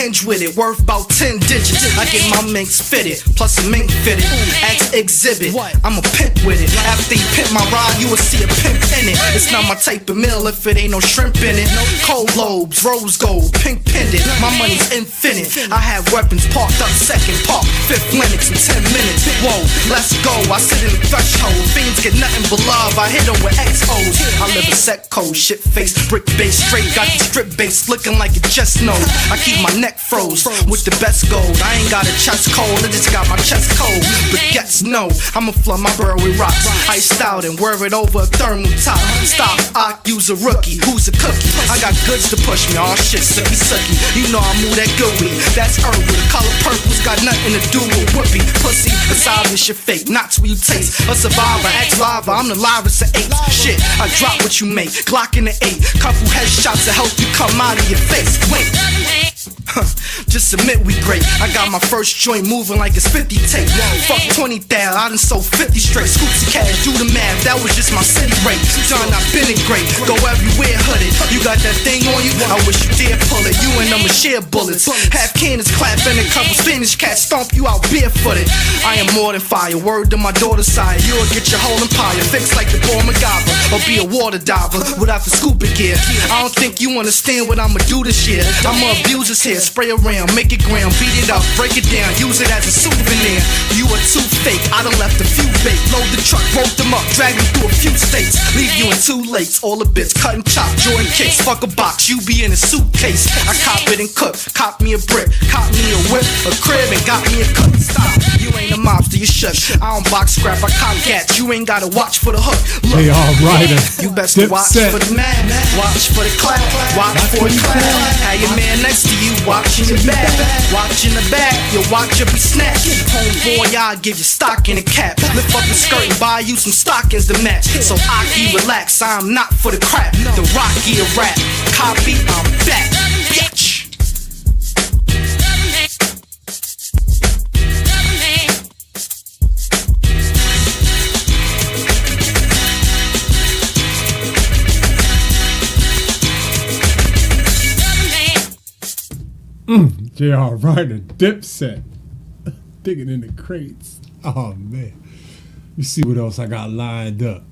hinge with it, worth about 10 digits. I get my minks fitted, plus a mink fitted. Axe exhibit, I'm a pimp with it. After you pimp my ride, you will see a pimp in it. It's not my type of meal if it ain't no shrimp in it. Cold lobes, rose gold, pink pendant. My money's infinite. I have weapons parked up second park, fifth Linux in 10 minutes. Whoa, let's go. I sit in the threshold. Fiends get nothing but love. I hit them with XOs. I live a set code, shit face, brick base, straight. Got the strip base looking like a chest nose. I keep my neck froze with the best gold. I ain't got a chest cold, I just got my chest cold. But guess no, I'ma flood my burrow with rocks. Iced out and wear it over a thermal top. Stop, I use a rookie, who's a cookie. I got goods to push me, all shit sucky sucky. You know I move that good weed, that's herb with the color purple's got nothing to do with whoopee. Pussy, beside this shit fake, not what you taste. A survivor, ex-lava, I'm the livest of 8. Shit, I drop what you make, Glock in the 8. Couple headshots to help you come out of your face. Wait. Just admit we great. I got my first joint moving like it's 50 tape. Fuck 20,000, I done sold 50 straight. Scoops of cash, do the math, that was just my city rate. John, I've been in great, go everywhere hooded. You got that thing on you? I wish you dare pull it. You and I'ma share bullets. Half cannons clapping and couple Spanish cats stomp you out barefooted. I am more than fire, word to my daughter's side. You'll get your whole empire fixed like the Paul MacGyver, or be a water diver without the scuba gear. I don't think you understand what I'ma do this year. I'ma abuse this here, spray around, make it ground, beat it up, break it down, use it as a souvenir. You are too fake, I done left a few baked. Load the truck, rope them up, drag them through a few states. Leave you in 2 lakes, all the bits, cut and chop, Jordan kicks. Fuck a box, you be in a suitcase. I cop it and cook, cop me a brick, cop me a whip, a crib, and got me a cut. Stop, you ain't a mobster, you shush. I don't box scrap, I cop cats, you ain't gotta watch for the hook. Look, hey, all right, you best to watch for the man, watch for the clap, watch for the clap. Have your man next to you, watching your back, watching the back, your watch will be snatched. Homeboy, I'll give you stock in a cap. Lift up your skirt and buy you some stockings to match. So Aki, relax, I'm not for the crap. The Rocky of rap, copy, I'm back, bitch. J.R. Ryder, Dipset, digging in the crates. Oh man, let me see what else I got lined up.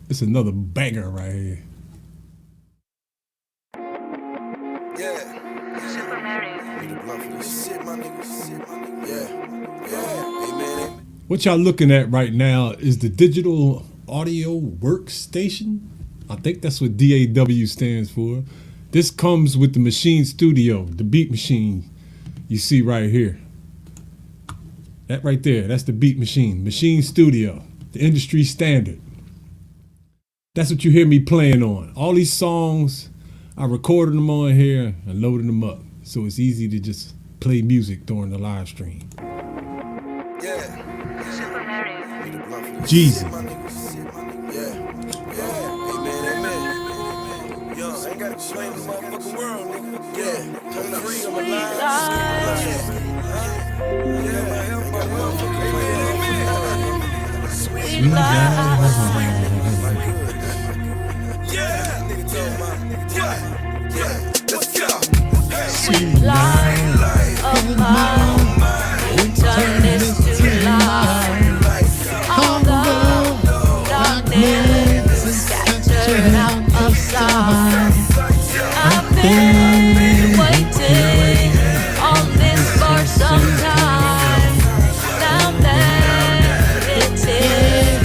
It's another banger right here. What y'all looking at right now is the Digital Audio Workstation. I think that's what DAW stands for. This comes with the Machine Studio, the beat machine you see right here. That right there, that's the beat machine. Machine Studio, the industry standard. That's what you hear me playing on. All these songs, I recorded them on here and loaded them up. So it's easy to just play music during the live stream. Jeezy. Sweet life of mine, we turn this to life. Although darkness is scattered out of sight, I've been waiting on this for some time. Now that it's here,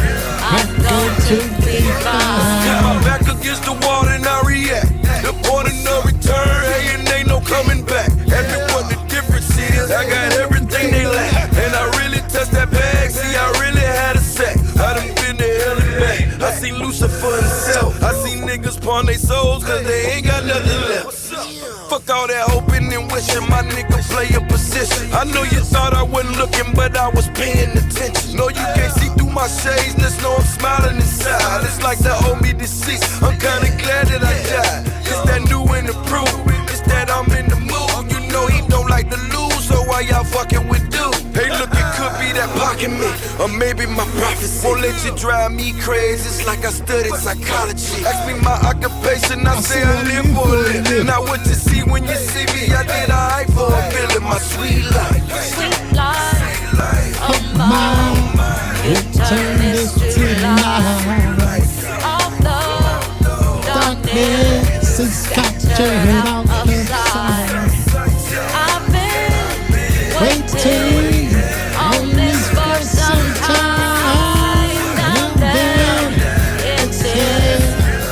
I'm going to be fine. I'm back against the wall and I react. The point of no return, hey, and ain't no coming back. Ask me what the difference is, I got everything they lack. And I really touched that bag, see I really had a sack. I done been to hell and back, I seen Lucifer himself. I seen niggas pawn their souls cause they ain't got nothing left. Fuck all that hoping and wishing, my nigga play a position. I know you thought I wasn't looking, but I was paying attention. No, you can't see through my shades, just know I'm smiling inside. It's like they owe me deceased, I'm kinda glad that I died. It's that new and improved, it's that I'm in the mood. You know he don't like to lose, so why y'all fucking with dude? Hey look, it could be that pocket me, or maybe my prophecy. Won't let you drive me crazy, it's like I studied psychology. Ask me my occupation, I say I live for a living. sweet life. Sweet life of mine. You turn this to light. Although darkness is captured outside, I've been waiting on this for some time. Now that it's here,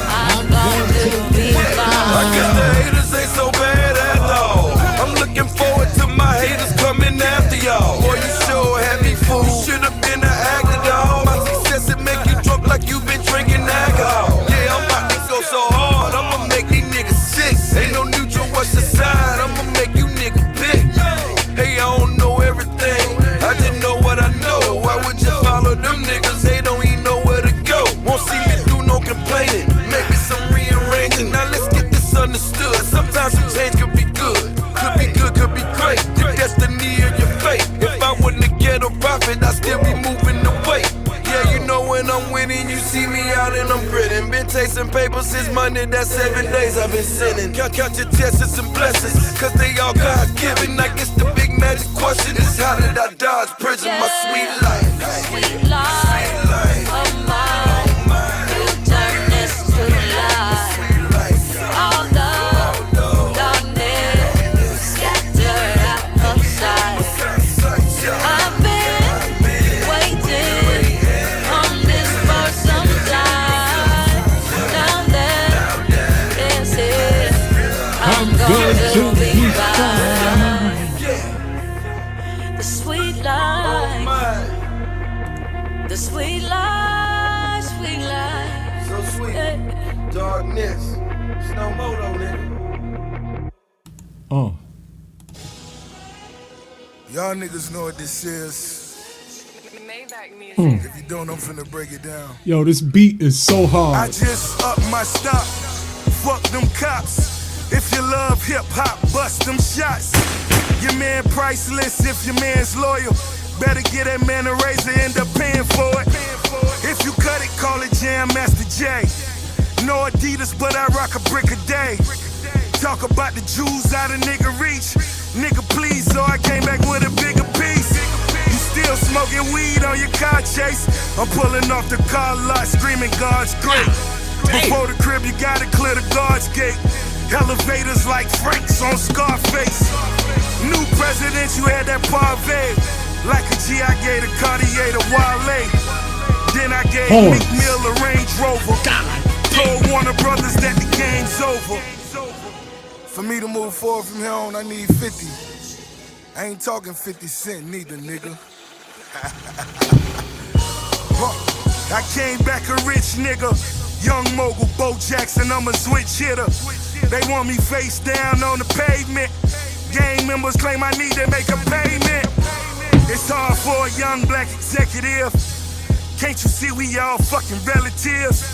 I'm going to be I guess the fine. haters ain't so bad at all. I'm looking forward to my haters coming after y'all. Boy, you sure had me fool. You should've been an actor, dog. My success, it make you drunk like you been drinking alcohol. Yeah, I'm about to go so hard, I'ma make these niggas sick. Ain't no neutral, what's your side? I'ma make you niggas pick. Hey, I don't know everything, I just know what I know. Why would you follow them niggas? They don't even know where to go. Won't see me do no complaining, maybe some rearranging. Now let's get this understood. Sometimes some change could be good, could be great. Your destiny or your fate. If I wasn't a ghetto prophet, I'd still be moving the weight. Yeah, you know when I'm winning, you see me out and I'm grinning. Been chasing paper since Monday, that's 7 days I've been sinning. Count your tests and blessings, cause they all God's given. I guess the big magic question is how did I dodge prison? My sweet life. Sweet life of mine. You turn this to light. Although darkness scattered outside, I've been waiting on this for some time. Now that it's here, I'm going to be fine. The sweet life, the sweet life, sweet life. So sweet. Darkness. Snow moto, nigga. Y'all niggas know what this is. If you don't, I'm finna break it down. Yo, this beat is so I hard. just up my stock. Fuck them cops. If you love hip hop, bust them shots. Your man priceless if your man's loyal. Better get that man a razor, end up paying for it. If you cut it, call it Jam Master J. No Adidas, but I rock a brick a day. Talk about the jewels out of nigga reach. Nigga, please, so I came back with a bigger piece. You still smoking weed on your car chase. I'm pulling off the car lot, screaming God's great. Before the crib, you gotta clear the God's gate. Elevators like Franks on Scarface. New president, you had that parve. Like a G, I gave a Cartier to Wale. Then I gave Meek Mill a Range Rover. Told Warner Brothers that the game's over. For me to move forward from here on, I need 50. I ain't talking 50 cent neither, nigga. I came back a rich nigga. Young mogul, Bo Jackson, I'm a switch hitter. They want me face down on the pavement. Gang members claim I need to make a payment. It's hard for a young black executive. Can't you see we all fucking relatives?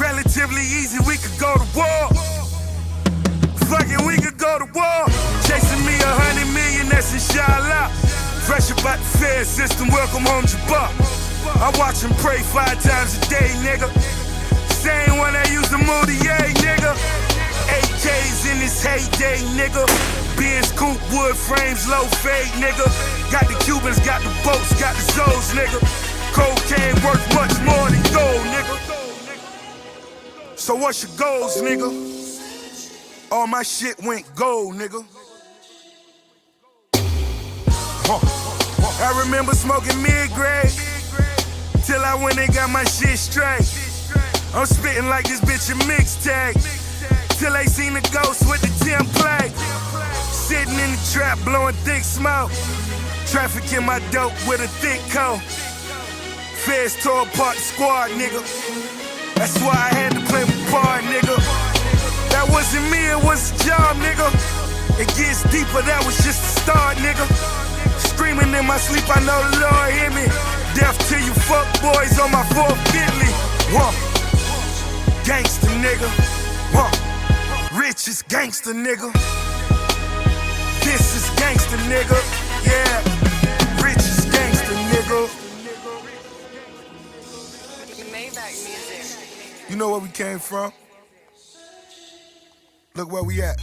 Relatively easy, we could go to war. Fucking, we could go to war. Chasing me 100 million, that's inshallah. Fresh about the fair system, welcome home Jabbar. I watch him pray 5 times a day, nigga. Same one that used to move the yay, nigga. AKs in his heyday, nigga. Benz coupe, wood frames, low fade, nigga. Got the Cubans, got the boats, got the Zoes, nigga. Cocaine worth much more than gold, nigga. So what's your goals, nigga? All my shit went gold, nigga. I remember smoking mid-grade till I went and got my shit straight. I'm spitting like this bitch a mixtape till they seen the ghost with the template. Sitting in the trap, blowing thick smoke. Trafficking my dope with a thick coat. Feds tore apart the squad, nigga. That's why I had to play my part, nigga. That wasn't me, it was a job, nigga. It gets deeper, that was just the start, nigga. Screaming in my sleep, I know the Lord hear me. Death to you fuck boys on my 4th Bentley. Gangsta nigga. Rich is gangsta nigga. This is gangsta nigga. Yeah. Rich is gangsta nigga. You know where we came from? Look where we at.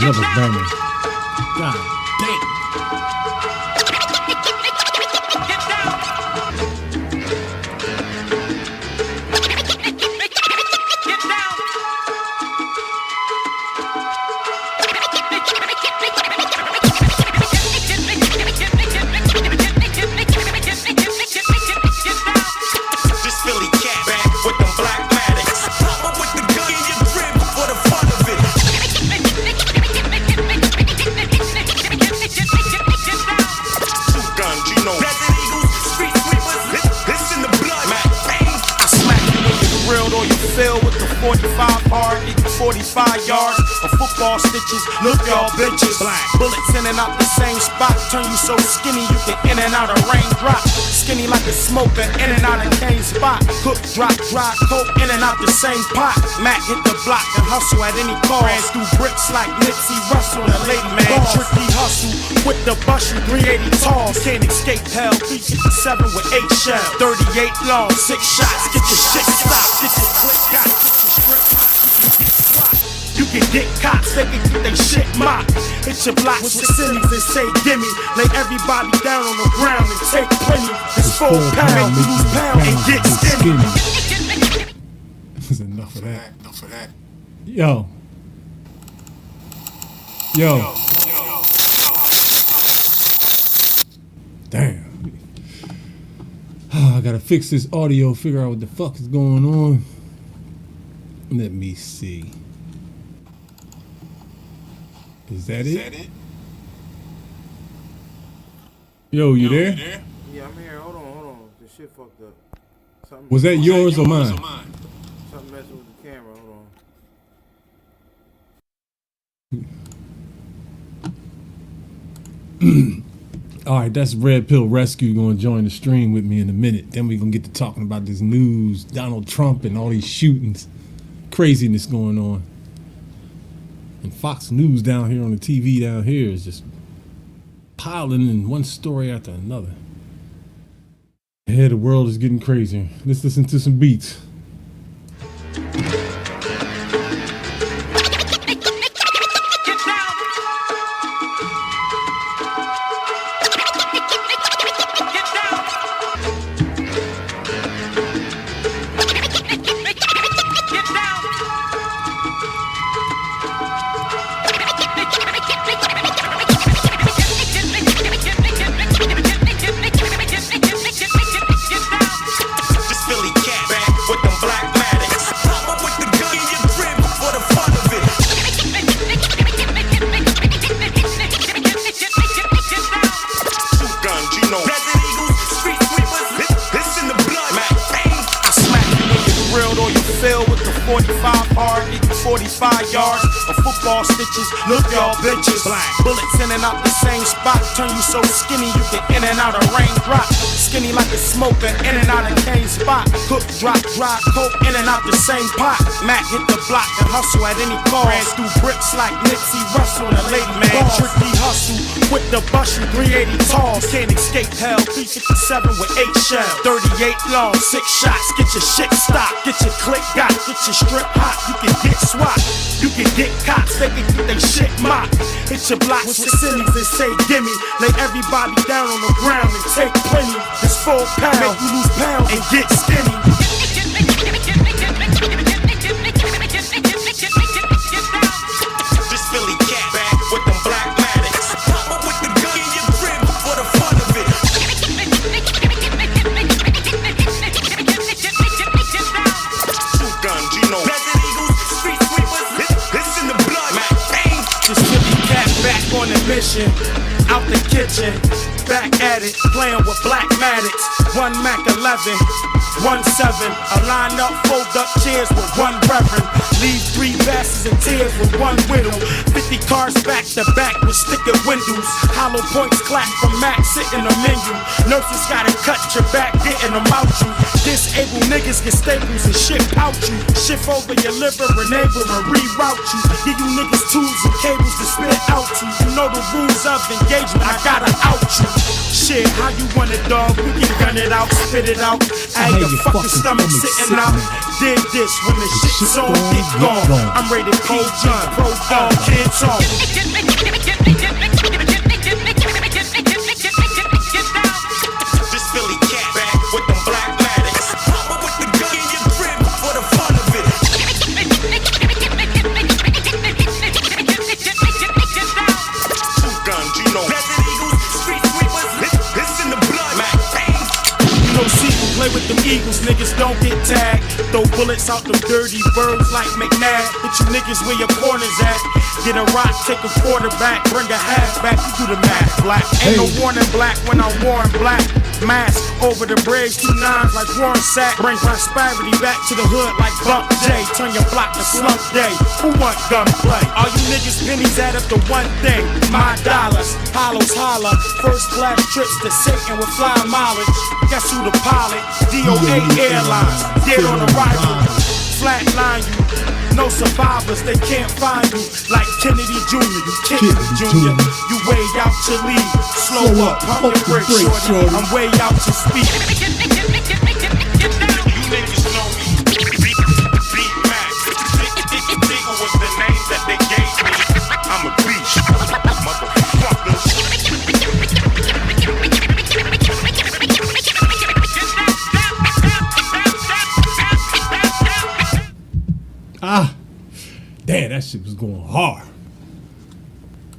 another banger. God damn. This Philly cat back with them black Maddox. Pop up with the gun in your crib for the fun of it. Two gun, Gino. Desert Eagles, street sweepers. This in the blood. Mac, bang. I smack you in the grill or you fill with the 45 hard. Equal 45 yards of football stitches. Look, y'all bitches. Bullets in and out the same spot. Turn you so skinny you get in and out of raindrop. Skinny like a smoker, in and out of cane spot. Cook, drop, dry, coke, in and out the same pot. Mac hit the block and hustle at any cost. Ran through bricks like Nipsey Russell and a lady man. Tricky hustle with the bus and 380 tall. Can't escape hell, 357 with 8 shells. 38 long, 6 shots. Get your shit stopped, get your click got, get your strip hot. You can get cops, they can get their shit mocked. Hit your blocks with semis and say gimme. Lay everybody down on the ground and take plenty. It's 4 pound, you lose pound and get skinny. There's enough of that. Enough of that. Yo. Damn. I gotta fix this audio, figure out what the fuck is going on. Let me see. Is that it? Yo, you there? Yeah, I'm here. Hold on. This shit fucked up. Something, Was that yours or mine? something messing with the camera. Hold on. All right, that's Red Pill Rescue going to join the stream with me in a minute. Then we're going to get to talking about this news, Donald Trump and all these shootings, craziness going on. And Fox News down here on the TV down here is just piling in one story after another. Yeah, the world is getting crazier. Let's listen to some beats. This Philly cat back with them black Maddox. Pop up with the gun in your crib for the fun of it. Two gun, Gino. Desert Eagles, street sweepers. This in the blood. Mac, bang. I smack you in the grill or you fill with the 45 hard. Equal 45 yards of football stitches. Look, y'all bitches. Bullets in and out the same spot. Turn you so skinny you get in and out of raindrop. Skinny like a smoker, in and out of cane spot. Cook, drop, dry, coke, in and out the same pot. Mac hit the block and hustle at any cost. Ran through bricks like Nipsey Russell and a lady man. Tricky hustle with the bus and 380 tall. Can't escape hell, 357 with 8 shells. 38 long, 6 shots. Get your shit stopped, get your click got, get your strip hot. You can get swat, you can get cops, they can get their shit mocked. Hit your blocks with semis and say gimme. Lay everybody down on the ground and take plenty. It's 4 pound, make you lose pound and get skinny. This Philly cat back with them black Maddox. Pop up with the gun in your crib for the fun of it. Two gun, Gino. Desert Eagles, street sweepers. This in the blood. Mac, bang. This Philly cat back on a mission. Out the kitchen. Back at it, playing with black Maddox. 1 Mac 11, 1-7. I line up, fold up chairs with 1 reverend. Leave 3 bastards in tears with 1 widow. 50 cars back to back with sticker windows. Hollow points clap from Mac sitting a menu. Nurses gotta cut your back, getting them out you. Disabled niggas get staples and shit out you. Shift over your liver, enable and reroute you. Give you niggas tools and cables to spit out you. You know the rules of engagement, I gotta out you. Shit, how you want it, dog? We can run run it out, spit it out. Hey, your fucking stomach sitting out. Did this when the shit's on, get gone. I'm rated P-John, Pro Dog, kids on. This Philly cat back with them black Maddox. But with the gun in your crib for the fun of it. Two guns, you know. Desert Eagles, street sweepers, it's in the blood. Mac Payne. You know, see, we play with them Eagles, niggas don't get tagged. Throw bullets out them dirty birds like McNabb. Hit you niggas where your corners at. Get a rock, take a quarterback, bring a halfback. You do the math, black. Ain't no warning black when I'm wearing black. Mask over the bridge, 2 9s like Warren Sack. Bring prosperity back to the hood like Bump J. Turn your block to slump day. Who want gunplay? All you niggas pennies add up to one thing. My dollars, hollows holler. First class trips to Satan with fly mileage. Guess who the pilot? DOA Airlines. Dead on arrival. Flatline you. No survivors, they can't find you. Like Kennedy Jr., you Kennedy Jr. You way out to lead. Slow up, pump the brakes, shorty. I'm way out to speed. You niggas know me. Beat Mac. Diggle was the name that they gave me. I'm a beast, Damn, that shit was going hard.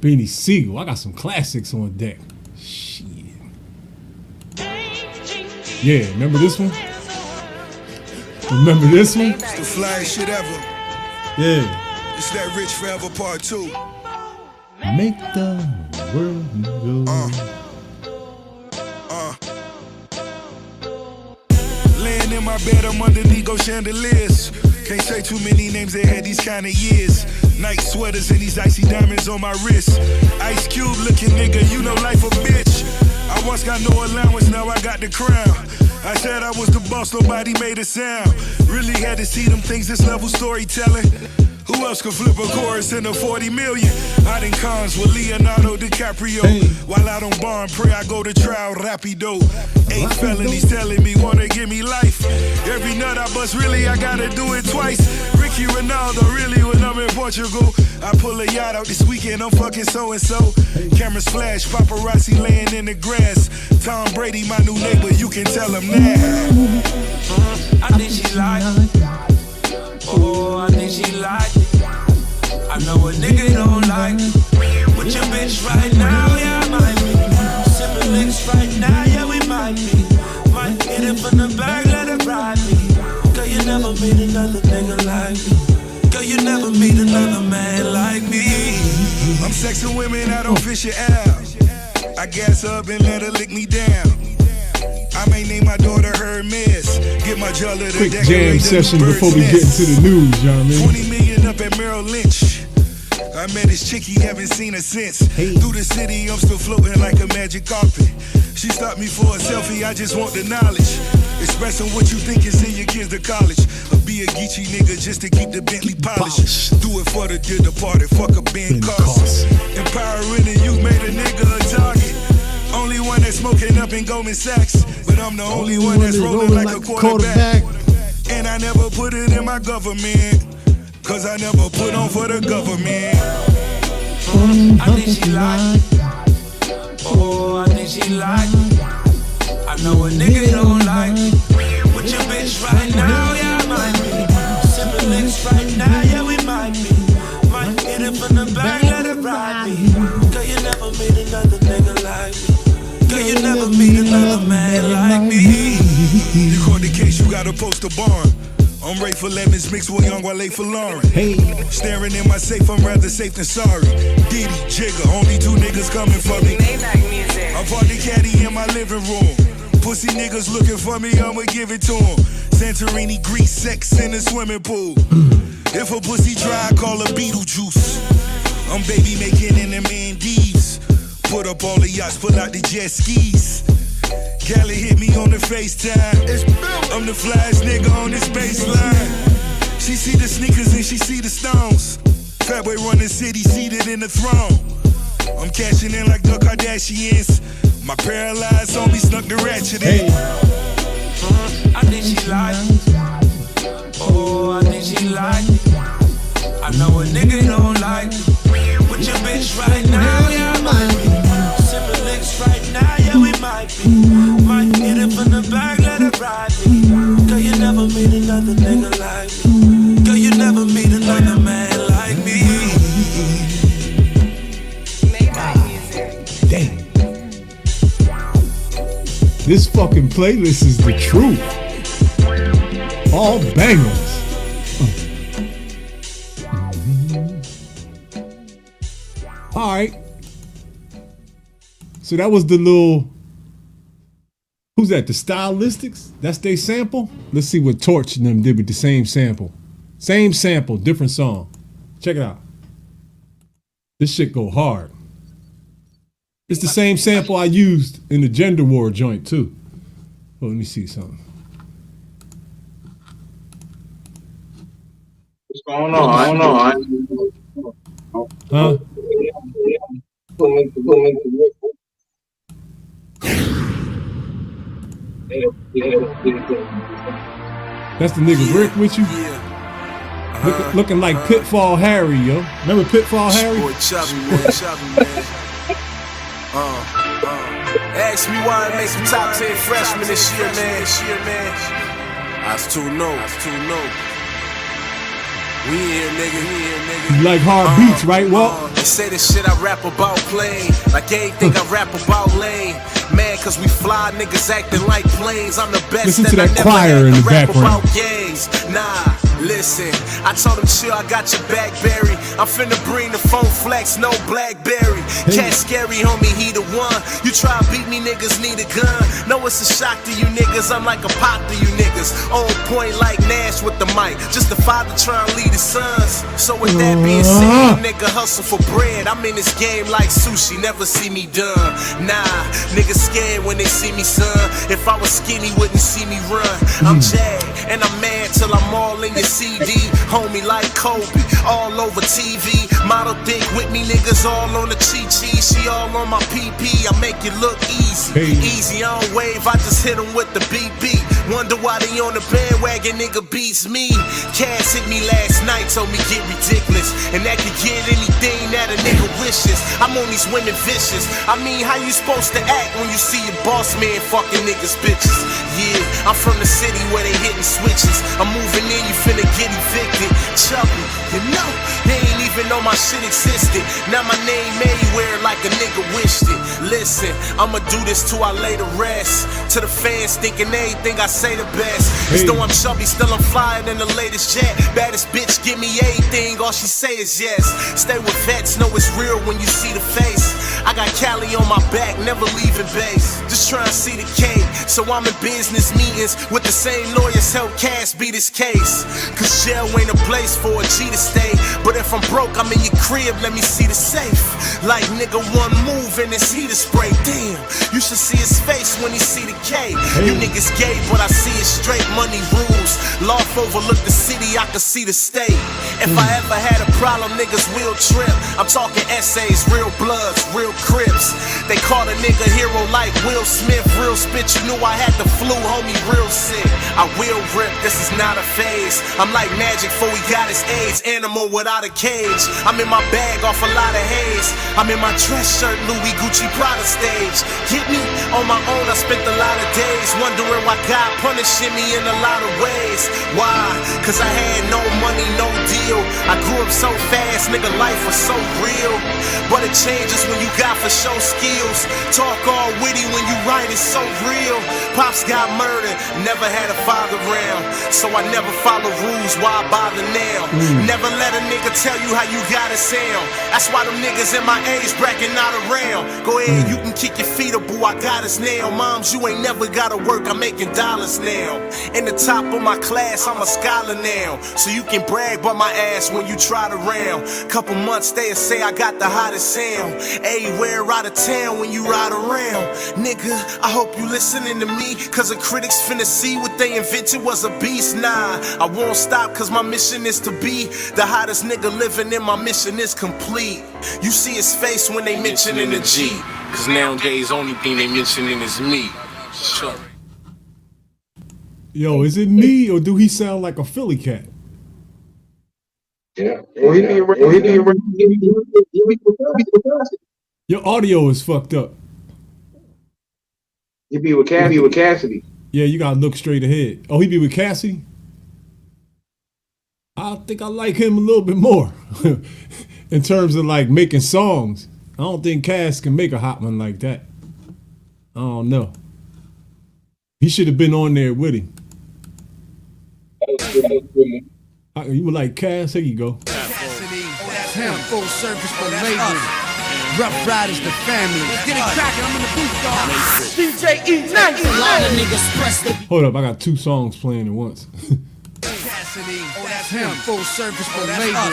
Beanie Siegel, I got some classics on deck. Shit. Yeah, remember this one? Remember this one? It's the flyest shit ever. Yeah. It's that Rich Forever Part 2. Make the world go. Laying in my bed, I'm underneath go chandeliers. Can't say too many names that had these kind of years. Night sweaters and these icy diamonds on my wrist. Ice Cube looking nigga, you know life a bitch. I once got no allowance, now I got the crown. I said I was the boss, nobody made a sound. Really had to see them things, this level storytelling. Who else could flip a chorus in a 40 million? I done cons with Leonardo DiCaprio. While I don't bond, pray I go to trial rapido. 8 felonies telling me wanna give me life. Every nut I bust, really I gotta do it twice. Ricky Ronaldo, really when I'm in Portugal. I pull a yacht out this weekend, I'm fucking so-and-so. Cameras flash, paparazzi laying in the grass. Tom Brady, my new neighbor, you can tell him that. I think she lied. Oh, I think she lied. I know a nigga don't like me. With your bitch right now, yeah, I might be. Sippin' licks right now, yeah, we might be. Might hit it from the back, let it ride me. Girl, you never meet another nigga like me. Girl, you never meet another man like me. I'm sexing women, I don't fish it out. I gas up and let her lick me down. I may name my daughter Hermes. Get my jeweler to Quick decorate jam session the before we get into the news, you know what I mean? 20 million up at Merrill Lynch. I met this chickie, haven't seen her since. Through the city, I'm still floating like a magic carpet. She stopped me for a selfie, I just want the knowledge. Expressing what you think is in your kids to college. Or be a Geechee nigga just to keep the Bentley polished. Do it for the dear departed, fuck a Ben Carson. Empowering and you made a nigga a target. Only one that's smoking up in Goldman Sachs. But I'm the only one that's rolling like a quarterback. And I never put it in my government. Cause I never put on for the government. I think she lied. Oh, I think she lied. I know a nigga don't like me. With your bitch right now, yeah, I might be. Sippin' licks right now, yeah, we might be. Might hit it from the back, let it ride me. Girl, you never meet another nigga like me. Girl, you never meet another man like me. You caught the case, you gotta post a bond. I'm Ray for lemons mixed with young Wale for Lauren. Staring in my safe, I'm rather safe than sorry. Diddy, Jigga, only 2 niggas coming for me. I'm party caddy in my living room. Pussy niggas looking for me, I'ma give it to them. Santorini, Greece, sex in the swimming pool. If a pussy dry, I call her Beetlejuice. I'm baby making in the Maldives. Put up all the yachts, pull out the jet skis. Cali hit me on the FaceTime. I'm the flyest nigga on this baseline. She see the sneakers and she see the stones. Fatboy run the city seated in the throne. I'm cashing in like the Kardashians. My paralyzed zombie snuck the ratchet in. I think she like it. Oh, I think she like it. I know a nigga don't like it. With your bitch right now, yeah, I might be. Sipping licks right now, yeah, we might be. Might get it from the back, let it ride me. Girl, you never meet another nigga like me. Girl, you never meet another man like me. Damn. This fucking playlist is the truth. All bangers. All right. So that was the little. Who's that? The Stylistics? That's their sample? Let's see what Torch and them did with the same sample. Same sample, different song. Check it out. This shit go hard. It's the same sample I used in the Gender War joint too. Oh, let me see something. What's going on? I don't know. Huh? That's the nigga Rick with you? Looking like Pitfall Harry, yo. Remember Pitfall Harry? Boy, chubby, man. Ask me why I make the top 10 freshmen this year, man. I was too low. We here, nigga. You like hard beats, right, Walt? They say the shit I rap about plain, like anything I rap about lame. Man, cause we fly niggas acting like planes. I'm the best. Listen to that I never choir had in to the rap background. about gangs. Nah, listen, I told him chill, I got your Blackberry. I'm finna bring the phone flex, no Blackberry. Cat scary, homie, he the one. You try to beat me, niggas need a gun. No, it's a shock to you niggas, I'm like a pop to you niggas. On point like Nash with the mic. Just the father trying to lead his sons. So with that being said, nigga hustle for bread. I'm in this game like sushi, never see me done. Nah, niggas scared when they see me, son. If I was skinny, wouldn't see me run. I'm Jay, and I'm mad till I'm all in your CD. Homie like Kobe, all over TV. Model dick with me, niggas all on the Chi Chi. She all on my PP, I make it look easy. Easy on wave, I just hit him with the BB. Wonder why they on the bandwagon, nigga beats me. Cass hit me last night, told me get ridiculous. And that could get anything that a nigga wishes. I'm on these women vicious. I mean, how you supposed to act when you see your boss man fucking niggas bitches? Yeah, I'm from the city where they hitting switches. I'm moving in, you finna get evicted. Chubby, you know, they ain't even know my shit existed. Now my name everywhere like a nigga wished it. Listen, I'ma do this till I lay to rest. To the fans thinking anything I say the best. Cause though I'm chubby, still I'm flyer than the latest jet. Baddest bitch, give me anything, all she say is yes. Stay with vets, know it's real when you see the face. I got Cali on my back, never leaving base. Just trying to see the cake. So I'm in business meetings with the same lawyers help Cass beat his case. Cause jail ain't a place for a G to stay. But if I'm broke, I'm in your crib, let me see the safe. Like nigga, one move and it's heater spray. Damn, you should see his face when he see the K. You niggas gay, but I see it straight. Money rules. Loft overlook the city, I can see the state. If I ever had a problem, niggas will trip. I'm talking essays, real bloods, real crips. They call a nigga hero like Will Smith. Real spit, you knew I had the flu, homie, real sick. I will rip, this is not a phase. I'm like Magic before he got his AIDS. Animal without a cage. I'm in my bag off a lot of haze. I'm in my dress shirt, Louis Gucci Prada stage. Get me on my own, I spent a lot of days wondering why God punishing me in a lot of ways. Why? Cause I had no money, no deal. I grew up so fast, nigga, life was so real. But it changes when you got for show skills. Talk all witty when you write, it's so real. Pops got murdered, never had a father around. So I never follow rules, why bother now? Never let a nigga tell you how you gotta sound. That's why them niggas in my age bracket not around. Go ahead, you can kick your feet up, boo, I got us now. Moms, you ain't never gotta work, I'm making dollars now. In the top of my class, I'm a scholar now. So you can brag about my ass when you trot around. Couple months, they'll say I got the hottest sound. Everywhere out of town when you ride around. Nigga, I hope you listening to me, cause the critics finna see what they invented was a beast. Nah, I won't stop cause my mission is to be the hottest nigga living then my mission is complete. You see his face when they mentioning the G. Cause nowadays, only thing they mentioning is me. Sure. Yo, is it me or do he sound like a Philly cat? Yeah. Well, he be around. Your audio is fucked up. He be with Cassidy. Yeah, you gotta look straight ahead. Oh, he be with Cassie? I think I like him a little bit more. In terms of like making songs. I don't think Cass can make a hot one like that. I don't know. He should have been on there with him. You were like, Cass, here you go. Him, full service for labor. Rough Riders, the family. Let's get it crackin', I'm in the booth, dog. DJ E-Nice. A lot of niggas press the Hold up, I got two songs playing at once. Cassidy. Oh, that's him, full service for labor.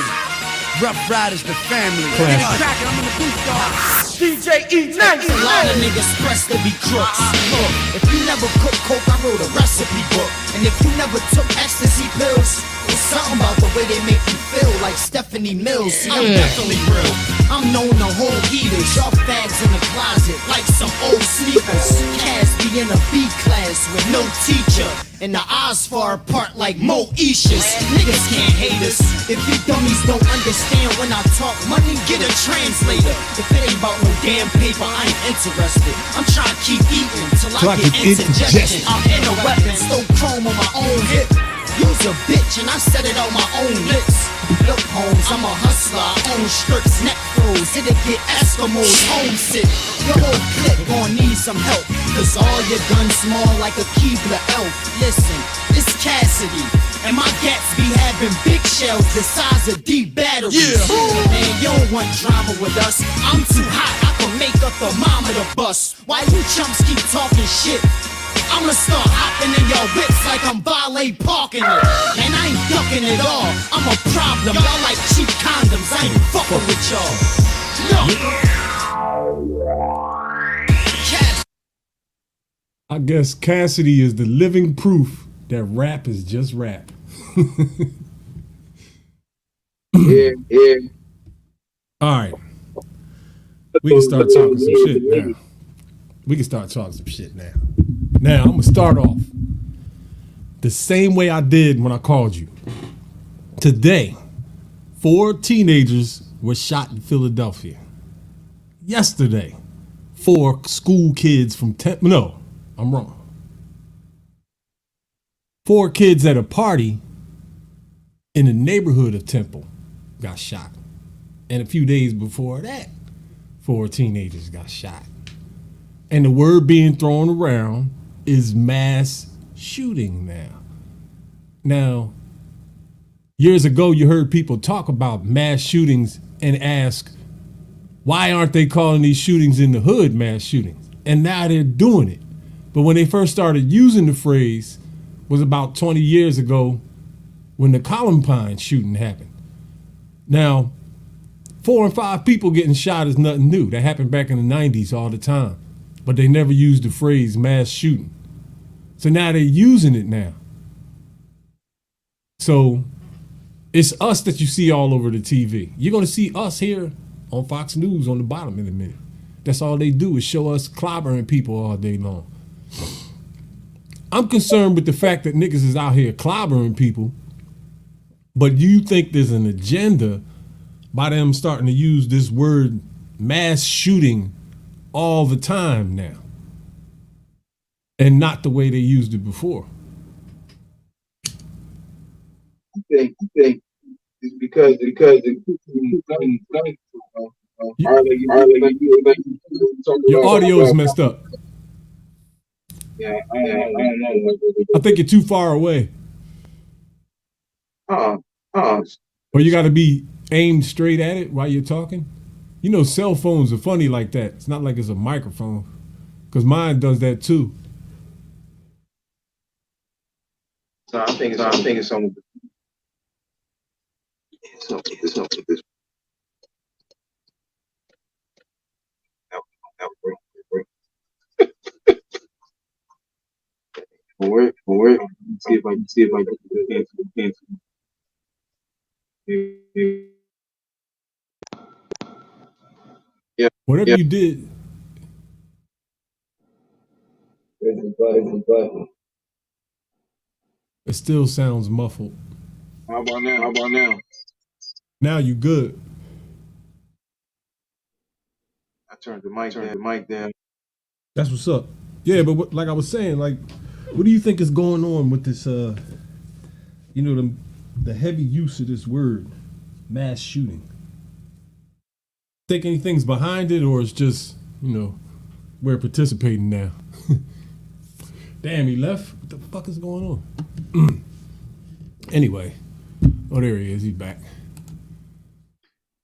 Rough Riders, the family. Classic. Get it crackin', I'm in the booth, dog. DJ E-Nice. A lot of niggas press to be crooks. Look, if you never cook coke, I wrote a recipe book. And if you never took ecstasy pills, it's something about the way they make you feel, like Stephanie Mills. See, I'm definitely real. I'm known to hold heaters, y'all fags in the closet, like some old sneakers. Cass be in a B class with no teacher, and the eyes far apart like Moesha's. Niggas can't hate us. If you dummies don't understand when I talk money, get a translator. If it ain't about no damn paper, I ain't interested. I'm trying to keep eating till I get indigestion. I'm in a weapon, stole chrome on my own hip. You's a bitch and I said it on my own lips. Look, Holmes, I'm a hustler, I own strips, neck froze. It'll get Eskimos homesick. Your whole clique gon' need some help, cause all your guns small like a Keebler elf. Listen, it's Cassidy, and my gats be having big shells the size of deep batteries. Yeah. Man, you don't want drama with us. I'm too hot, I can make a thermometer bust. Why you chumps keep talking shit? I'ma start hopping in your whips like I'm valet parking it. And I ain't ducking it all. I'm a problem. Y'all like cheap condoms. I ain't fucking with y'all. I guess Cassidy is the living proof that rap is just rap. Yeah. All right. We can start talking some shit now. Now, I'm going to start off the same way I did when I called you. Today, 4 teenagers were shot in Philadelphia. Yesterday, 4 school kids from Temple. No, I'm wrong. 4 kids at a party in the neighborhood of Temple got shot. And a few days before that, 4 teenagers got shot. And the word being thrown around is mass shooting now. Now, years ago, you heard people talk about mass shootings and ask, why aren't they calling these shootings in the hood mass shootings? And now they're doing it. But when they first started using the phrase was about 20 years ago when the Columbine shooting happened. Now, 4 and 5 people getting shot is nothing new. That happened back in the 90s all the time. But they never used the phrase mass shooting. So now they're using it now. So it's us that you see all over the TV. You're going to see us here on Fox News on the bottom in a minute. That's all they do is show us clobbering people all day long. I'm concerned with the fact that niggas is out here clobbering people, but you think there's an agenda by them starting to use this word mass shooting all the time now, and not the way they used it before. I think it's because your audio is messed up. Yeah, I don't know. I think you're too far away. Or you got to be aimed straight at it while you're talking. You know, cell phones are funny like that. It's not like it's a microphone, because mine does that too. So I think it's something. It's something. For it. See if I can cancel. Whatever Yeah. you did, There's a button. it still sounds muffled. How about now? How about now? Now you good. I turned the mic down. That's what's up. Yeah, but like I was saying, like, what do you think is going on with this? The heavy use of this word, mass shooting. Think anything's behind it, or it's just we're participating now. Damn, he left. What the fuck is going on? Anyway, there he is. He's back.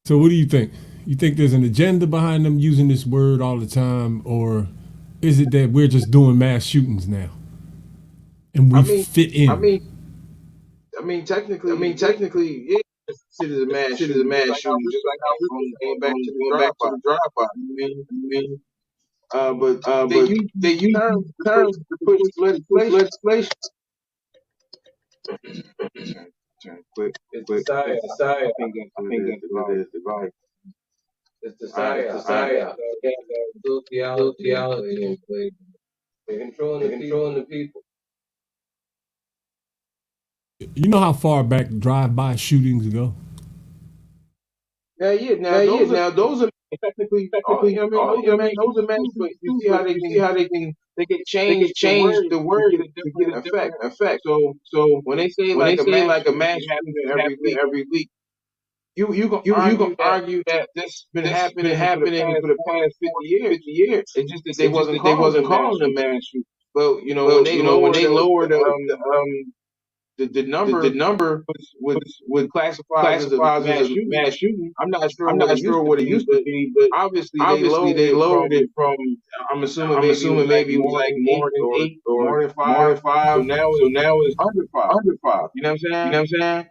So, what do you think? You think there's an agenda behind them using this word all the time, or is it that we're just doing mass shootings now, and we fit in? I mean, technically, yeah, it's considered a mass shooting, just like how we going back to the drive-by. But they use terms to push legislation. Turn quick. It's society. I think that's the volume. It's society. Theology in play. They're controlling the people. You know how far back drive-by shootings go? Now those are technically. Those are mass. But you see how they can change the word to get an effect. So when they say like a mass shooting every week, you can argue that this been happening for the past 50 years. It's just that they wasn't calling them mass shootings. But when they lowered the number would classify as a mass shooting. I'm not sure what it used to be, but obviously they lowered it from. I'm assuming maybe it was like more than 8 or more than 5. So now it's under 5. You know what I'm saying?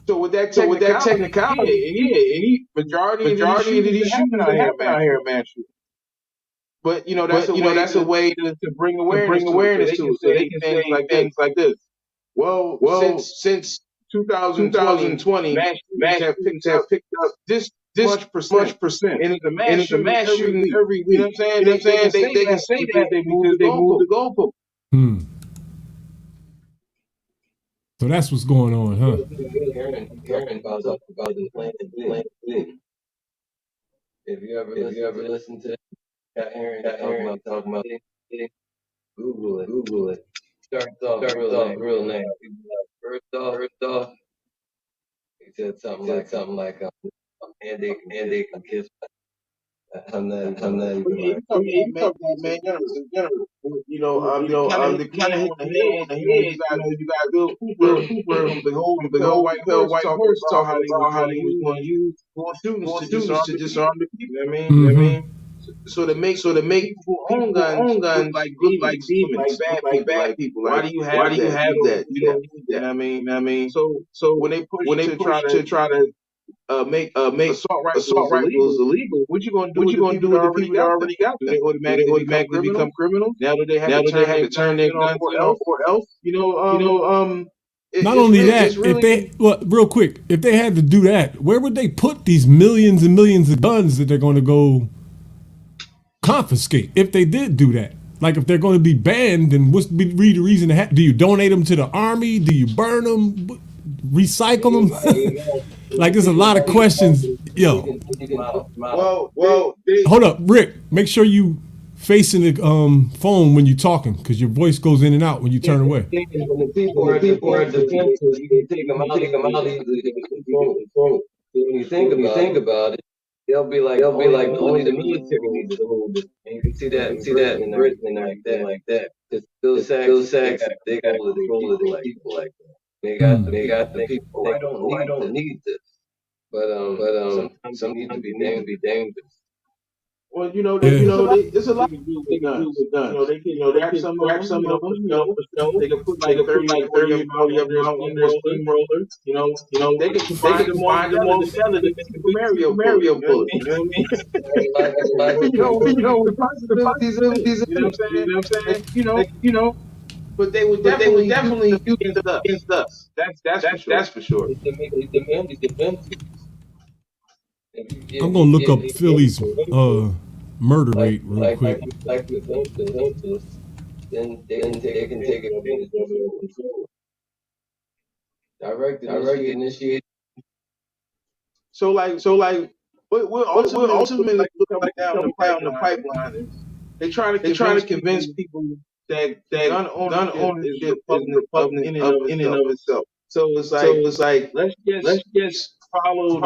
So with that technicality, any majority of these shootings out here, mass shootings. But that's a way to bring awareness to it. So they can say things like this. Well, since 2020, mass have picked up this much percent, and it's a mass shooting every week. You know what I'm saying? They can say that because they moved the goalpost. So that's what's going on, huh? If you ever listen to Aaron talking about it, Google it. Starts off real nice. First off, he said something like and they can kiss. I'm not even man. The kind of hit the head. You got Bill Cooper, the whole white horse talk how they was going to use students to disarm the people. You know what I mean? So to make people own guns look like demons, like bad people. Why do you have that? You don't need that. You know what I mean? So when they push to try to make assault rifles illegal, what you gonna do with the people that already got them? They automatically become criminals. Now that they have to turn their guns in or else, Not only that, real quick, if they had to do that, where would they put these millions and millions of guns that they're going to go confiscate if they did do that? Like, if they're going to be banned, then what's the reason to have? Do you donate them to the army? Do you burn them? Recycle them? Like, there's a lot of questions. Yo. Well, hold up, Rick. Make sure you facing the phone when you're talking, because your voice goes in and out when you turn away. When the people are defenseless, you can take them out easily. When you think about it, they'll be like only the military needs to hold it. And you can see that in Britain and like that. Because Bill Sachs, they got control of the people like that. They got the people. I don't need this. But some need to be dangerous. Well, there's a lot to do with guns. They can rack some of them. They can put like 30 of them on their steamroller. They can combine them all together to make a Mario bullet. You know what I mean? The possibilities of these. You know what I'm saying? But they would definitely use it against us. That's for sure. I'm gonna look up Philly's murder rate real quick. Like with them, then they can take it under control. Direct initiate. So what ultimately comes down the pipeline is they try to convince people that gun ownership is in and of itself. So it's like let's just follow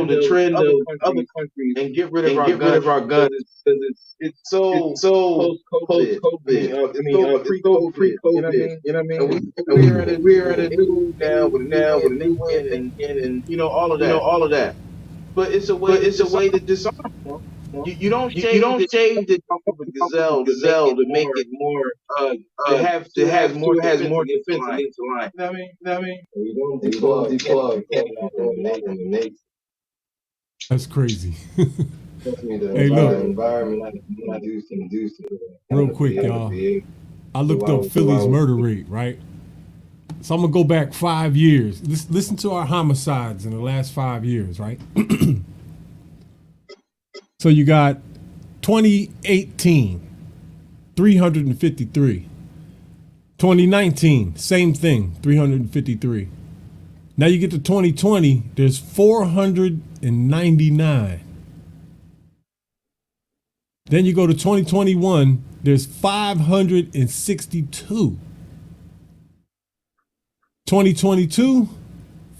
the trend of other countries and get rid of our guns because it's so post COVID. I mean, pre-COVID. You know what I mean? And we're in a new now with a new wind and all of that. But it's a way to disarm them. You don't shave the trunk of a gazelle to make it more to have more defensive line. You know what I mean? You don't declawed That's crazy. Hey, look. Environment not conducive. Real quick, y'all. I looked up Philly's murder rate, right? So I'm gonna go back 5 years. Listen to our homicides in the last 5 years, right? So you got 2018, 353. 2019, same thing, 353. Now you get to 2020, there's 499. Then you go to 2021, there's 562. 2022,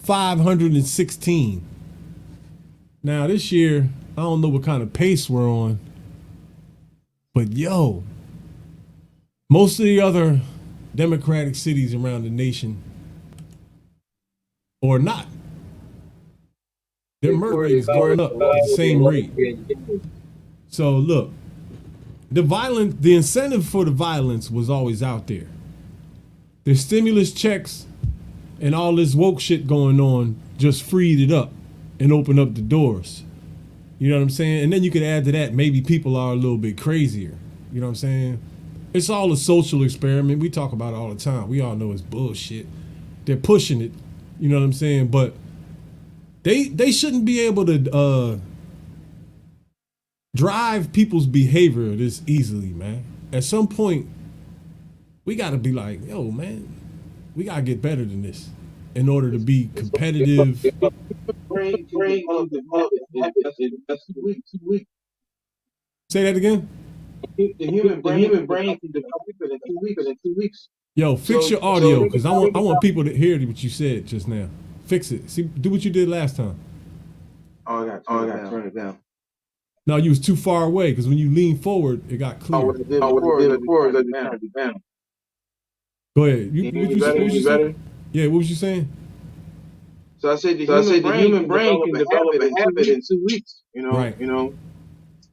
516. Now this year, I don't know what kind of pace we're on, but yo, most of the other democratic cities around the nation, or not, their murder rate is going up at the same rate. So look, the incentive for the violence was always out there. The stimulus checks and all this woke shit going on just freed it up and opened up the doors. You know what I'm saying? And then you could add to that, maybe people are a little bit crazier. You know what I'm saying? It's all a social experiment. We talk about it all the time. We all know it's bullshit. They're pushing it. You know what I'm saying? But they shouldn't be able to drive people's behavior this easily, man. At some point, we got to be like, yo, man, we got to get better than this in order to be competitive. Say that again. The human brain can develop in 2 weeks. Yo, fix your audio because I want people to hear what you said just now. Fix it. See, do what you did last time. I got to turn it down. No, you was too far away because when you lean forward, it got clear. What I did before, let it down. Go ahead. What you better? Yeah, what was you saying? So I said the human brain can develop a habit in 2 weeks. Right.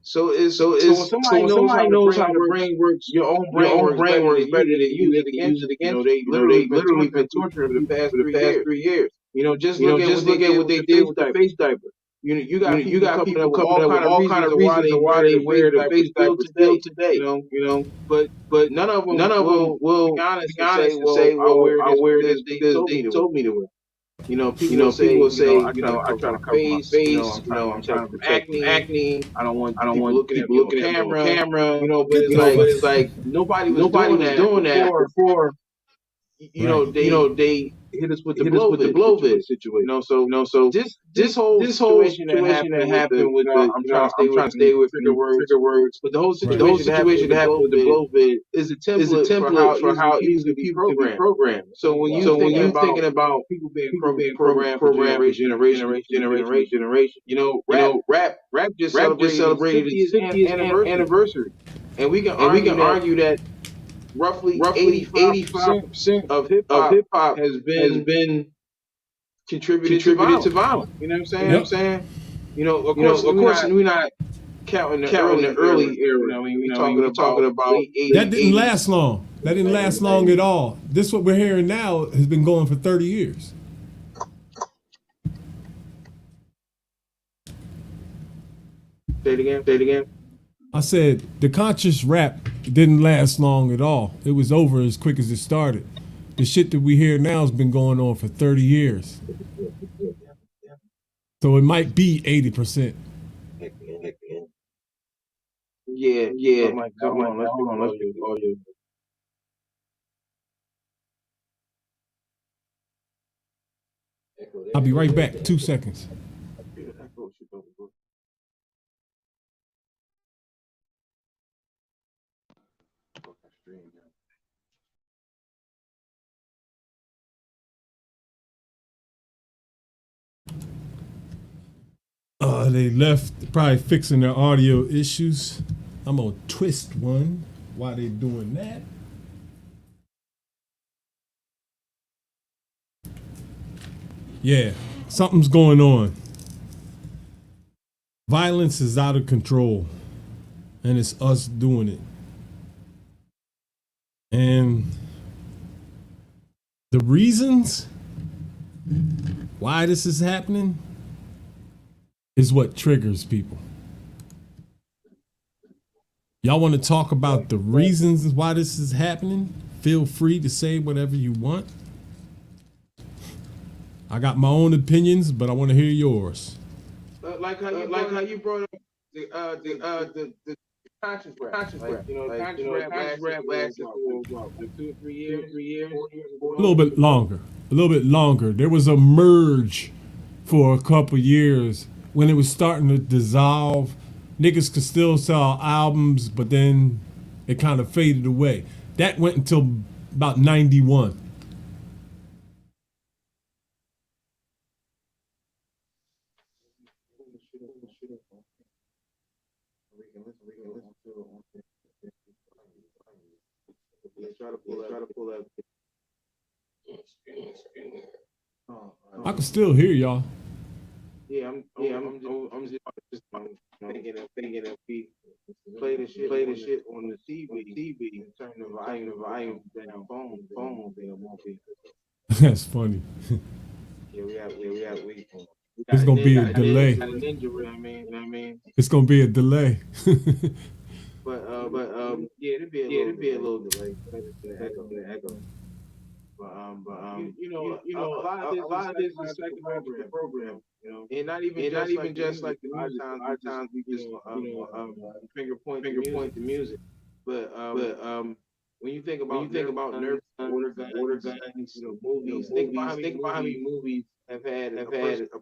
So when somebody knows how the brain works, your own brain works better than you. They can use it against. They literally been tortured for the past 3 years. Just look at what they did with the face diaper. You got people coming up with all kind of reasons why they wear the face diaper still today. But none of them will be honest and say, well, I wear this because they told me to wear. People say, I try to cover my face. I'm trying to protect acne. I don't want people looking at the camera. But it's like nobody was doing that before. They hit us with the Blowvid situation. So this whole situation that happened with I'm trying to stay with trigger words. But the whole situation that happened with the Blowvid is a template for how easily people can be programmed. So when you're thinking about people being programmed for generation, rap just celebrated its 50th anniversary, and we can argue that roughly 85% of hip hop has been contributed to violence. You know what I'm saying? Of course, we're not counting the early era. We talking about late 80s. That didn't last long. That didn't last long at all. This what we're hearing now has been going for 30 years. Say it again. I said the conscious rap didn't last long at all. It was over as quick as it started. The shit that we hear now has been going on for 30 years. So it might be 80%. Yeah. Hold on. Let's get the audio. I'll be right back. 2 seconds. They left, probably fixing their audio issues. I'm gonna twist one while they doing that. Yeah, something's going on. Violence is out of control, and it's us doing it. And the reasons why this is happening is what triggers people. Y'all want to talk about the reasons why this is happening? Feel free to say whatever you want. I got my own opinions, but I want to hear yours. Like how you brought up the conscious rap. Conscious rap lasted for like 2 or 3 years. A little bit longer. There was a merge for a couple years when it was starting to dissolve. Niggas could still sell albums, but then it kind of faded away. That went until about 91. Try to pull that. I can still hear y'all. Yeah, I'm just thinking that we play the shit on the TV, and turn the volume down. Phone, they won't be. That's funny. It's gonna be a delay. It's gonna be a delay. But it'd be a little delay. Echo. But a lot of this is second program, and not even just like the news times we just finger point the music, but when you think about Nerf, water guns, movies, think about how many movies have had a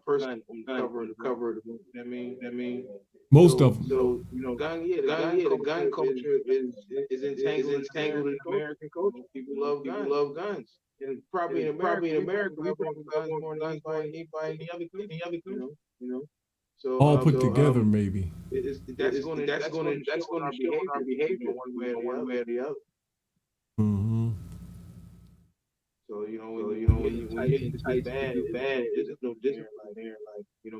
person on the cover of the movie. I mean. Most of them. So the gun culture is entangled in American culture. People love guns, and probably in America, we bring guns more than any other country. So all put together, maybe. That's going to show our behavior one way or the other. Mm-hmm. So when you type bad, there's no difference like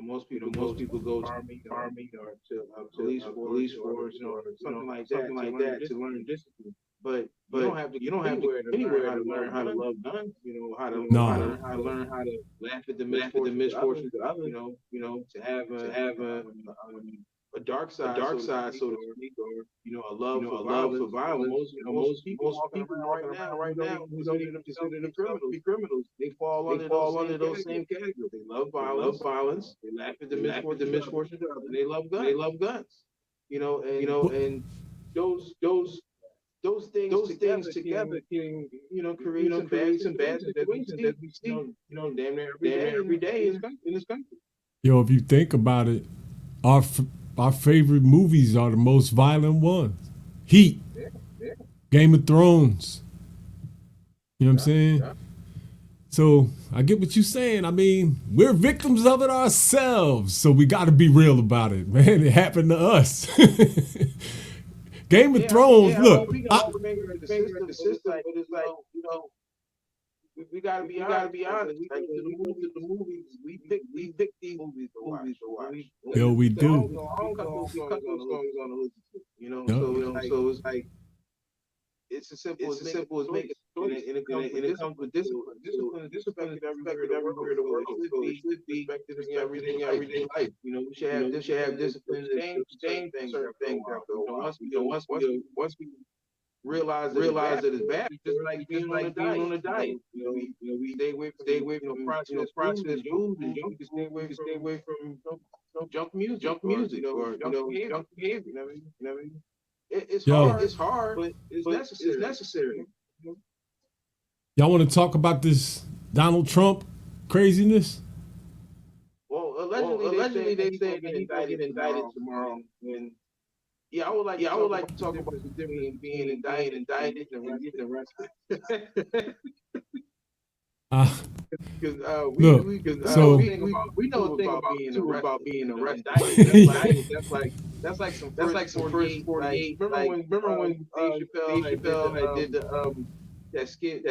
most people go to army or to police force or something like that to learn discipline. But you don't have to anywhere to learn how to love guns. How to learn how to laugh at the misfortunes of others. To have a dark side, so to speak, or a love for violence. Most people right now who don't even consider them criminals. They fall under those same categories. They love violence. They laugh at the misfortunes of others. They love guns. And those things together can create some bad situations that we see damn near every day in this country. Yo, if you think about it, our favorite movies are the most violent ones. Heat, Game of Thrones. You know what I'm saying? So I get what you're saying. I mean, we're victims of it ourselves, so we got to be real about it, man. It happened to us. Game of Thrones. Look, we can the system, but it's like we gotta be honest. Like the movies, we pick these movies to watch. Yo, we do. So it's like it's as simple as making a choice, and it comes with discipline. Discipline is everywhere in the world. It should be effective in everyday life. We should have discipline. Change things. Once we realize that it's bad, just like being on a diet. We stay away from processed food, and you can stay away from junk music or junk behavior. You know what I mean? It's Yo. hard. It's hard, but it's necessary. It's necessary. Y'all want to talk about this Donald Trump craziness? Well, allegedly they say that he's gonna get indicted tomorrow. And I would like to talk about the difference between being indicted and getting arrested. Because Look, so we know a thing about being arrested. That's like some first 48. Remember when Dave Chappelle did that skit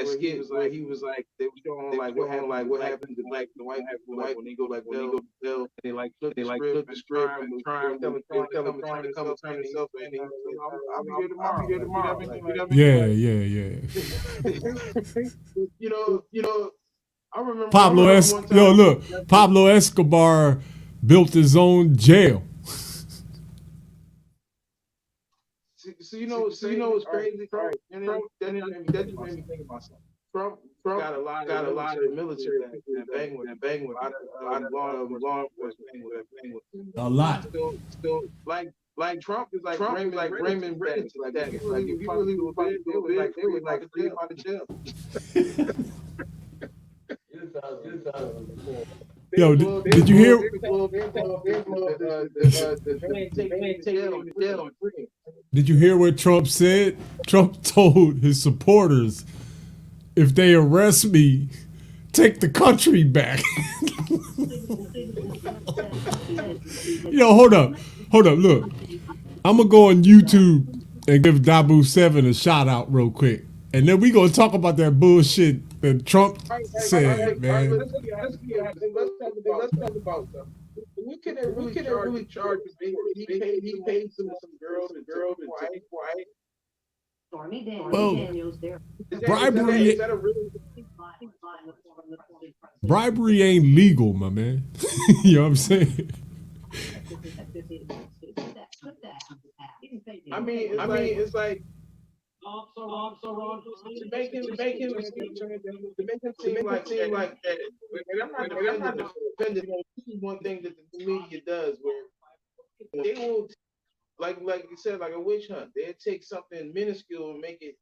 where he was like they were showing like what happened to like the white people when they go to jail and they flip the script and trying to come turn himself in. I'll be here tomorrow. yeah. You know. I remember Pablo Escobar built his own jail. So you know what's crazy? Trump, that just made me think about something. Trump got a lot of military people that bang with a lot of law enforcement. A lot. Still like Trump is like Raymond Reddit like that. Like if you really was about to do it, they would like free him out of jail. Yo, did you hear? Did you hear what Trump said? Trump told his supporters, if they arrest me, take the country back. Hold up. Look, I'm going to go on YouTube and give Dabu 7 a shout out real quick. And then we going to talk about that bullshit that Trump said, man. Let's talk about something. We can really charge he paid some girls and quiet. Well, bribery ain't legal, my man. You know what I'm saying? I mean, it's like to make him seem like that. And I'm not defending. This is one thing that the media does, where they will, like you said, like a witch hunt. They'll take something minuscule and make it,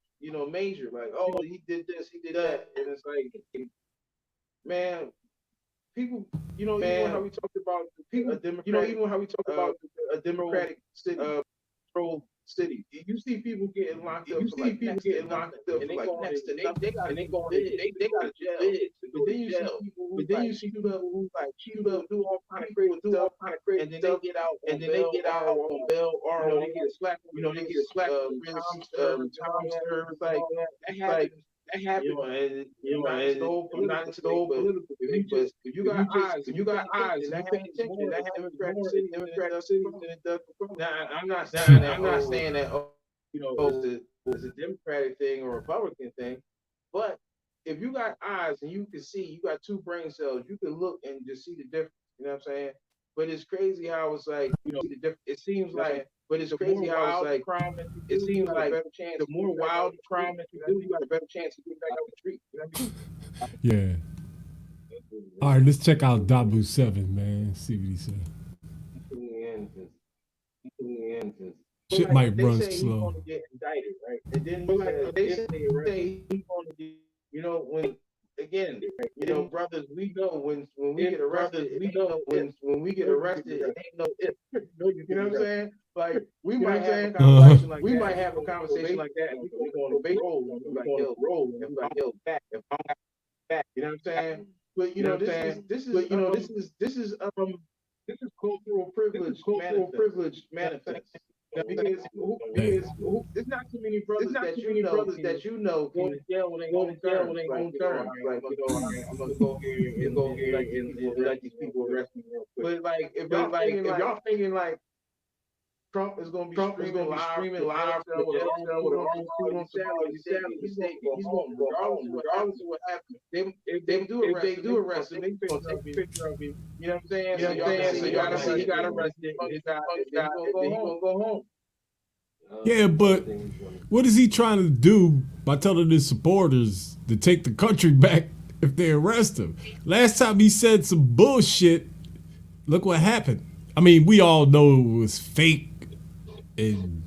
major. Like, oh, he did this, he did that, and it's like, man, people, even how we talked about a democratic city, controlled city. You see people getting locked up. And they go next to they got a jail. But then you see people who like cheat up, do all kind of crazy stuff, and then they get out on bail, or they get a slap. Time served, like that happens. I'm not into the whole political thing, but if you got eyes, and you pay attention, that democratic city, now I'm not saying that it's a Democratic thing or a Republican thing, but if you got eyes and you can see, you got two brain cells, you can look and just see the difference. You know what I'm saying? But it's crazy how it's like, it seems like, but it's crazy how it's like, crime, it seems like the more wild crime that you do, you got a better chance to get back out the street. You know what I mean? Yeah. All right, let's check out Dabu 7, man. See what he said. Shit might run slow. He's gonna get indicted, right? And then they say he's gonna get, when again, brothers, we know when we get arrested, when we get arrested, it ain't no if. You know what I'm saying? Like we might have a conversation like that. We might have a conversation like that, and we're going to roll. We're like, yo, back. If I'm back, you know what I'm saying? But this is cultural privilege manifest. Because there's not too many brothers that you know go to jail when they own terms. Like, I'm gonna go here and let these people arrest me real quick. But like, if y'all thinking like Trump is gonna be streaming live with the own salary, he's going regardless of what happens. If they do arrest him, they gonna take a picture of him. You know what I'm saying? So you gotta see he got arrested. He's gonna go home. Yeah, but what is he trying to do by telling his supporters to take the country back if they arrest him? Last time he said some bullshit, look what happened. I mean, we all know it was fake and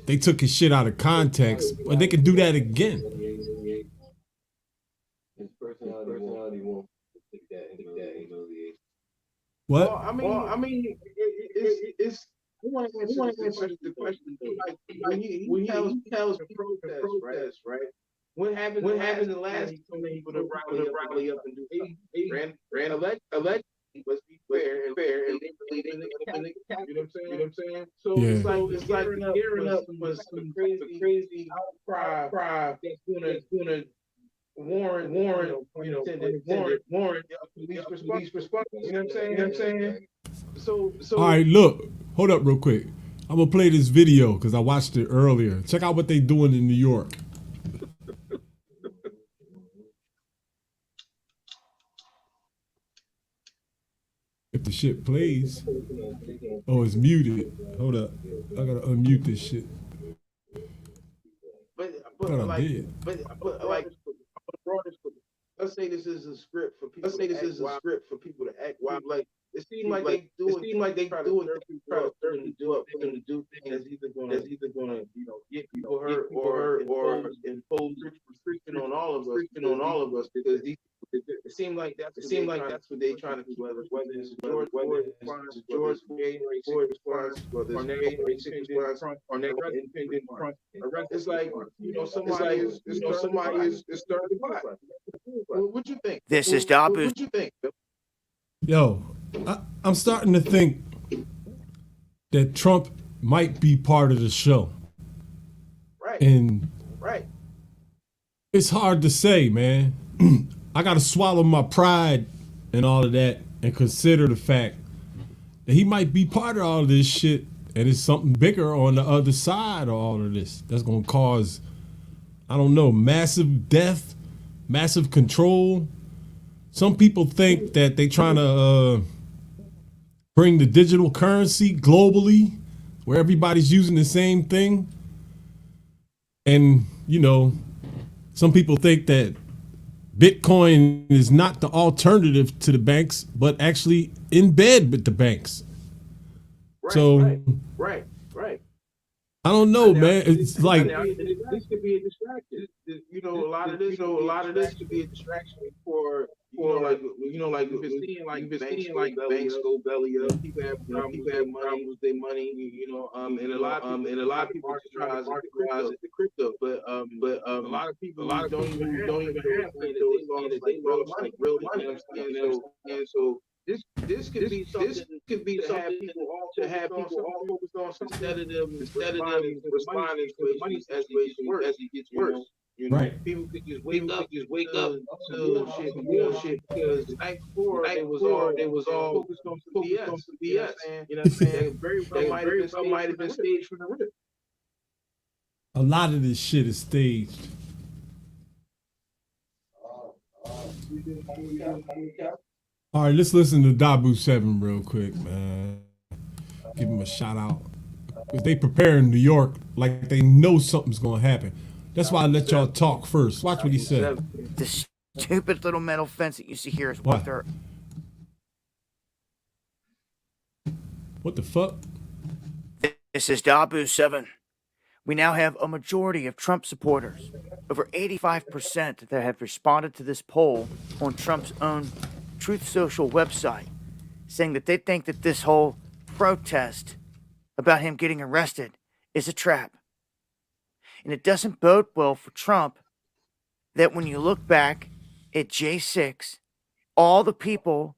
they took his shit out of context, but they can do that again. His personality won't take that humiliation. What? Well, I mean, it's. We want to answer the question. Like when you tell us protest, right? What happened in the last people to rally up and do something? Ran elect. Let's be fair, and they really didn't. You know what I'm saying? So it's like gearing up for some crazy outcry that's gonna warrant police response. You know what I'm saying? So All right, look, hold up real quick. I'm gonna play this video because I watched it earlier. Check out what they doing in New York. If the shit plays, oh, it's muted. Hold up, I gotta unmute this shit. But I did. like, let's say this is a script for people. To act wild. Like it seems like they do things that's either gonna get people hurt or impose restriction on all of us because it seems like that's what they trying to do. Whether it's George Floyd response, whether it's January 6th response, or independent front. It's like somebody is starting to fight. What you think? This is Dabu. What you think? Yo, I'm starting to think that Trump might be part of the show. Right. And Right. it's hard to say, man. I gotta swallow my pride and all of that and consider the fact that he might be part of all of this shit and it's something bigger on the other side of all of this that's gonna cause, I don't know, massive death, massive control. Some people think that they trying to bring the digital currency globally where everybody's using the same thing. And, some people think that Bitcoin is not the alternative to the banks, but actually in bed with the banks. Right. I don't know, man. It's like this could be a distraction. A lot of this could be a distraction for like if it's seeing like banks go belly up, people have problems with their money, and a lot of people try the crypto, but a lot of people don't even have crypto. It's like real money. And so this could be something to have people all focused on instead of them responding to the money situation as it gets worse. Right. People could just wake up to bullshit because the night before it was all focused on some BS. You know what I'm saying? Very well might have been staged from the rip. a lot of this shit is staged. All right, let's listen to Dabu 7 real quick, man. Give him a shout out. If they prepare in New York, like they know something's gonna happen. That's why I let y'all talk first. Watch what he said. This stupid little metal fence that you see here is What? what they're... What the fuck? This is Dabu 7. We now have a majority of Trump supporters, over 85% that have responded to this poll on Trump's own Truth Social website, saying that they think that this whole protest about him getting arrested is a trap. And it doesn't bode well for Trump that when you look back at J6, all the people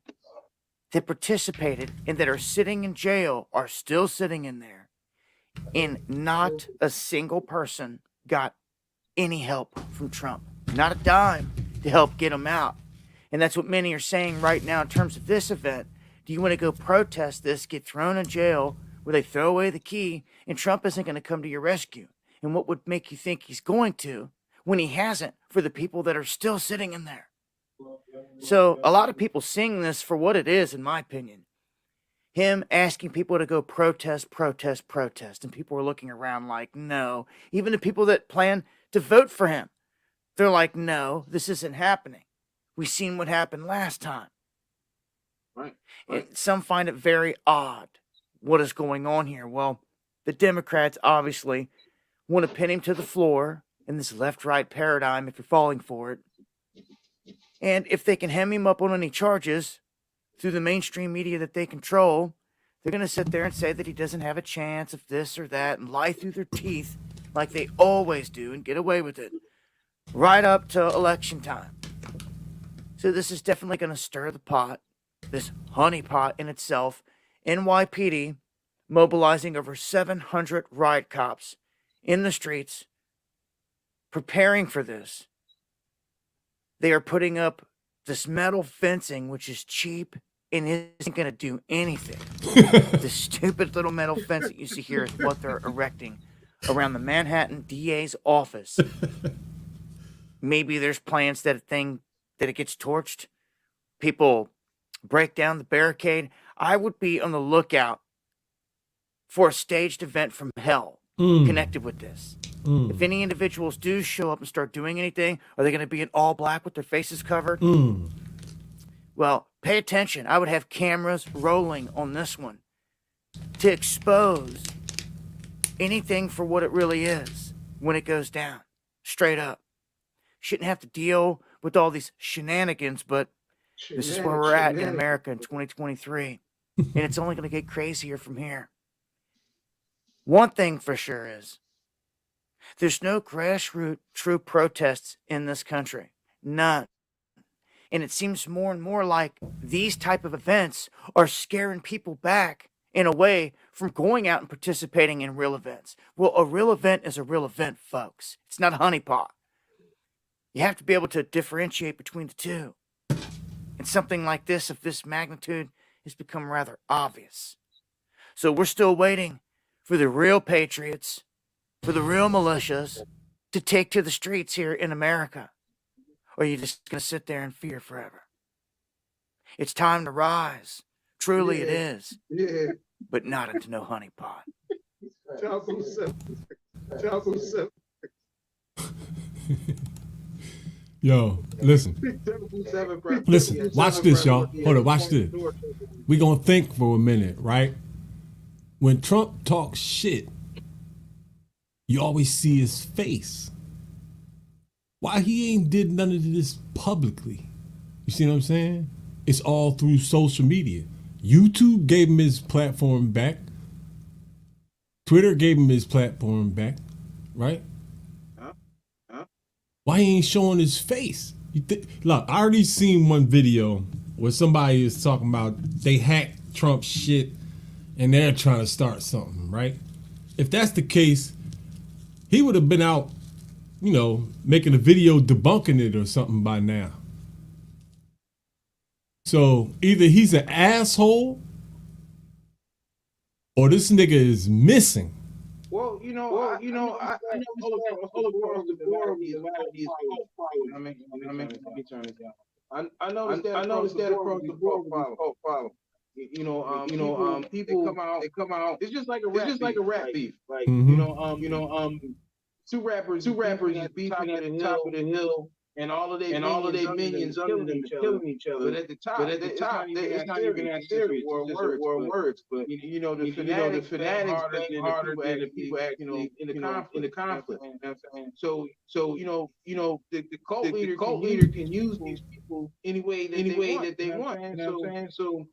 that participated and that are sitting in jail are still sitting in there. And not a single person got any help from Trump. Not a dime to help get him out. And that's what many are saying right now in terms of this event. Do you want to go protest this, get thrown in jail, where they throw away the key, and Trump isn't going to come to your rescue? And what would make you think he's going to when he hasn't for the people that are still sitting in there? So a lot of people seeing this for what it is, in my opinion. Him asking people to go protest, and people are looking around like, no. Even the people that plan to vote for him, they're like, no, this isn't happening. We've seen what happened last time. Right. And some find it very odd what is going on here. Well, the Democrats, obviously, want to pin him to the floor in this left-right paradigm if you're falling for it. And if they can hem him up on any charges through the mainstream media that they control, they're going to sit there and say that he doesn't have a chance of this or that and lie through their teeth like they always do and get away with it right up to election time. So this is definitely going to stir the pot, this honeypot in itself. NYPD mobilizing over 700 riot cops in the streets, preparing for this. They are putting up this metal fencing, which is cheap and isn't going to do anything. The stupid little metal fence that you see here is what they're erecting around the Manhattan DA's office. Maybe there's plans that it gets torched. People break down the barricade. I would be on the lookout for a staged event from hell connected with this. If any individuals do show up and start doing anything, are they going to be in all black with their faces covered? Well, pay attention. I would have cameras rolling on this one to expose anything for what it really is when it goes down. Straight up. Shouldn't have to deal with all these shenanigans, but this is where we're at in America in 2023. And it's only going to get crazier from here. One thing for sure is there's no grassroots true protests in this country. None. And it seems more and more like these type of events are scaring people back in a way from going out and participating in real events. Well, a real event is a real event, folks. It's not a honeypot. You have to be able to differentiate between the two. And something like this, of this magnitude, has become rather obvious. So we're still waiting for the real patriots, for the real militias to take to the streets here in America. Or are you just going to sit there in fear forever? It's time to rise. Truly it is. Yeah. But not into no honeypot. Yo, listen. Listen, watch this, y'all. Hold on, watch this. We're going to think for a minute, right? When Trump talks shit, you always see his face. Why he ain't did none of this publicly? You see what I'm saying? It's all through social media. YouTube gave him his platform back. Twitter gave him his platform back, right? Why he ain't showing his face? Look, I already seen one video where somebody is talking about they hacked Trump's shit and they're trying to start something, right? If that's the case, he would have been out, you know, making a video debunking it or something by now. So either he's an asshole or this nigga is missing. Well, I know all across the board, let me turn this down. I noticed that across the board problem. People they come out. It's just like a rap beef. Like two rappers is beefing at the top of the hill, and all of their minions under them are killing each other. But at the top, it's not even that serious. War words, but the fanatics bang harder than the people actually in the conflict. So the cult leader can use these people any way that they want. So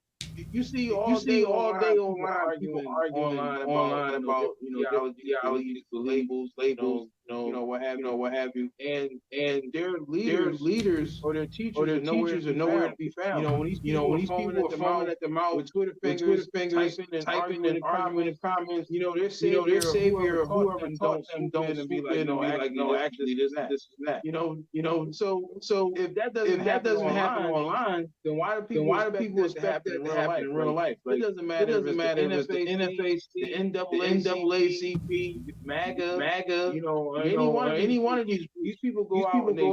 you see all day online people arguing online about ideologies, labels, what have you, and their leaders or their teachers are nowhere to be found. When these people are foaming at the mouth with Twitter fingers, typing and arguing in comments, their savior or whoever taught them don't be like, no, actually this is that. So if that doesn't happen online, then why do people expect that to happen in real life? Like, it doesn't matter if it's the NFAC, the NAACP, MAGA, any one of these people go out and they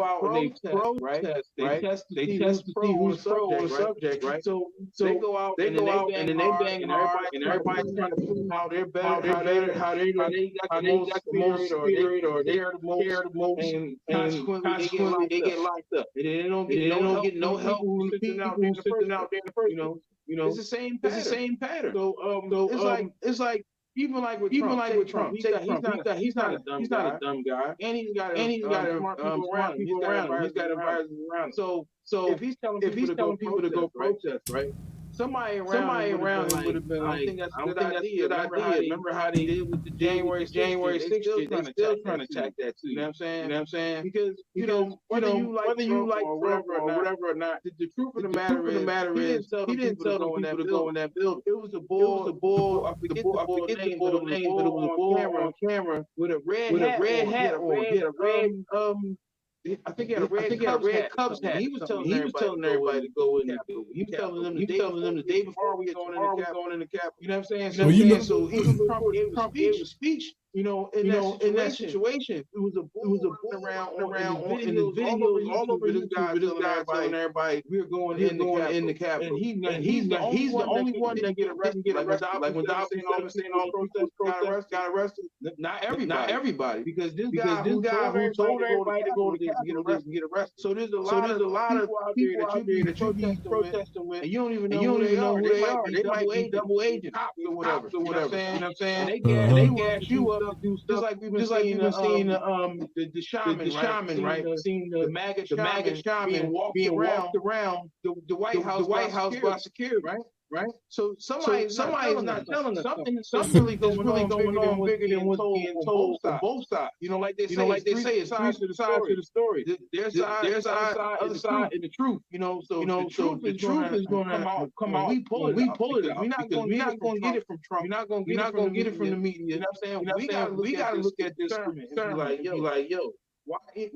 protest, right? They test to see who's pro subject, right? So they go out and then they bang hard, and everybody's trying to prove how they're better, how they got the most spirit, or they're the most, and consequently they get locked up. And they don't get no help from the people who's sitting out there first. It's the same pattern. So it's like even like with Trump, he's not a dumb guy, and he's got smart people around him. He's got advisors around him. So if he's telling people to go protest, right? Somebody around him would have been like, I don't think that's a good idea. Remember how they did with the January 6th? They still trying to attack that too. You know what I'm saying? Because whether you like Trump or whatever or not, the truth of the matter is he didn't tell the people to go in that building. It was a bull. I forget the bull name, but it was a bull on camera with a red hat on. He had a red I think he had a red Cubs hat. He was telling everybody to go in. He was telling them the day before we going in the Capitol. You know what I'm saying? So even Trump gave a speech. In that situation, it was a bull around in the videos all over this guy telling everybody we're going in the Capitol. And he's the only one that get arrested. Like when Dobbs saying all the protesters got arrested. Not everybody, because this guy who told everybody to go to this get arrested. So there's a lot of people out there that you be protesting with, and you don't even know who they are. They might be double agent cops or whatever. You know what I'm saying? They gas you up. Just like we've been seeing the shaman, right? Seeing the MAGA shaman being walked around the White House by security, right? So somebody's not telling us something really going on bigger than what's being told from both sides. Like they say, it's three sides to the story. Their side, other side, and the truth. So the truth is going to come out. We pull it. We're not going to get it from Trump. We're not going to get it from the media. You know what I'm saying? We got to look at this and be like, yo. Why? Is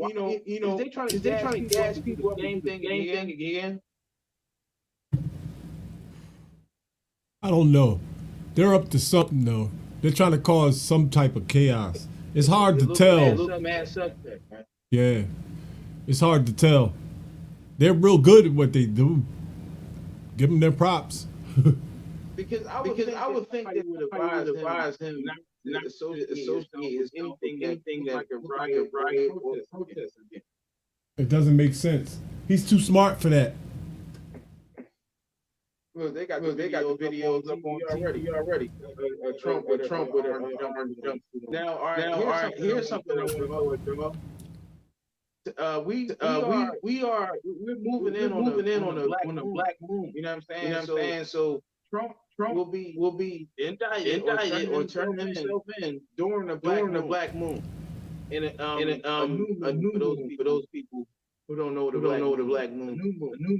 they trying to gas people up same thing again? I don't know. They're up to something though. They're trying to cause some type of chaos. It's hard to tell. Yeah, it's hard to tell. They're real good at what they do. Give them their props. because I would think they would advise him not to associate anything that like a riot or protest again. It doesn't make sense. He's too smart for that. Look, they got the videos up on TV already. Trump with a jumpsuit. Now, all right. Here's something I want to know. We're moving in on the black moon. You know what I'm saying? So Trump will be indicted or turn himself in during the black moon. And a new for those people who don't know the black moon.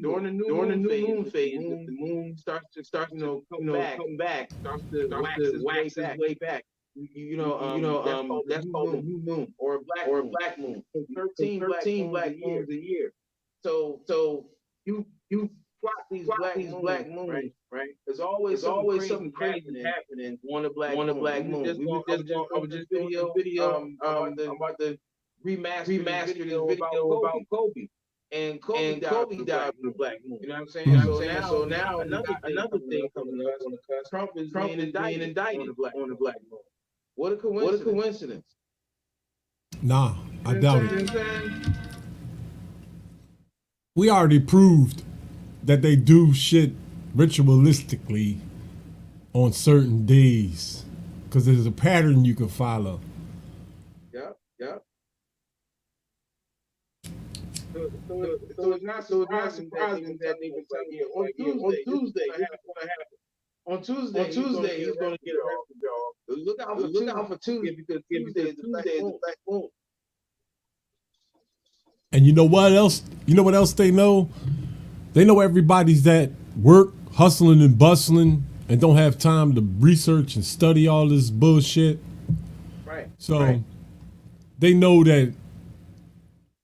During the new moon phase, the moon starts to come back, starts to wax its way back. That's called the new moon or a black moon. 13 black moons a year. So you plot these black moons, right? There's always something crazy happening on the black moon. I was just video about the remaster this video about Kobe. And Kobe died on the black moon. You know what I'm saying? So now another thing coming up on the cusp. Trump is being indicted on the black moon. What a coincidence. Nah, I doubt it. We already proved that they do shit ritualistically on certain days because there's a pattern you can follow. Yep. So it's not surprising that they were telling you on Tuesday that's going to happen. On Tuesday he's going to get arrested, y'all. Look out for Tuesday because Tuesday is the black moon. And you know what else? You know what else they know? They know everybody's at work, hustling and bustling, and don't have time to research and study all this bullshit. Right. So they know that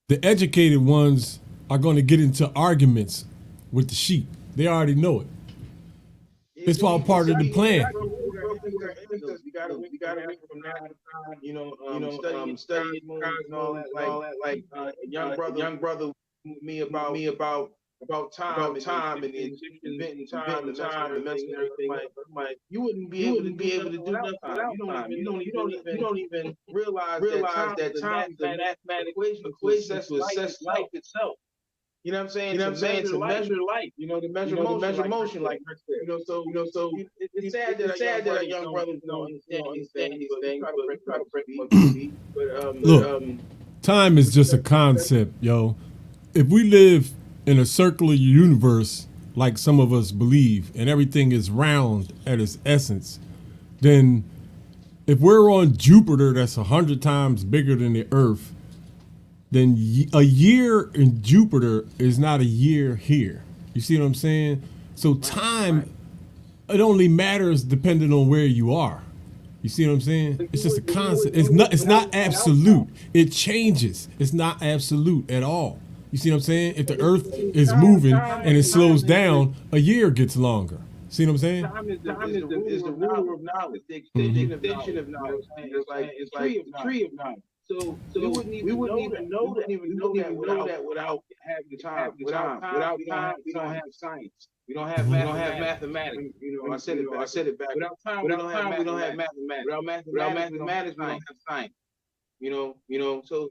the educated ones are going to get into arguments with the sheep. They already know it. It's all part of the plan. We gotta wait from now to study and all that. Like young brother me about time and the Egyptian time and everything. Like you wouldn't be able to do nothing without time. You don't even realize that time is a mathematical equation to assess life itself. You know what I'm saying? To measure life, to measure motion, like Rick said. So it's sad that our young brothers don't understand these things, but Look, time is just a concept, yo. If we live in a circular universe like some of us believe, and everything is round at its essence, then if we're on Jupiter that's 100 times bigger than the Earth, then a year in Jupiter is not a year here. You see what I'm saying? So time, it only matters depending on where you are. You see what I'm saying? It's just a concept. It's not absolute. It changes. It's not absolute at all. You see what I'm saying? If the Earth is moving and it slows down, a year gets longer. See what I'm saying? Time is the ruler of knowledge, the extension of knowledge. It's like the tree of knowledge. So we wouldn't even know that without having time. Without time, we don't have science. We don't have mathematics. I said it back. Without time, we don't have mathematics. Without mathematics, we don't have science. So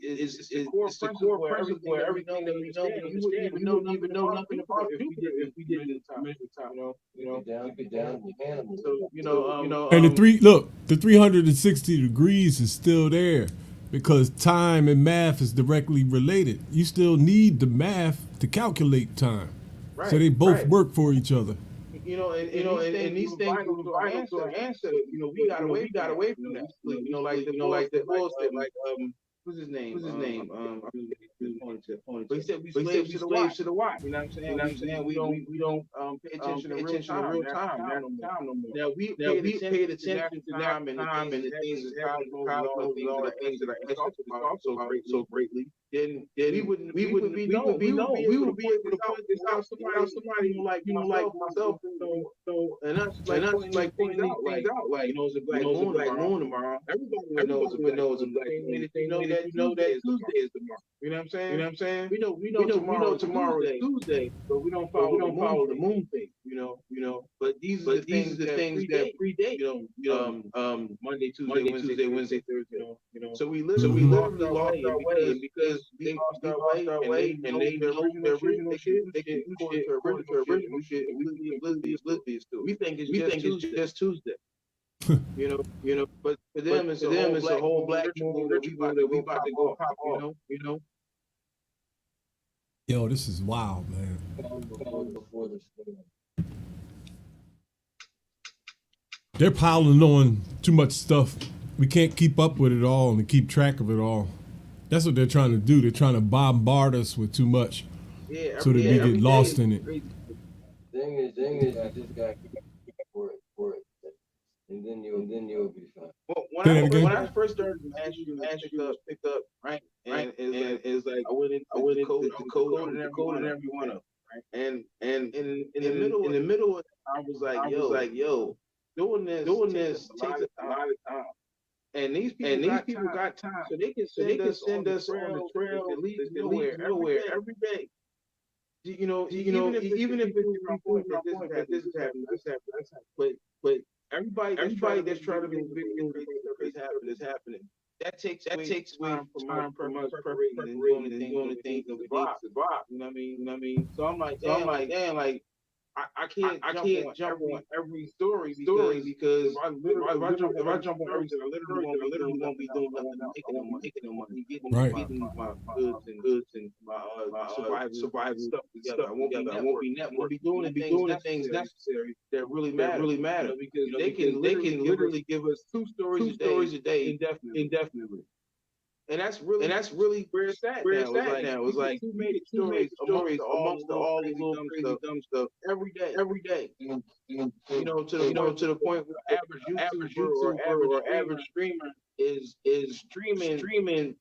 it's the core principle where everything that we know, you wouldn't even know nothing about if we didn't time. And the 360 degrees is still there because time and math is directly related. You still need the math to calculate time. Right, so they both work for each other. And these things our ancestors, we got away from that. Like the bullshit, like what's his name? But he said we slaves to the watch. You know what I'm saying? We don't pay attention to real time. Now we paid attention to time and the things that the things that I asked so greatly. Then we wouldn't be able to point this out somebody like myself and us like pointing these things out like it's a black moon tomorrow. Everybody knows a black moon. They know that Tuesday is tomorrow. You know what I'm saying? We know tomorrow is Tuesday, but we don't follow the moon thing. But these are the things that predate. Monday, Tuesday, Wednesday, Thursday. So we literally lost our way because they lost our way and they their original shit. They can use shit according to original shit. We think it's just Tuesday. But for them it's a whole black moon that we about to go pop off. Yo, this is wild, man. They're piling on too much stuff. We can't keep up with it all and keep track of it all. That's what they're trying to do. They're trying to bombard us with too much, so that we get lost in it. Thing is, I just got for it, and then you'll be fine. Well, when I first started Magic picked up, right? And it's like I went into the code and every one of them, right? And in the middle of it, I was like, yo, doing this takes a lot of time. And these people got time, so they can send us on the trail that leads nowhere every day. Even if it's from point that this is happening, but everybody that's trying to be video is happening. That takes away from us preparing and doing the things that we need to rock. You know what I mean? So I'm like, damn, like. I can't jump on every story because if I jump on every story, I literally won't be doing nothing, making no money, getting my goods and my survival stuff together. I won't be networking. I'll be doing the things necessary that really matter because they can literally give us two stories a day indefinitely. And that's really where it's at now. It's like two major stories amongst all these little crazy dumb stuff every day. To the point where average YouTuber or average streamer is streaming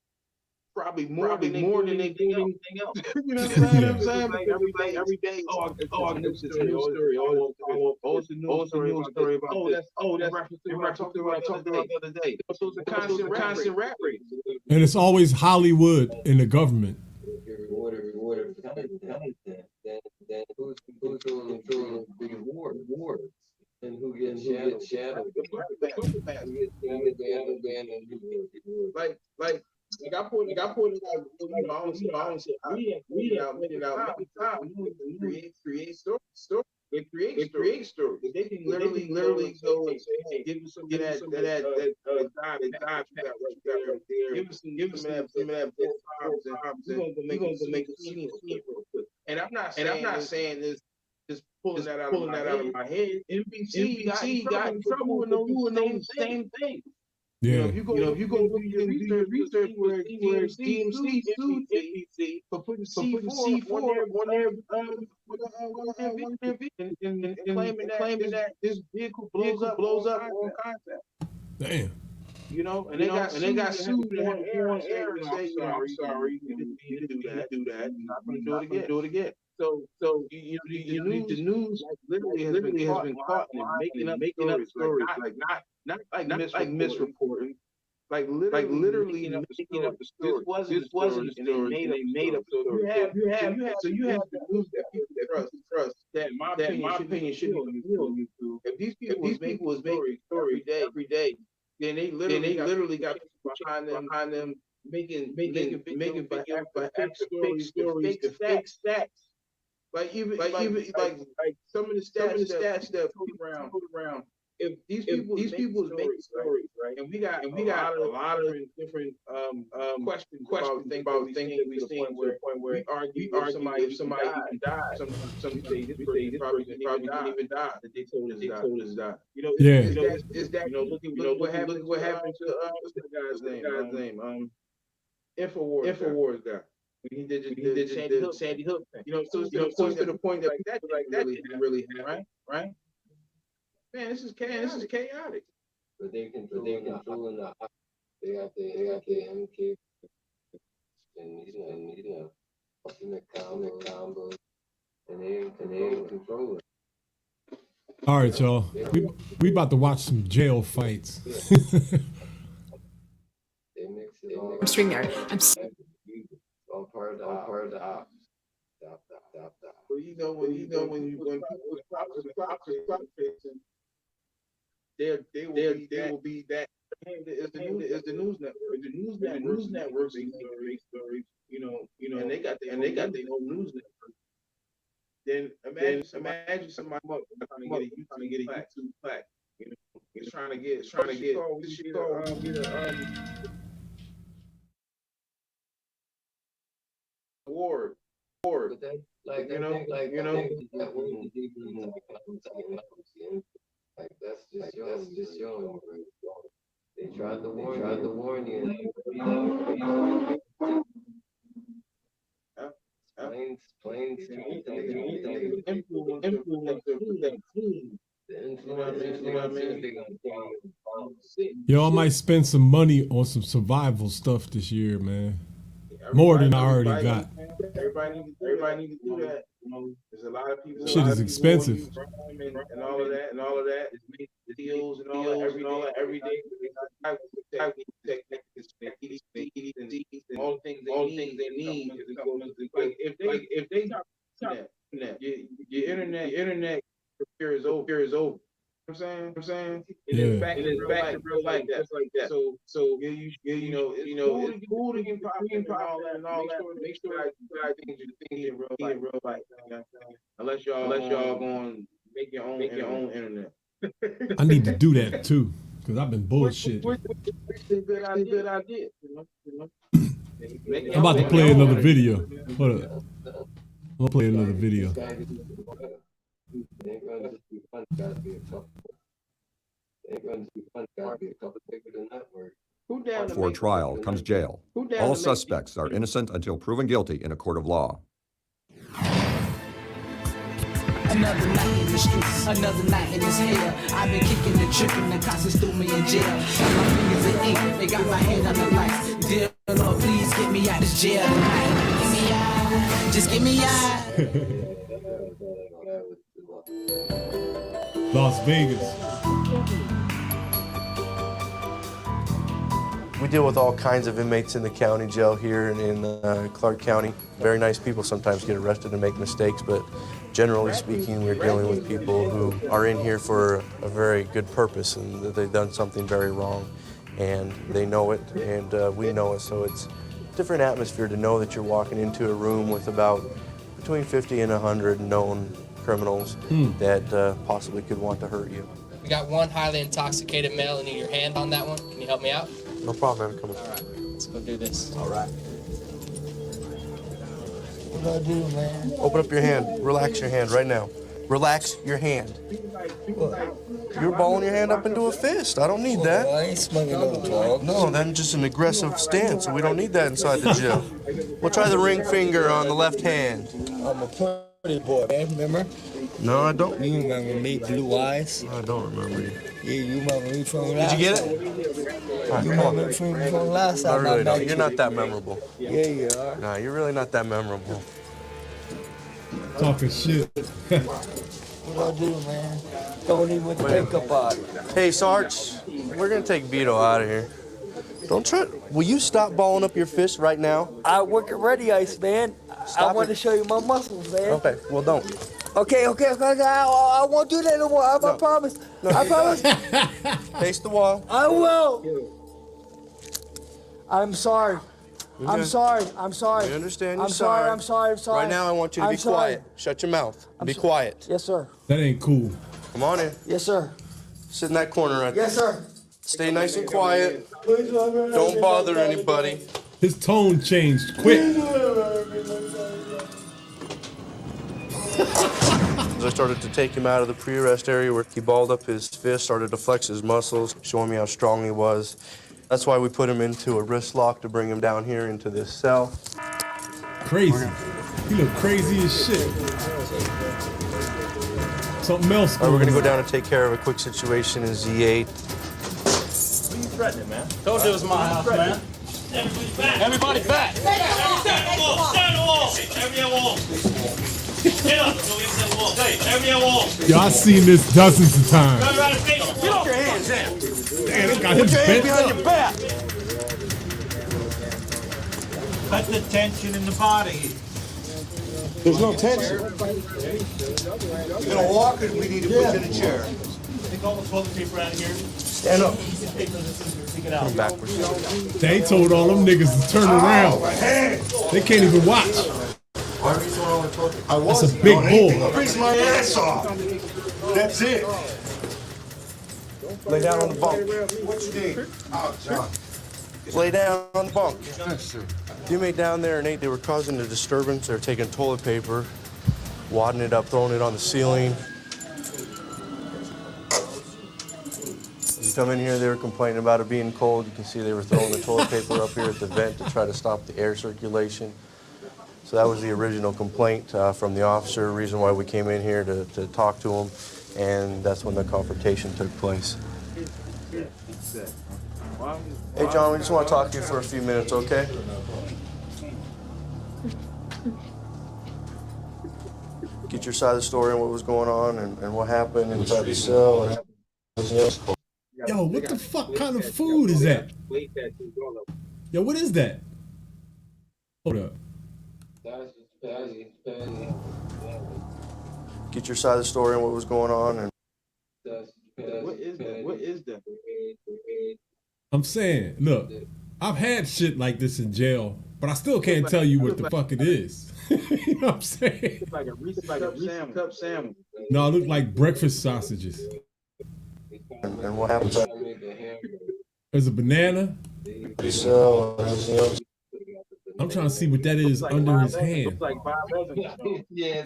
probably more than anything else. You know what I'm saying? Like every day. I know it's a news story. It's a news story about this. That's what I talked about the other day. So it's a constant rap race. And it's always Hollywood and the government. Rewarded content. Then who's controlling the reward? And who gets shadowed? Like I put it out. I don't say read out many times. Create story. They create stories. They can literally go and say, hey, give me some of that time you got right there. Give us some of that we're gonna go make a scene real quick. And I'm not saying this just pulling that out of my head. NBC got in trouble with doing the same thing. Yeah. If you go do your research where DMC sued NBC for putting C4 on their and claiming that this vehicle blows up on contact. Damn. And they got sued and had to go on air and say, I'm sorry, you didn't mean to do that. I'm not going to do it again. So the news literally has been caught in making up stories, like not like misreporting, like literally making up the story. This wasn't a story. And they made up the story. You have the news that people trust. That in my opinion shouldn't even be on YouTube. If these people was making stories every day, then they literally got people behind them making fake stories, fake stats. Like some of the stats that put around. If these people was making stories, right? And we got a lot of different questions about things that we seen to the point where we argue if somebody even died. Some say this person probably didn't even die. That they told us died. Is that look what happened to what's that guy's name? Infowars guy. He did the Sandy Hook thing. So to the point that that didn't really happen, right? Man, this is chaotic. But they controlling the. They got the MK and ultimate combos, and they control it. All right, y'all. We about to watch some jail fights. They mix it all. StreamYard. All part of the ops. Stop. Well, when people crop fixing, they will be that. It's the news network. The news network stories. And they got their own news network. Then imagine somebody trying to get a YouTube plaque. It's trying to get award. But that, like that's just showing. They tried to warn you. Plain Yo, I might spend some money on some survival stuff this year, man. More than I already got. Everybody need to do that. There's a lot of people. Shit is expensive. And all of that. The deals and all that every day. All the things they need. If they not your internet career is over. You know what I'm saying? It's back to real life, just like that. So it's cool to get popular and all that. Make sure I think you think in real life. Unless y'all going to make your own internet. I need to do that too, because I've been bullshit. It's a good idea. I'm about to play another video. Hold up. I'm gonna play another video. For trial comes jail. All suspects are innocent until proven guilty in a court of law. Another night in the streets, another night in this hell. I've been kicking and tripping, the cops threw me in jail. And my fingers in ink, they got my head on the lights. Dear Lord, please get me out this jail tonight. Get me out, just get me out. Las Vegas. We deal with all kinds of inmates in the county jail here in Clark County. Very nice people sometimes get arrested and make mistakes, but generally speaking, we're dealing with people who are in here for a very good purpose and that they've done something very wrong, and they know it, and we know it, so different atmosphere to know that you're walking into a room with about between 50 and 100 known criminals that possibly could want to hurt you. We got one highly intoxicated male. I need your hand on that one. Can you help me out? No problem, man. Come on. All right, let's go do this. All right. What do I do, man? Open up your hand. Relax your hand right now. Relax your hand. You're balling your hand up into a fist. I don't need that. I ain't smoking no drugs. No, then just an aggressive stance. We don't need that inside the jail. We'll try the ring finger on the left hand. I'm a pretty boy, man. Remember? No, I don't. You remember me, blue eyes? I don't remember you. Yeah, you remember me from Did last you get time? it? All right, You come on. remember me from last time? I really I don't. met You're not that memorable. Yeah, you are. Nah, you're really not that memorable. Talking shit. What do I do, man? Don't even with the makeup on. Hey, Sarge, we're gonna take Vito out of here. Don't try. Will you stop balling up your fist right now? I work already, Ice Man. I Stop want it. to show you my muscles, man. Okay, well, don't. Okay. I won't do that no more. I promise. I promise. Face the wall. I will. I'm sorry. We I'm good. sorry. I'm sorry. We understand you're I'm sorry. I'm sorry. I'm sorry. Right now, I want you to I'm be sorry. quiet. Shut your mouth. Be quiet. Yes, sir. That ain't cool. Come on in. Yes, sir. Sit in that corner right there. Yes, sir. Stay nice and quiet. Don't bother anybody. His tone changed quick. As I started to take him out of the pre-arrest area where he balled up his fist, started to flex his muscles, showing me how strong he was. That's why we put him into a wrist lock to bring him down here into this cell. Crazy. He look crazy as shit. Something else. All right, we're gonna go down and take care of a quick situation in Z8. What are you threatening, man? Told you it was my house, man. Everybody back. Stand on the wall. Every wall. Get up. Every wall. Yo, I've seen this dozens of times. Get off your hands down. Damn, they got him Put your hand bent behind up. your back. Cut the tension in the body. There's no tension. You're gonna walk and we need to put you in a chair. Take all the toilet paper out of here. Stand up. Take it out. Come backwards. They told all them niggas to turn around. They can't even watch. Why are you throwing all the toilet? I That's a wasn't big doing anything. bull. I freeze my ass off. That's it. Lay down on the bunk. What you need? Oh, John. Lay down on the bunk. The inmate down there and Nate, they were causing a disturbance. They were taking toilet paper, wadding it up, throwing it on the ceiling. You come in here, they were complaining about it being cold. You can see they were throwing the toilet paper up here at the vent to try to stop the air circulation. So that was the original complaint from the officer, reason why we came in here to talk to him, and that's when the confrontation took place. Hey, John, we just want to talk to you for a few minutes, okay? Get your side of the story and what was going on and what happened inside the cell and everything else. Yo, what the fuck kind of food is that? Yo, what is that? Hold up. Get your side of the story and what was going on and What is that? What is that? I'm saying, look, I've had shit like this in jail, but I still can't tell you what the fuck it is. You know what I'm saying? It's like a Reese's cup sandwich. No, it look like breakfast sausages. and what happened. There's a banana. So everything else. I'm trying to see what that is under his hand. Yeah,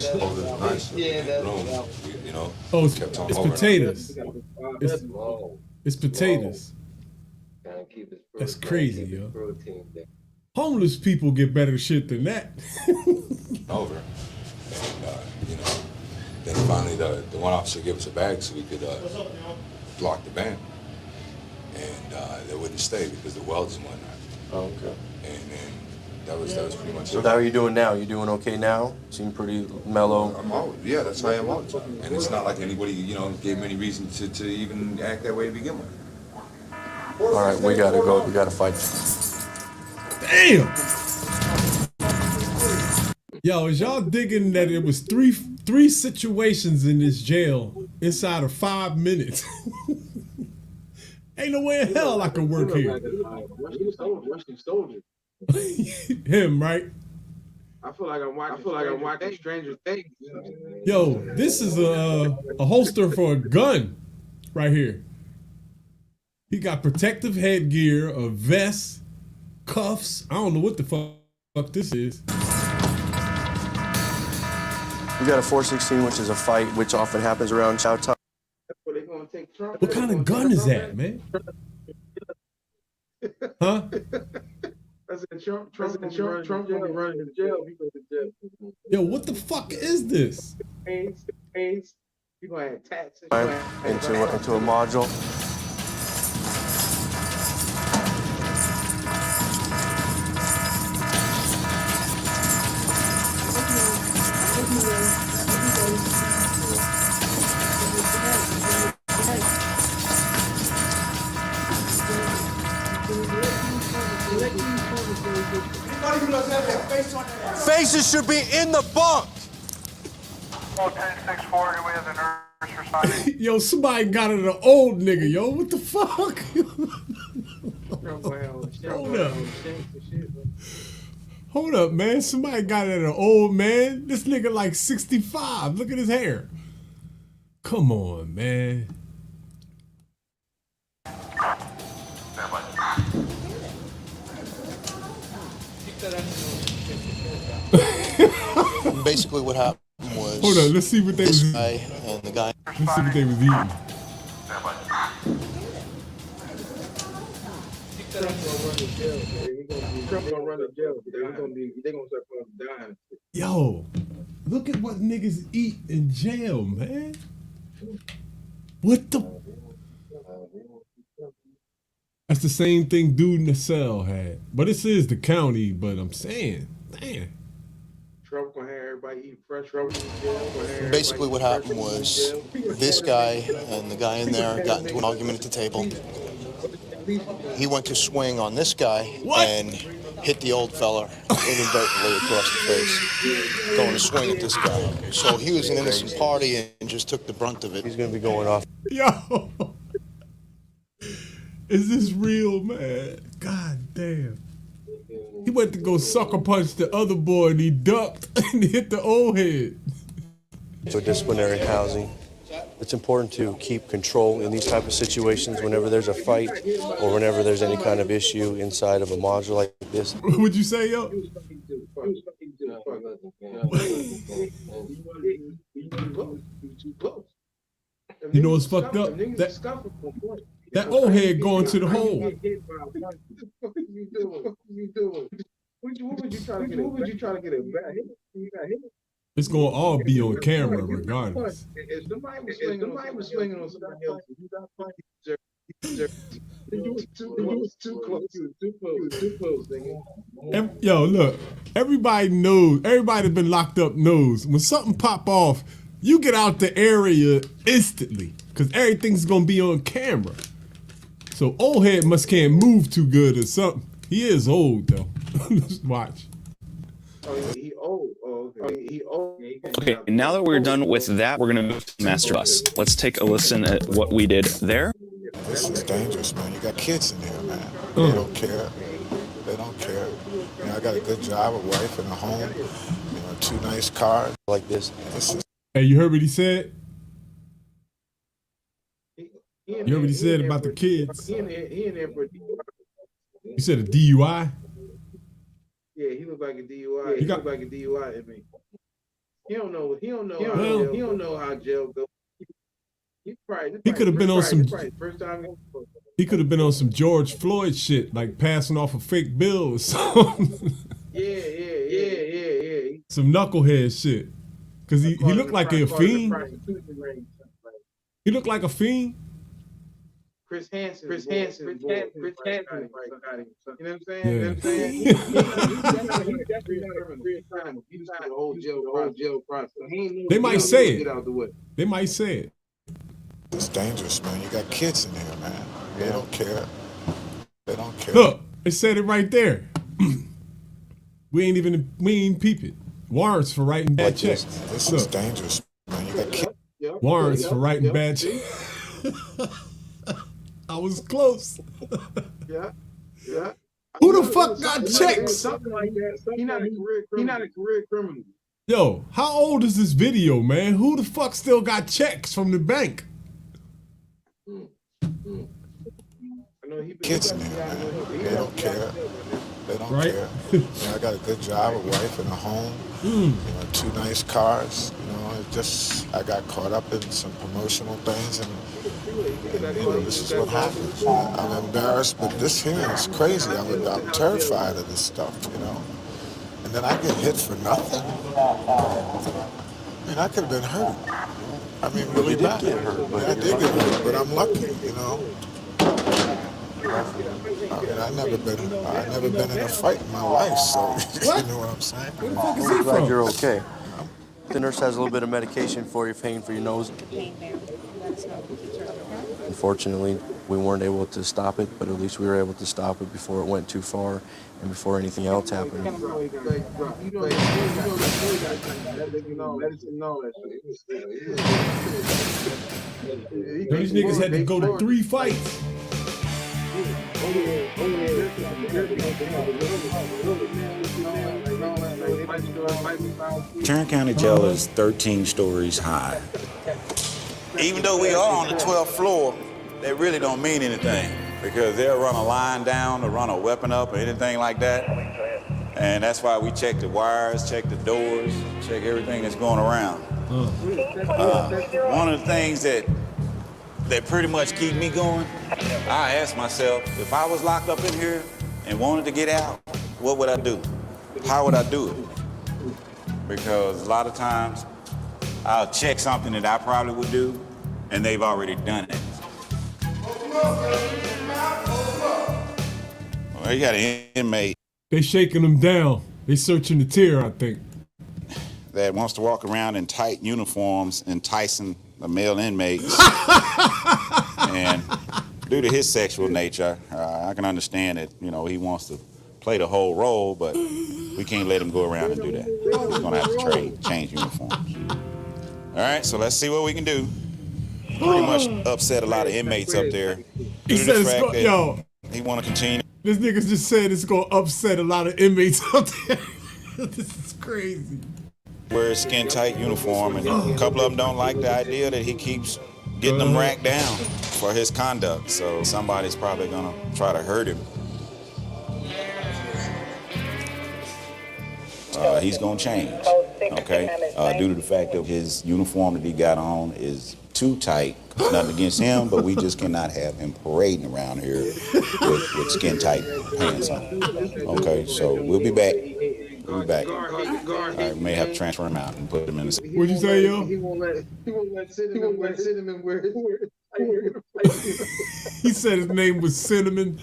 You know. Oh, it's potatoes. It's potatoes. That's crazy, yo. Homeless people get better shit than that. Over. And, you know, then finally the one officer gave us a bag so we could block the van. And they wouldn't stay because the welds and whatnot. Oh, okay. And then that was pretty much So it. how are you doing now? You doing okay now? Seem pretty mellow. I'm always, yeah, that's how I am always. And it's not like anybody, you know, gave me any reason to even act that way to begin with. All right, we gotta go. We gotta fight. Damn. Yo, is y'all digging that it was three situations in this jail inside of 5 minutes? Ain't no way in hell I could work here. Russian soldier. Him, right? I feel like I'm watching Stranger Things. Yo, this is a holster for a gun right here. He got protective headgear, a vest, cuffs. I don't know what the fuck this is. We got a 416, which is a fight, which often happens around chow time. What kind of gun is that, man? Huh? Trump gonna be running to jail. He goes to jail. Yo, what the fuck is this? AIDS. You gonna have taxes. Into a module. Faces should be in the bunk. Yo, somebody got it an old nigga, yo. What the fuck? Hold up, man. Somebody got it an old man. This nigga like 65. Look at his hair. Come on, man. Basically, what happened was. Hold on, let's see what they was eating. And the guy. Let's see what they was eating. Trump gonna run to jail. They gonna start dying. Yo, look at what niggas eat in jail, man. What the? That's the same thing dude in the cell had. But this is the county, but I'm saying, damn. Trump gonna have everybody eat fresh. Basically, what happened was this guy and the guy in there got into an argument at the table. He went to swing on this guy and hit the old fella inadvertently across the face, going to swing at this guy. So he was an innocent party and just took the brunt of it. He's going to be going off. Yo, is this real, man? God damn. He went to go sucker punch the other boy and he ducked and hit the old head. For disciplinary housing. It's important to keep control in these type of situations whenever there's a fight or whenever there's any kind of issue inside of a module like this. What would you say, yo? You know what's fucked up? That old head going to the hole. What would you try to get it back? It's gonna all be on camera regardless. If somebody was swinging on somebody else, you got funny. You was too close, nigga. Yo, look, everybody that's been locked up knows when something pop off, you get out the area instantly because everything's gonna be on camera. So old head can't move too good or something. He is old though. Just watch. He old. He old. Okay, now that we're done with that, we're gonna move to Master Bus. Let's take a listen at what we did there. This is dangerous, man. You got kids in there, man. They don't care. They don't care. You know, I got a good job, a wife, and a home. You know, 2 nice cars like this. Hey, you heard what he said? You heard what he said about the kids? He in there for You said a DUI? Yeah, he looked like a DUI. He looked like a DUI at me. He don't know how jail goes. He could have been on some. He could have been on some George Floyd shit, like passing off a fake bill or something. Yeah. Some knucklehead shit. Cause he looked like a fiend. He looked like a fiend. Chris Hansen. You know what I'm saying? He's the whole jail process. They might say it. They might say it. It's dangerous, man. You got kids in there, man. They don't care. They don't care. Look, it said it right there. we ain't peeping. Warrants for writing bad checks. This is dangerous, man. You got kids. Warrants for writing bad checks. I was close. Yeah. Who the fuck got checks? Something like that. He's not a career criminal. Yo, how old is this video, man? Who the fuck still got checks from the bank? Kids now, man. They don't care. They don't care. You know, I got a good job, a wife, and a home. You know, 2 nice cars. You know, it just I got caught up in some promotional things, and you know, this is what happens. I'm embarrassed, but this here is crazy. I'm terrified of this stuff. You know, and then I get hit for nothing. I mean, I could have been hurt. I mean, really bad. I did get hurt, but I'm lucky. You know. I mean, I've never been in a fight in my life, so you know what I'm saying? Where the fuck is he from? You're okay. The nurse has a little bit of medication for your pain for your nose. Unfortunately, we weren't able to stop it, but at least we were able to stop it before it went too far and before anything else happened. These niggas had to go to 3 fights. Tarrant County Jail is 13 stories high. Even though we are on the 12th floor, that really don't mean anything because they'll run a line down or run a weapon up or anything like that. And that's why we check the wires, check the doors, check everything that's going around. One of the things that pretty much keep me going, I ask myself, if I was locked up in here and wanted to get out, what would I do? How would I do it? Because a lot of times I'll check something that I probably would do, and they've already done it. Well, you got an inmate. They shaking him down. They searching the tier, I think. That wants to walk around in tight uniforms, enticing the male inmates. And due to his sexual nature, I can understand that, you know, he wants to play the whole role, but we can't let him go around and do that. He's gonna have to change uniforms. All right, so let's see what we can do. Pretty much upset a lot of inmates up there. He said it's going, yo. He want to continue. This nigga just said it's gonna upset a lot of inmates up there. This is crazy. Wear a skin tight uniform, and a couple of them don't like the idea that he keeps getting them racked down for his conduct. So somebody's probably gonna try to hurt him. He's gonna change, okay? Due to the fact that his uniform that he got on is too tight. Nothing against him, but we just cannot have him parading around here with skin tight pants on. Okay, so we'll be back. We'll be back. We may have to transfer him out and put him in the. What'd you say, yo? He won't let Cinnamon wear his. He said his name was Cinnamon.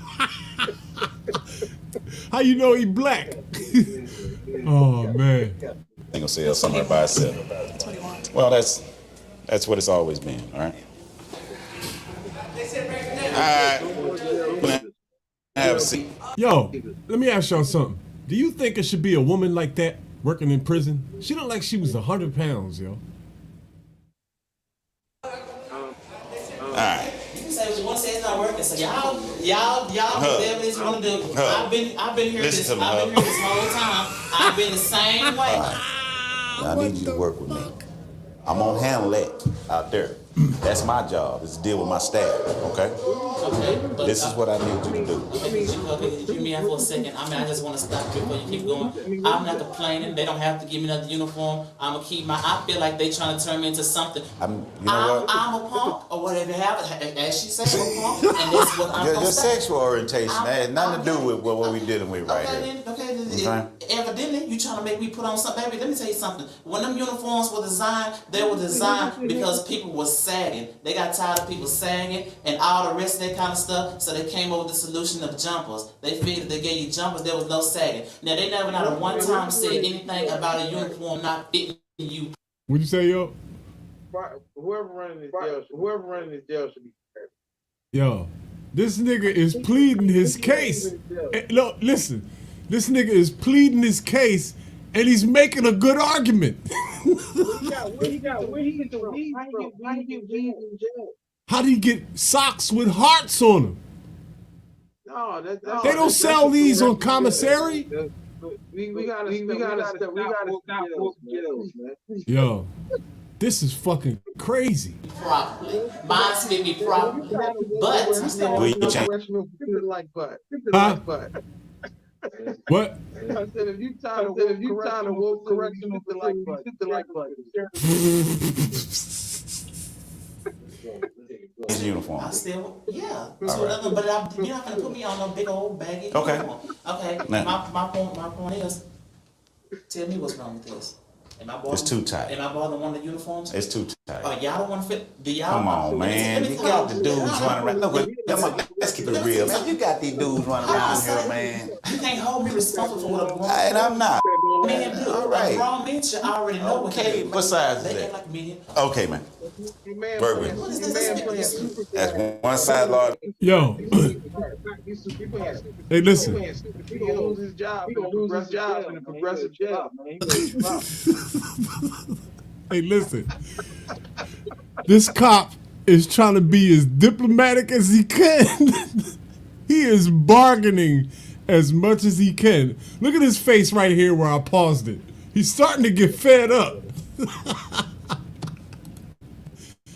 How you know he black? Oh man. Ain't gonna sell somewhere by itself. Well, that's what it's always been. All right. Have a seat. Yo, let me ask y'all something. Do you think it should be a woman like that working in prison? She looked like she was 100 pounds, yo. Alright. You say what you want to say, it's not working. So y'all do whatever it is you want to do. I've been here this whole time. I've been the same way. I need you to work with me. I'm gonna handle that out there. That's my job, is to deal with my staff, okay? Okay. But this is what I need you to do. Okay, give me that for a second. I just want to stop you before you keep going. I'm not complaining. They don't have to give me another uniform. I'm gonna keep I feel like they trying to turn me into something. I'm a punk, or whatever you have. As she said, I'm a punk, and that's what I'm your sexual orientation, that has nothing to do with what we're dealing with right here. Evidently, you trying to make me put on something. Baby, let me tell you something. When them uniforms were designed, they were designed because people were sagging. They got tired of people sagging and all the rest of that kind of stuff, so they came up with the solution of jumpers. They figured they gave you jumpers, there was no sagging. Now, they never not at one time said anything about a uniform not fitting you. What'd you say, yo? Whoever running this jail should be prepared. Yo, this nigga is pleading his case. No, listen. This nigga is pleading his case, and he's making a good argument. How did he get socks with hearts on them? No, They don't sell these on commissary. We gotta stop jails, man. Yo, this is fucking crazy. Properly. Mine fit me properly. But Will you change? Huh? What? I said if you tired of woke correctional, hit the like button. His uniform. I still, yeah. So, but you're not gonna put me on no big old baggy uniform. Okay. Now. My point is, tell me what's wrong with this. It's too tight. Am I bothering one of the uniforms? It's too tight. Oh, y'all don't want to fit. Do y'all? Come on, man. You got the dudes running around. Look, let's keep it real, man. You got these dudes running around here, man. You can't hold me responsible for what I'm wrong. And I'm not. Man, look, all right. Wrong men should already know what they do. What size is They that? act like medium. Okay, man. Burberry. What is this? That's one side, Lord. Yo. Hey, listen. He gonna lose his job. He gonna lose his job in a progressive jail, man. Hey, listen. This cop is trying to be as diplomatic as he can. He is bargaining as much as he can. Look at his face right here where I paused it. He's starting to get fed up.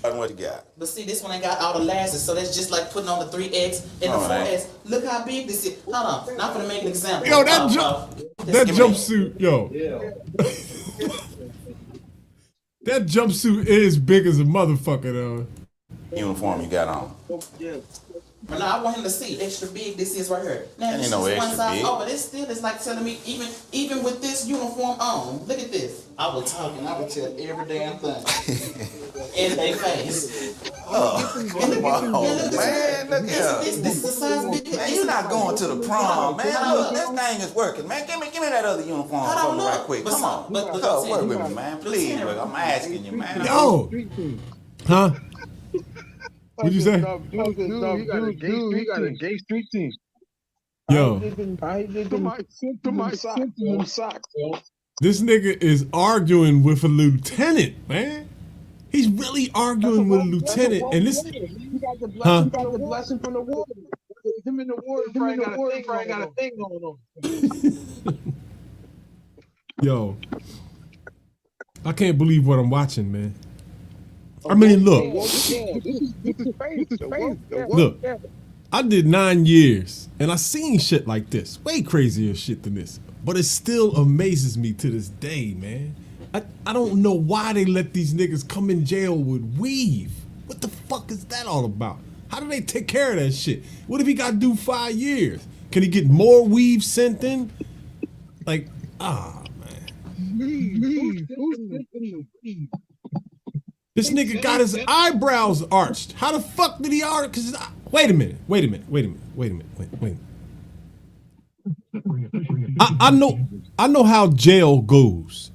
What you got? But see, this one ain't got all the lashes, so that's just like putting on the 3X and the 4S. Look how big this is. Hold on, now I'm gonna make an example. Yo, that jumpsuit, yo. That jumpsuit is big as a motherfucker, though. Uniform you got on. But now I want him to see extra big this is right here. Now That this ain't no is one extra size big. over. This still is like telling me even with this uniform on, look at this. I was talking, I would tell every damn thing. In their face. Oh, come on, man. Look here. This is the size big. Man, you're not going to the prom, man. Look, this thing is working, man. Give me that other uniform for me right quick. Come on. Look, work with me, man. Please, look, I'm asking you, man. Yo. Huh? What'd you say? Dude, he got a gay street team. Yo. To my socks, yo. This nigga is arguing with a lieutenant, man. He's really arguing with a lieutenant, and this. He got the blessing from the warden. Him and the warden probably got a thing going on. Yo, I can't believe what I'm watching, man. I mean, look, I did 9 years, and I seen shit like this, way crazier shit than this. But it still amazes me to this day, man. I don't know why they let these niggas come in jail with weave. What the fuck is that all about? How do they take care of that shit? What if he got to do 5 years? Can he get more weave sent in? Like, man. This nigga got his eyebrows arched. How the fuck did he arch? Wait a minute. I know how jail goes.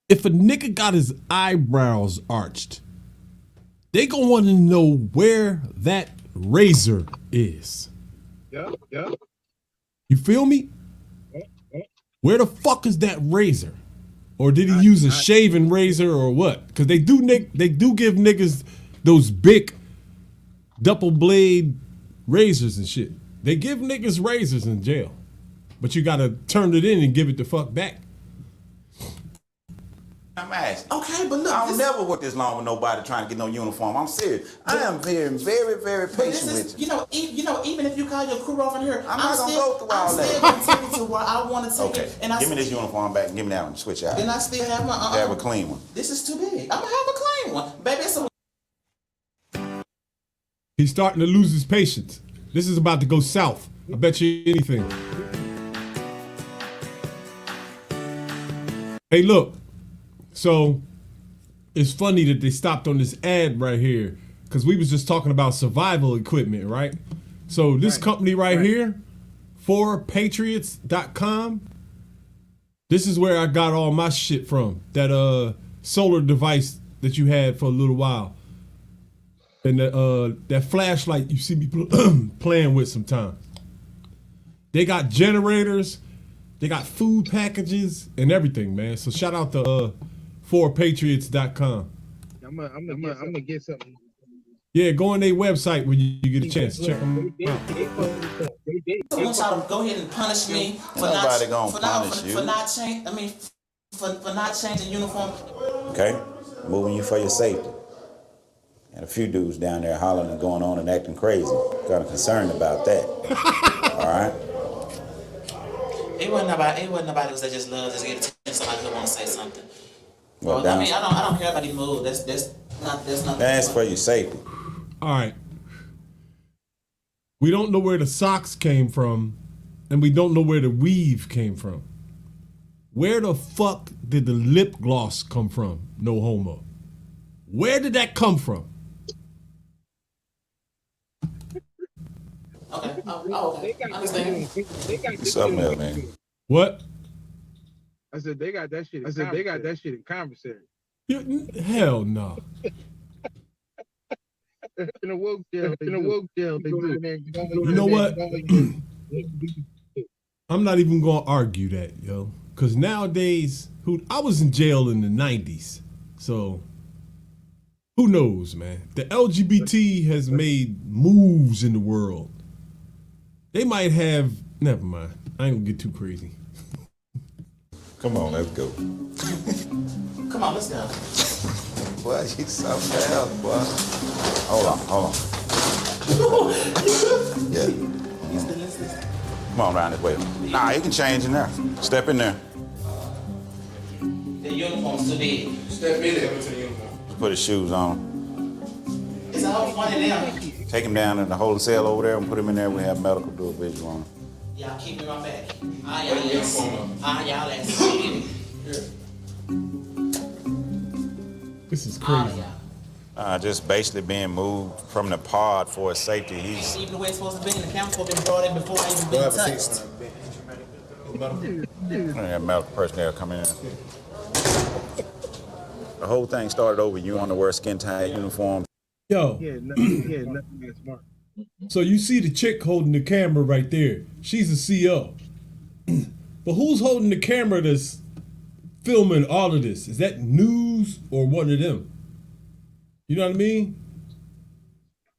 If a nigga got his eyebrows arched, they gonna want to know where that razor is. Yeah. You feel me? Where the fuck is that razor? Or did he use a shaving razor or what? Because they do give niggas those big double blade razors and shit. They give niggas razors in jail. But you gotta turn it in and give it the fuck back. I'm asking. Okay, but look, I'll never work this long with nobody trying to get no uniform. I'm serious. I am being very, very patient with you. Even if you call your crew over here, I'm not gonna go through all that. I'm still gonna take it to where I want to take Okay, it. And give me this uniform back and give me that one. Switch out. Then I still have my Have a clean one. This is too big. I'm gonna have a clean one, baby. It's a He's starting to lose his patience. This is about to go south. I bet you anything. Hey, look. So it's funny that they stopped on this ad right here because we was just talking about survival equipment, right? So this company right here, 4patriots.com, this is where I got all my shit from. That solar device that you had for a little while. And that flashlight you see me playing with sometimes. They got generators, they got food packages and everything, man. So shout out to 4patriots.com. I'm gonna get something. Yeah, go on their website when you get a chance. Check them out. I want y'all to go ahead and punish me for Nobody not gonna punish you. for not change. I mean, for not changing uniform. Okay? Moving you for your safety. And a few dudes down there hollering and going on and acting crazy. Kind of concerned about that. All right? It wasn't nobody who said just love just get attention. Somebody who want to say something. Well, I mean, I don't care about the mood. That's nothing. That's for your safety. All right. We don't know where the socks came from, and we don't know where the weave came from. Where the fuck did the lip gloss come from? No homo. Where did that come from? Okay. Okay. I understand. Something else, man. What? I said they got that shit. In commissary. Hell no. In a woke jail, they do. You know what? I'm not even gonna argue that, yo. Cause nowadays, I was in jail in the 90s. So who knows, man? The LGBT has made moves in the world. They might have, never mind. I ain't gonna get too crazy. Come on, let's go. Come on, let's go. Boy, you something else, boy. Hold on. Yeah. Come on around this way. Nah, you can change in there. Step in there. The uniform's too big. Step in there into the uniform. Put his shoes on. It's all one of them. Take him down in the holding cell over there and put him in there. We have medical do a visual on him. Y'all keep me my back. Y'all ass. This is crazy. Just basically being moved from the pod for his safety. He's Even the way it's supposed to be in the camp been brought in before I even been touched. we have medical personnel coming in. The whole thing started over. You want to wear a skin tight uniform. Yo. Nothing that's smart. So you see the chick holding the camera right there. She's a CO. But who's holding the camera that's filming all of this? Is that news or one of them? You know what I mean?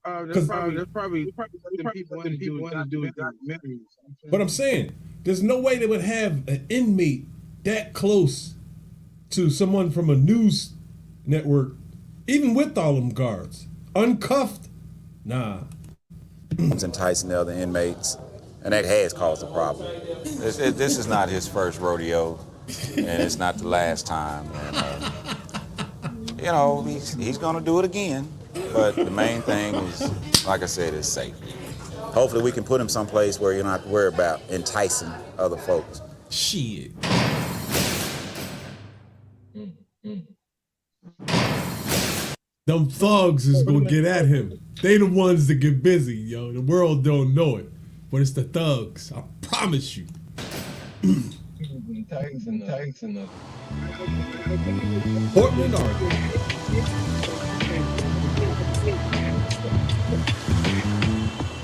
That's probably people want to do with documentaries. But I'm saying, there's no way they would have an inmate that close to someone from a news network, even with all them guards. Uncuffed? Nah. It's enticing the other inmates, and that has caused a problem. This is not his first rodeo, and it's not the last time. And, you know, he's gonna do it again. But the main thing is, like I said, is safety. Hopefully we can put him someplace where you don't have to worry about enticing other folks. Shit. Them thugs is gonna get at him. They the ones that get busy, yo. The world don't know it, but it's the thugs. I promise you. Portland, Oregon.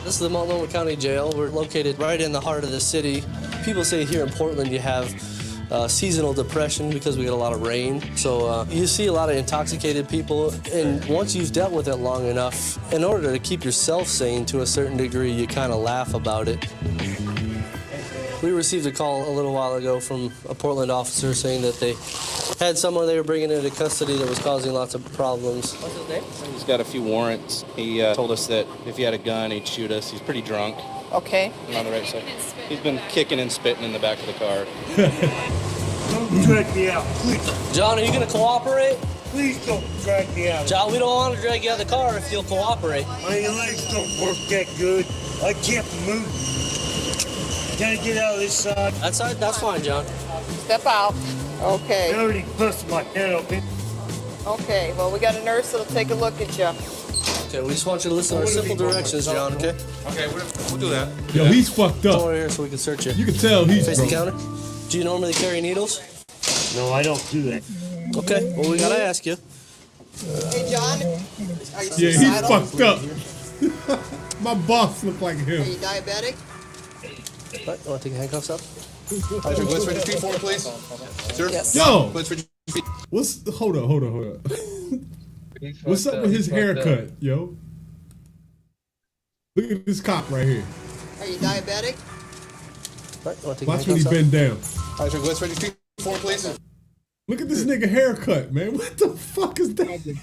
This is the Multnomah County Jail. We're located right in the heart of the city. People say here in Portland you have seasonal depression because we get a lot of rain. So you see a lot of intoxicated people, and once you've dealt with it long enough, in order to keep yourself sane to a certain degree, you kind of laugh about it. We received a call a little while ago from a Portland officer saying that they had someone they were bringing into custody that was causing lots of problems. What's his name? He's got a few warrants. He told us that if he had a gun, he'd shoot us. He's pretty drunk. Okay. I'm on the right side. He's been kicking and spitting in the back of the car. Don't drag me out, please. John, are you going to cooperate? Please don't drag me out. John, we don't want to drag you out of the car if you'll cooperate. My legs don't work that good. I can't move. Can I get out of this side? That's fine, John. Step out. Okay. I already busted my head open. Okay, well, we got a nurse that'll take a look at you. Okay, we just want you to listen to our simple directions, John, okay? Okay, we'll do that. Yo, he's fucked up. Come over here so we can search you. You can tell he's Face the drunk. counter. Do you normally carry needles? No, I don't do that. Okay, well, we gotta ask you. Hey, John. Are you Yeah, he's suicidal? fucked up. My boss look like Are him. you diabetic? What, you want to take the handcuffs up? Blitz registry form, please. Sir? Yes. Yo, Blitz registry. hold on. What's up with his haircut, yo? Look at this cop right here. Are you diabetic? Watch when he bend down. All right, let's ready to form, please. Look at this nigga haircut, man. What the fuck is that? Want to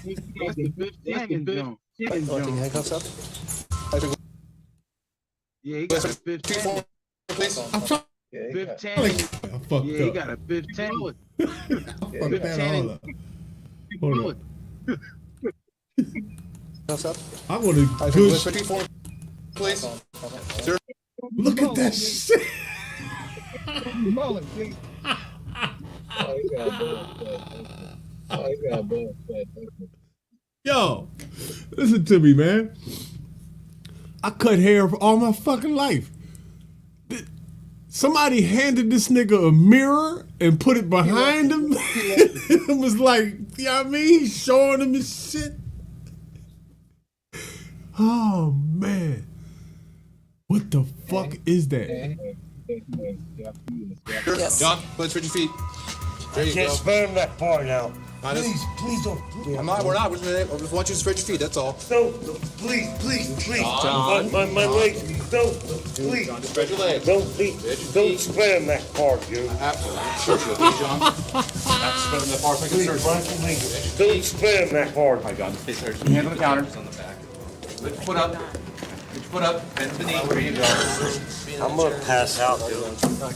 take handcuffs up? Yeah, he got a 15. Please. I'm trying. 15. I fucked Yeah, he up. got a 15. I fucked that all up. Hold on. Handcuffs up? I want a Let's good. ready for, please. Sir. Look at that shit. Yo, listen to me, man. I cut hair all my fucking life. Somebody handed this nigga a mirror and put it behind him. It was like, you know what I mean? He's showing him his shit. Oh, man. What the fuck is that? Yes. John, let's ready your feet. There you Can't go. spam that part now. Please don't. I'm not. We're not. I just want you to spread your feet. That's all. No, please. John. My legs. Don't, please. John, just spread your legs. Don't spam that part, dude. Absolutely. Sure, John. That's spreading that part. Make a search. Don't spam that part. All right, John. Just search. Hands on the counter. On the back. Lift your foot up. Lift your foot up. Bend the knee. There you go. I'm gonna pass out, dude.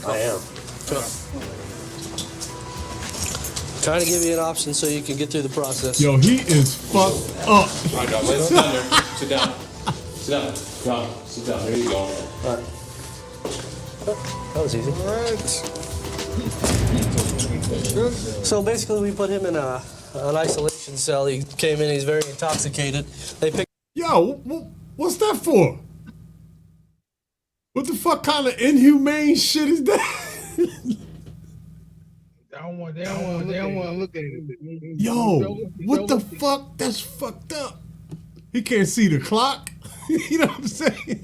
I am. Trying to give you an option so you can get through the process. Yo, he is fucked up. All right, John. Lay down there. Sit down. Sit down. John, sit down. There you go. All right. That was easy. So basically, we put him in an isolation cell. He came in. He's very intoxicated. They picked. Yo, what's that for? What the fuck kind of inhumane shit is that? They don't want to look at it. Yo, what the fuck? That's fucked up. He can't see the clock. You know what I'm saying?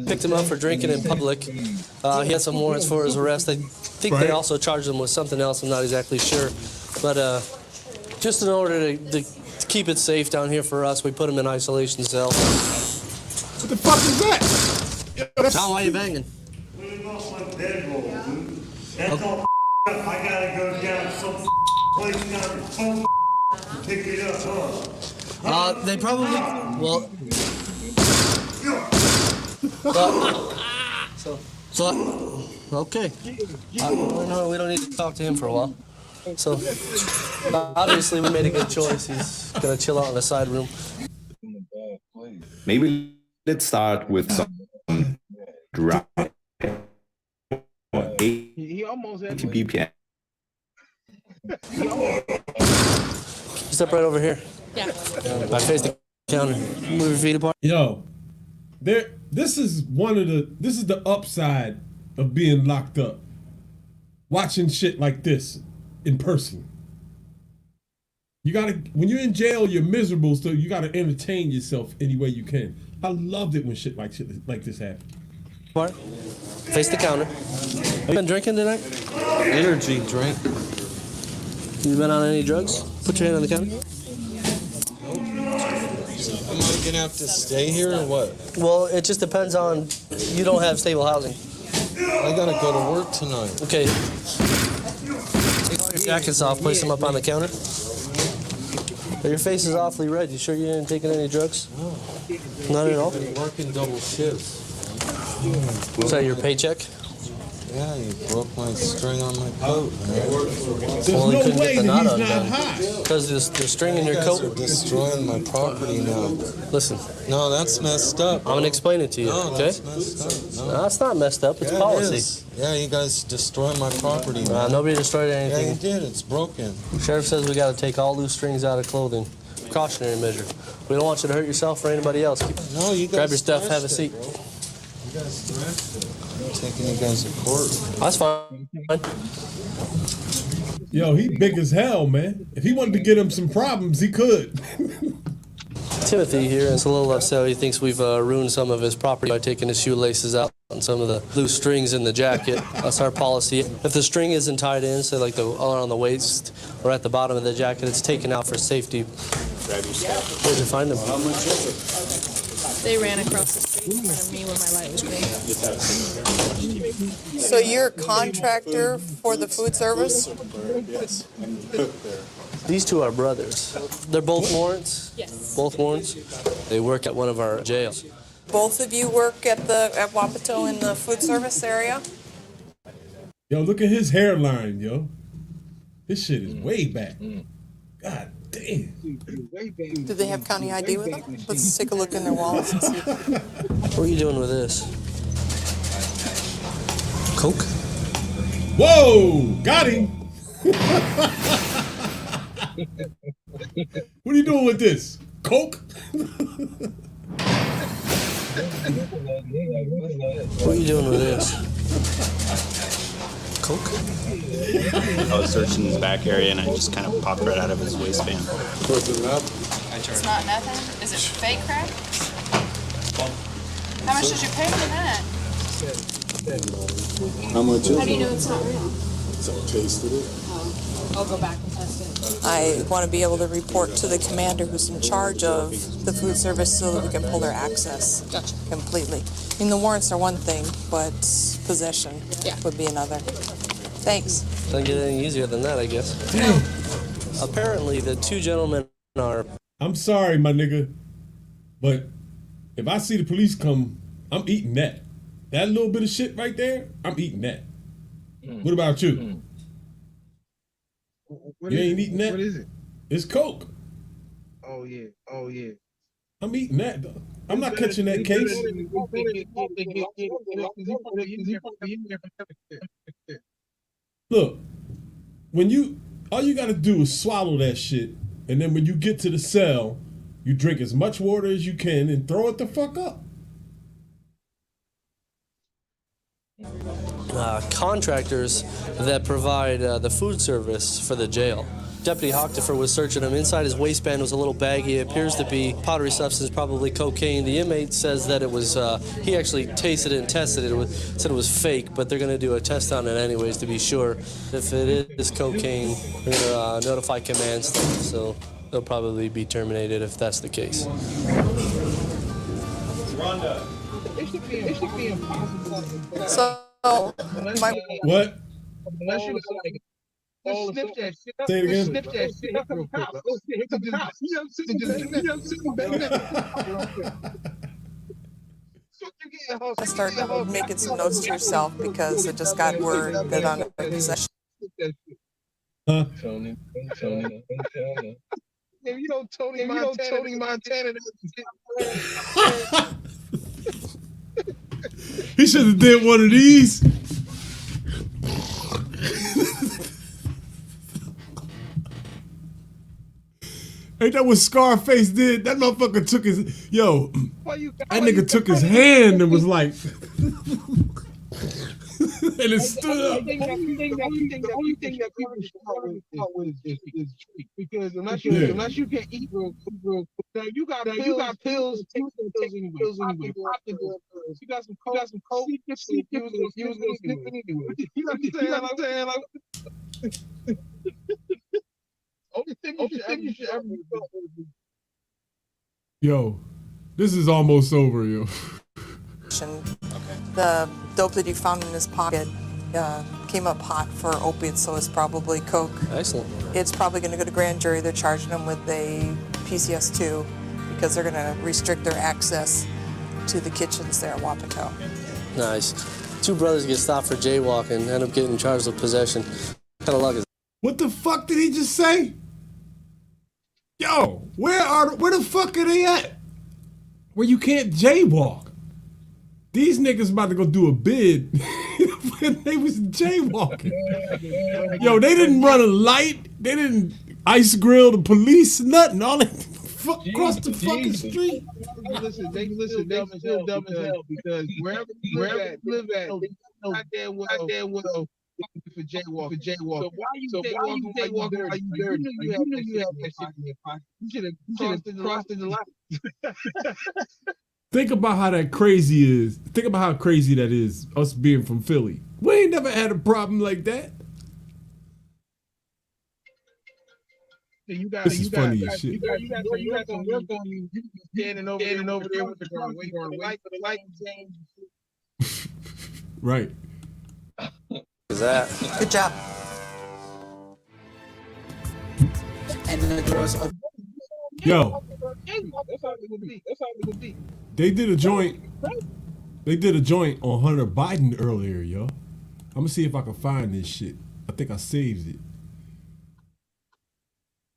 Picked him up for drinking in public. He had some warrants for his arrest. I think they also charged him with something else. I'm not exactly sure. But just in order to keep it safe down here for us, we put him in isolation cell. What the fuck is that? Tom, why are you banging? That's all I gotta go down to some place down to pick it up, huh? They probably, well, okay. No, we don't need to talk to him for a while. So, obviously we made a good choice. He's gonna chill out in the side room. Maybe let's start with some dry. He almost had 80 BPM. Step right over here. Yeah. I face the counter. Move your feet apart. Yo, this is the upside of being locked up. Watching shit like this in person. When you're in jail, you're miserable, so you gotta entertain yourself any way you can. I loved it when shit like this happened. Face the counter. Have you been drinking tonight? Energy drink. You been on any drugs? Put your hand on the counter. Am I gonna have to stay here or what? Well, it just depends on. You don't have stable housing. I gotta go to work tonight. Okay. Take all your jackets off. Place them up on the counter. Your face is awfully red. You sure you didn't take any drugs? No. Not at all? I've been working double shifts. Is that your paycheck? Yeah, you broke my string on my coat, man. There's no way that he's not high. Because the string in your You coat. guys are destroying my property now. Listen. No, that's messed up. I'm gonna explain it to you. No, okay? that's messed up. No, it's not messed up. It's Yeah, policy. It is. Yeah, you guys destroyed my property, man. Nobody destroyed anything. Yeah, you did. It's broken. Sheriff says we got to take all loose strings out of clothing. Precautionary measure. We don't want you to hurt yourself or anybody else. No, you guys Grab your stuff. Have a thrashed it, seat. bro. You guys thrashed it. I'm taking you guys to court. That's fine. Yo, he big as hell, man. If he wanted to get him some problems, he could. Timothy here is a little upset. He thinks we've ruined some of his property by taking his shoelaces out and some of the loose strings in the jacket. That's our policy. If the string isn't tied in, say like on the waist or at the bottom of the jacket, it's taken out for safety. Grab your stuff. Where'd you find them? They ran across the street in front of me when my light was green. So you're a contractor for the food service? Yes. These two are brothers. They're both warrants? Yes. Both warrants? They work at one of our jails. Both of you work at Wapato in the food service area? Yo, look at his hairline, yo. This shit is way back. God damn. Do they have county ID with them? Let's take a look in their wallets and see. What are you doing with this? Coke? Whoa! Got him! What are you doing with this? Coke? What are you doing with this? Coke? I was searching his back area and I just kind of popped right out of his waistband. It's not nothing? Is it fake crack? How much did you pay for that? How much is it? How do you know it's not real? So I tasted it. I'll go back and test it. I want to be able to report to the commander who's in charge of the food service so that we can pull their access completely. I mean, the warrants are one thing, but possession would be another. Thanks. Doesn't get any easier than that, I guess. Apparently, the two gentlemen are... I'm sorry, my nigga, but if I see the police come, I'm eating that. That little bit of shit right there, I'm eating that. What about you? You ain't eating that? What is it? It's Coke. Oh yeah. Oh yeah. I'm eating that, though. I'm not catching that case. Look, all you gotta do is swallow that shit, and then when you get to the cell, you drink as much water as you can and throw it the fuck up. Contractors that provide the food service for the jail. Deputy Hochtifer was searching him. Inside his waistband was a little baggie. It appears to be powdery substance, probably cocaine. The inmate says that it was, he actually tasted it and tested it. Said it was fake, but they're going to do a test on it anyways to be sure. If it is cocaine, they're going to notify command staff, so they'll probably be terminated if that's the case. Rhonda. It should be impossible. So, what? Unless you sniff that shit up. Say it again. Sniff that shit up. Start making some notes to yourself because it just got word that on possession. Huh? Tony. If you don't Tony Montana. He should have did one of these. Ain't that what Scarface did? That motherfucker took his that nigga took his hand and was like and it stood up. The only thing that people struggle with is because unless you can eat real quick, you got pills, take some pills anyway. You got some coke, you was gonna sleep anyway. You know what I'm saying? Like, only thing you should ever do. Yo, this is almost over, yo. The dope that you found in his pocket came up hot for opiates, so it's probably coke. Excellent. It's probably going to go to grand jury. They're charging him with a PCS2 because they're going to restrict their access to the kitchens there at Wapato. Nice. Two brothers get stopped for jaywalking, end up getting charged with possession. What kind of luck is that? What the fuck did he just say? Yo, where the fuck are they at? Where you can't jaywalk. These niggas about to go do a bid when they was jaywalking. Yo, they didn't run a light. They didn't ice grill the police, nothing. All they across the fucking street. Listen, they still dumb as hell because wherever you live at, they goddamn well for jaywalking. So why you jaywalking while you dirty? You knew you had that shit in your pocket. You should have crossed in the line. Think about how that crazy is. Think about how crazy that is, us being from Philly. We ain't never had a problem like that. This is funny as shit. You got some work on you. You standing over there with the car, waiting for the light to change. Right. Is that? Good job. And then the doors open. Yo, That's how it would be. they did a joint. They did a joint on Hunter Biden earlier, yo. I'm gonna see if I can find this shit. I think I saved it.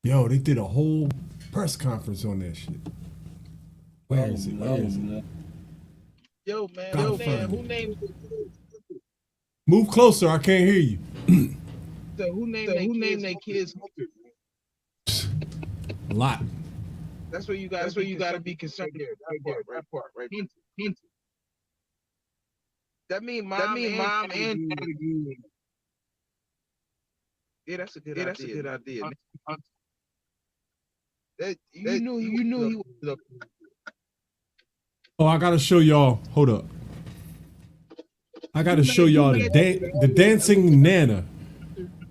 Yo, they did a whole press conference on that shit. Where is it? Yo, man, who named it? Move closer, I can't hear you. So who named their kids Hunter? A lot. That's where you gotta be concerned there. That part, right? Hint. That mean mom and dad agree. Yeah, that's a good idea. You knew he was up. Oh, I gotta show y'all. Hold up. I gotta show y'all the dancing Nana.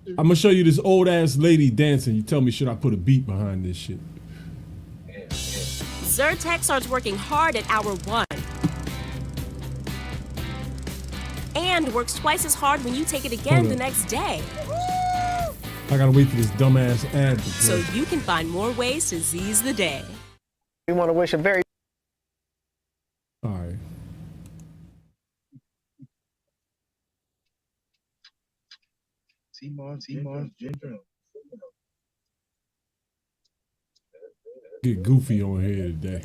I'm gonna show you this old ass lady dancing. You tell me, should I put a beat behind this shit? Zyrtec starts working hard at hour 1. And works twice as hard when you take it again the next day. I gotta wait for this dumbass ad to play. So you can find more ways to seize the day. We want to wish a very... All right. T-Mars, Ginger. Get goofy on here today.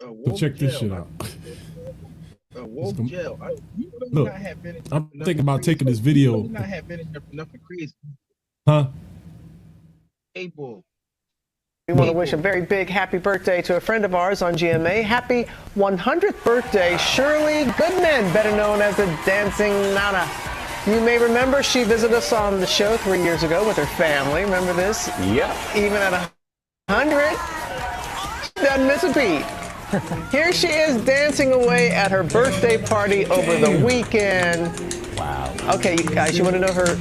So check this shit out. Look, I'm thinking about taking this video. Not have been in there for nothing crazy. Huh? April. We want to wish a very big happy birthday to a friend of ours on GMA. Happy 100th birthday, Shirley Goodman, better known as the Dancing Nana. You may remember she visited us on the show 3 years ago with her family. Remember this? Yeah. Even at 100, she doesn't miss a beat. Here she is dancing away at her birthday party over the weekend. Wow. Okay, you guys, you want to know her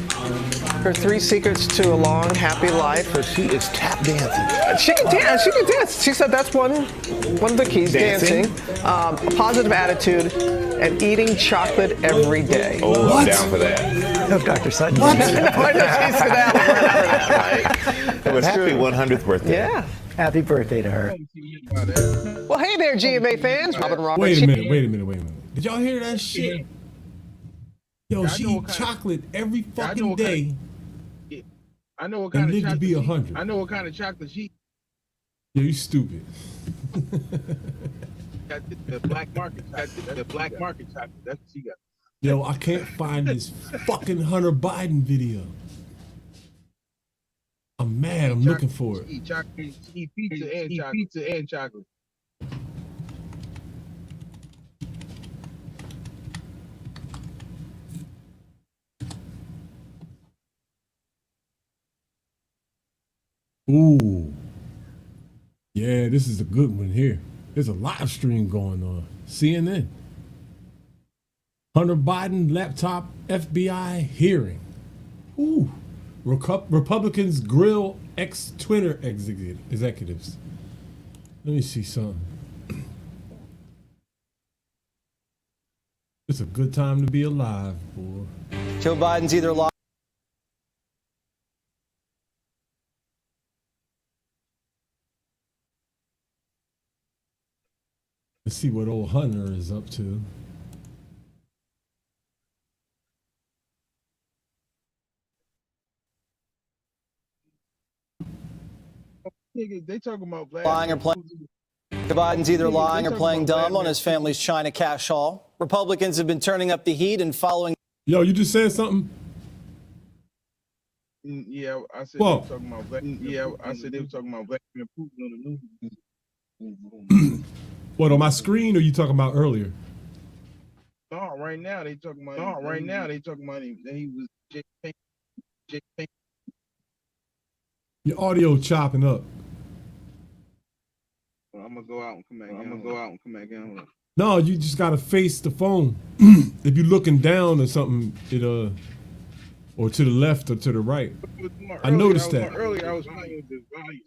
3 secrets to a long, happy life? So she is tap dancing. She can dance. She can dance. She said that's one of the keys. Dancing. A positive attitude, and eating chocolate every day. Oh, what? I'm down for that. No, Dr. Sutton. What? Why does she sit down for that, right? But happy 100th birthday. Yeah. Happy birthday to her. Well, hey there, GMA fans. Robin Roberts. Wait a minute. Did y'all hear that shit? Yo, she eat chocolate every fucking day. I know what kind of chocolate. To be 100. I know what kind of chocolate she. Yo, you stupid. The black market chocolate. The black market chocolate. That's what she got. Yo, I can't find this fucking Hunter Biden video. I'm mad. I'm looking for it. She eat chocolate. She eat pizza and chocolate. Ooh. Yeah, this is a good one here. There's a live stream going on. CNN. Hunter Biden laptop FBI hearing. Ooh. Republicans grill ex-Twitter executives. Let me see something. It's a good time to be alive, boy. Joe Biden's either lost. Let's see what old Hunter is up to. They talking about lying or playing. Joe Biden's either lying or playing dumb on his family's China cash haul. Republicans have been turning up the heat and following. Yo, you just said something? Yeah, I said they were talking about black. Yeah, I said they were talking about black men on the news. What, on my screen, or you talking about earlier? No, right now they talking about. No, right now they talking about him. That he was. Your audio chopping up. I'm gonna go out and come back. I'm gonna go out and come back in. No, you just gotta face the phone. If you're looking down or something, it or to the left or to the right. I noticed that. Earlier I was playing with the volume,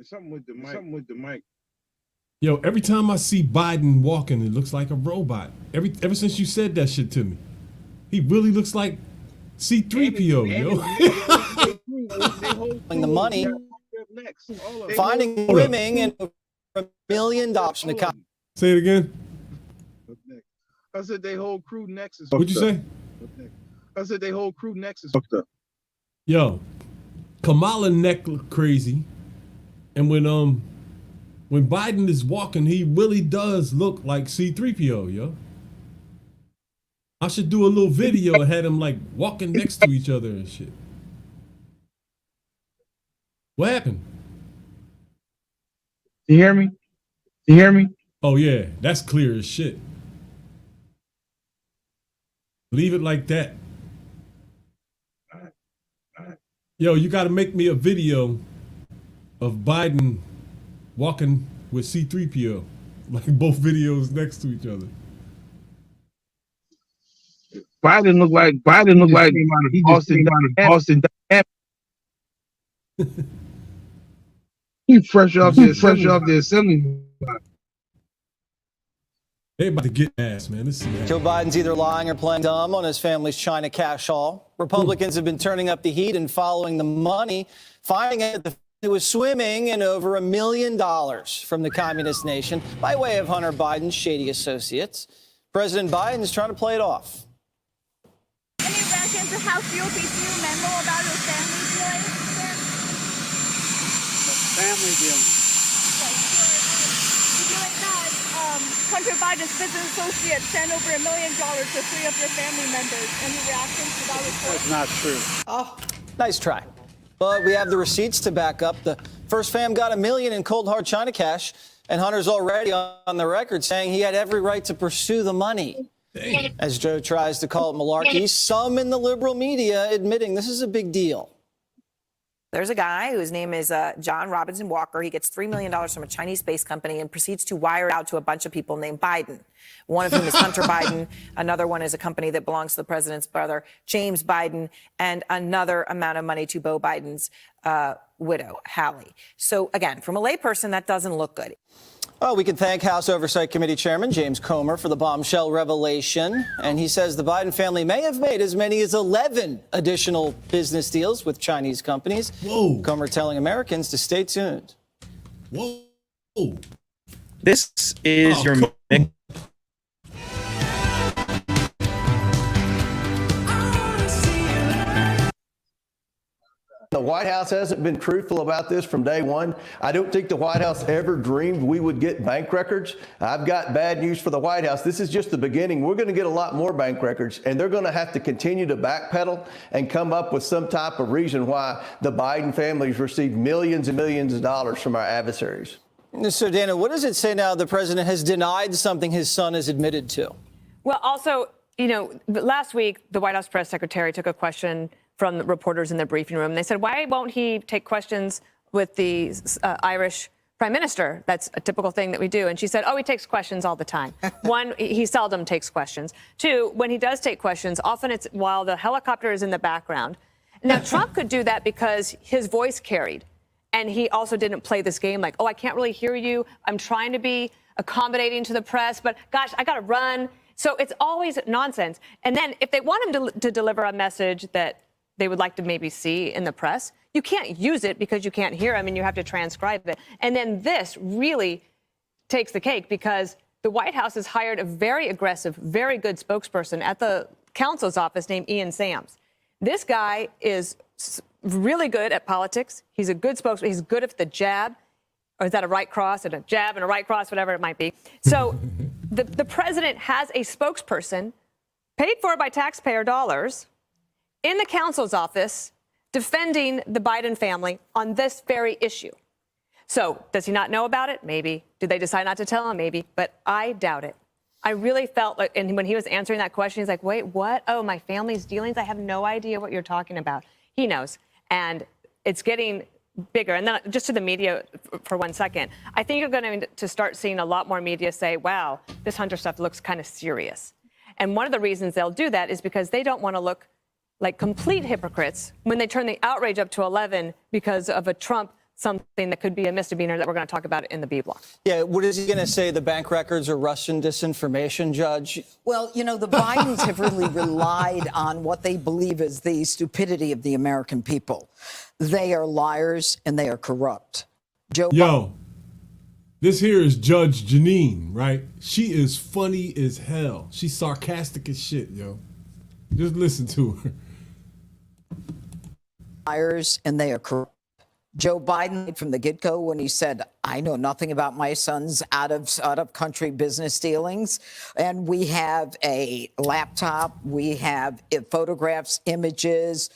something with the mic. Yo, every time I see Biden walking, it looks like a robot. Ever since you said that shit to me, he really looks like C-3PO, yo. The money, finding swimming and $1 million in the country. Say it again. I said they whole crew next is. What'd you say? I said they whole crew next is fucked up. Yo, Kamala neck look crazy, and when Biden is walking, he really does look like C-3PO, yo. I should do a little video and have them like walking next to each other and shit. What happened? You hear me? You hear me? Oh yeah, that's clear as shit. Leave it like that. Yo, you got to make me a video of Biden walking with C-3PO, like both videos next to each other. Biden look like Austin. He fresh off the assembly. They about to get ass, man. Let's see. Joe Biden's either lying or playing dumb on his family's China cash haul. Republicans have been turning up the heat and following the money, finding out that it was swimming in over $1 million from the communist nation by way of Hunter Biden's shady associates. President Biden's trying to play it off. Any reaction to House GOP memo about your family dealings? Family dealings. Hunter Biden's business associates sent over $1 million to 3 of your family members. Any reactions to that report? That's not true. Oh, nice try. But we have the receipts to back up. The first fam got $1 million in cold hard China cash, and Hunter's already on the record saying he had every right to pursue the money. Dang. As Joe tries to call it malarkey, some in the liberal media admitting this is a big deal. There's a guy whose name is John Robinson Walker. He gets $3 million from a Chinese space company and proceeds to wire it out to a bunch of people named Biden. One of whom is Hunter Biden. Another one is a company that belongs to the president's brother, James Biden, and another amount of money to Beau Biden's widow, Hallie. So again, from a layperson, that doesn't look good. Well, we can thank House Oversight Committee Chairman James Comer for the bombshell revelation. And he says the Biden family may have made as many as 11 additional business deals with Chinese companies. Whoa. Comer telling Americans to stay tuned. Whoa. This is your The White House hasn't been truthful about this from day one. I don't think the White House ever dreamed we would get bank records. I've got bad news for the White House. This is just the beginning. We're going to get a lot more bank records, and they're going to have to continue to backpedal and come up with some type of reason why the Biden families received millions and millions of dollars from our adversaries. So, Dana, what does it say now the president has denied something his son has admitted to? Well, also, you know, last week, the White House press secretary took a question from the reporters in the briefing room. They said, why won't he take questions with the Irish prime minister? That's a typical thing that we do. And she said, oh, he takes questions all the time. One, he seldom takes questions. Two, when he does take questions, often it's while the helicopter is in the background. Now, Trump could do that because his voice carried. And he also didn't play this game like, oh, I can't really hear you. I'm trying to be accommodating to the press, but gosh, I got to run. So it's always nonsense. And then if they want him to deliver a message that they would like to maybe see in the press, you can't use it because you can't hear him and you have to transcribe it. And then this really takes the cake because the White House has hired a very aggressive, very good spokesperson at the counsel's office named Ian Sams. This guy is really good at politics. He's a good spokesman. He's good at the jab. Or is that a right cross and a jab and a right cross, whatever it might be. So the president has a spokesperson paid for by taxpayer dollars in the counsel's office defending the Biden family on this very issue. So does he not know about it? Maybe. Did they decide not to tell him? Maybe. But I doubt it. I really felt like, and when he was answering that question, he's like, wait, what? Oh, my family's dealings? I have no idea what you're talking about. He knows. And it's getting bigger. And then just to the media for 1 second, I think you're going to start seeing a lot more media say, wow, this Hunter stuff looks kind of serious. And one of the reasons they'll do that is because they don't want to look like complete hypocrites when they turn the outrage up to 11 because of a Trump something that could be a misdemeanor that we're going to talk about in the B block. Yeah, what is he going to say? The bank records are Russian disinformation, Judge? Well, you know, the Bidens have really relied on what they believe is the stupidity of the American people. They are liars and they are corrupt. Yo, this here is Judge Janine, right? She is funny as hell. She's sarcastic as shit, yo. Just listen to her. Liars and they are corrupt. Joe Biden from the get-go when he said, I know nothing about my son's out of country business dealings. And we have a laptop, we have photographs, images,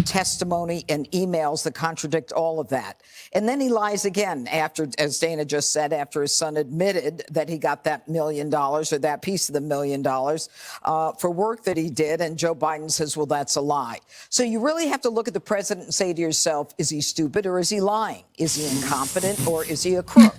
testimony and emails that contradict all of that. And then he lies again after, as Dana just said, after his son admitted that he got that $1 million or that piece of the $1 million for work that he did. And Joe Biden says, well, that's a lie. So you really have to look at the president and say to yourself, is he stupid or is he lying? Is he incompetent or is he a crook?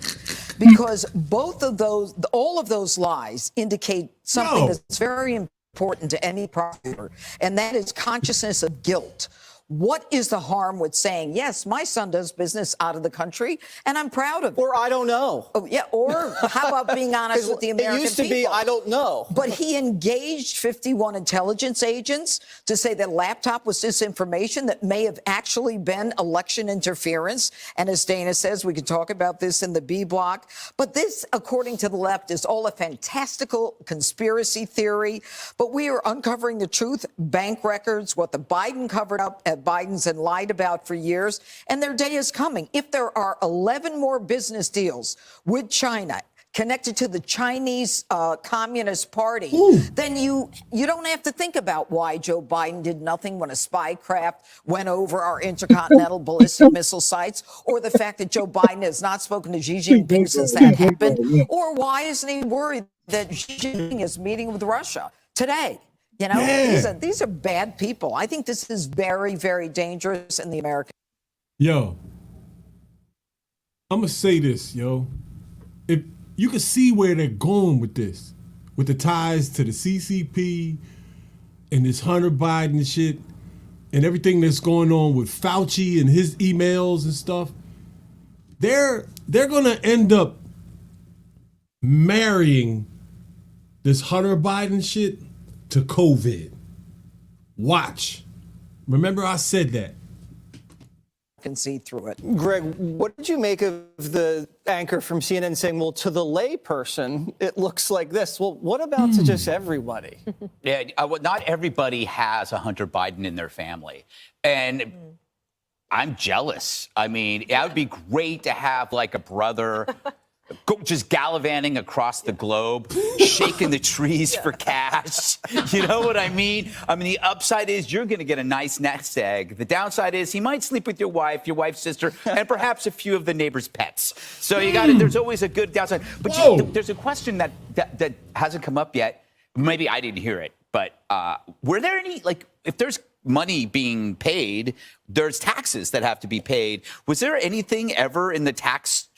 Because both of those, all of those lies indicate something that's very important to any prosecutor, and that is consciousness of guilt. What is the harm with saying, yes, my son does business out of the country, and I'm proud of it? Or I don't know. Oh, yeah, or how about being honest with the American people? It used to be, I don't know. But he engaged 51 intelligence agents to say that laptop was disinformation that may have actually been election interference. And as Dana says, we can talk about this in the B block. But this, according to the left, is all a fantastical conspiracy theory. But we are uncovering the truth, bank records, what the Biden covered up at Biden's and lied about for years, and their day is coming. If there are 11 more business deals with China connected to the Chinese Communist Party, then you don't have to think about why Joe Biden did nothing when a spy craft went over our intercontinental ballistic missile sites, or the fact that Joe Biden has not spoken to Xi Jinping since that happened, or why isn't he worried that Xi Jinping is meeting with Russia today? You know, these are bad people. I think this is very, very dangerous in the American. Yo, I'm going to say this, yo. If you can see where they're going with this, with the ties to the CCP and this Hunter Biden shit and everything that's going on with Fauci and his emails and stuff, they're going to end up marrying this Hunter Biden shit to COVID. Watch. Remember I said that. Can see through it. Greg, what did you make of the anchor from CNN saying, well, to the lay person, it looks like this? Well, what about to just everybody? Yeah, not everybody has a Hunter Biden in their family. And I'm jealous. I mean, it would be great to have like a brother just gallivanting across the globe, shaking the trees for cash. You know what I mean? I mean, the upside is you're going to get a nice nest egg. The downside is he might sleep with your wife's sister, and perhaps a few of the neighbor's pets. So you got it. There's always a good downside. But there's a question that hasn't come up yet. Maybe I didn't hear it, but were there any, like, if there's money being paid, there's taxes that have to be paid. Was there anything ever in the tax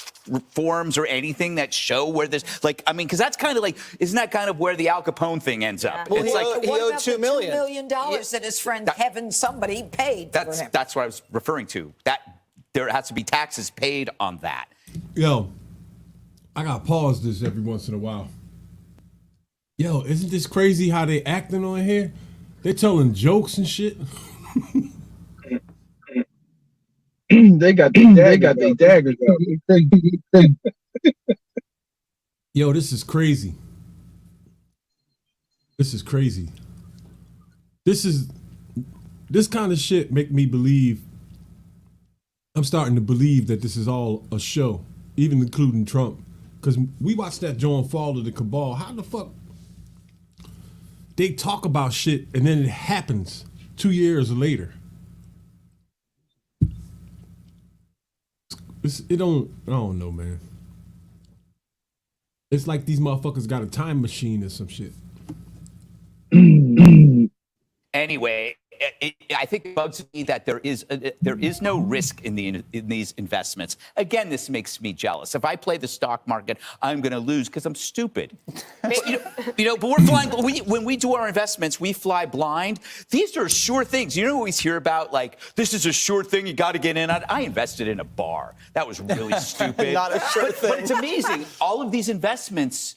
forms or anything that show where this, like, I mean, because that's kind of like, isn't that kind of where the Al Capone thing ends up? Well, It's like he owed $2 million. $2 million that his friend Kevin somebody paid for him. That's what I was referring to. That there has to be taxes paid on that. Yo, I got to pause this every once in a while. Yo, isn't this crazy how they acting on here? They telling jokes and shit. They got their daggers out. Yo, this is crazy. This is crazy. This kind of shit make me believe. I'm starting to believe that this is all a show, even including Trump. Because we watched that John Fall of the Cabal. How the fuck? They talk about shit and then it happens 2 years later. I don't know, man. It's like these motherfuckers got a time machine or some shit. Anyway, I think it bugs me that there is no risk in these investments. Again, this makes me jealous. If I play the stock market, I'm going to lose because I'm stupid. But we're flying. When we do our investments, we fly blind. These are sure things. You always hear about this is a sure thing. You got to get in on. I invested in a bar. That was really stupid. Not a sure thing. But it's amazing. All of these investments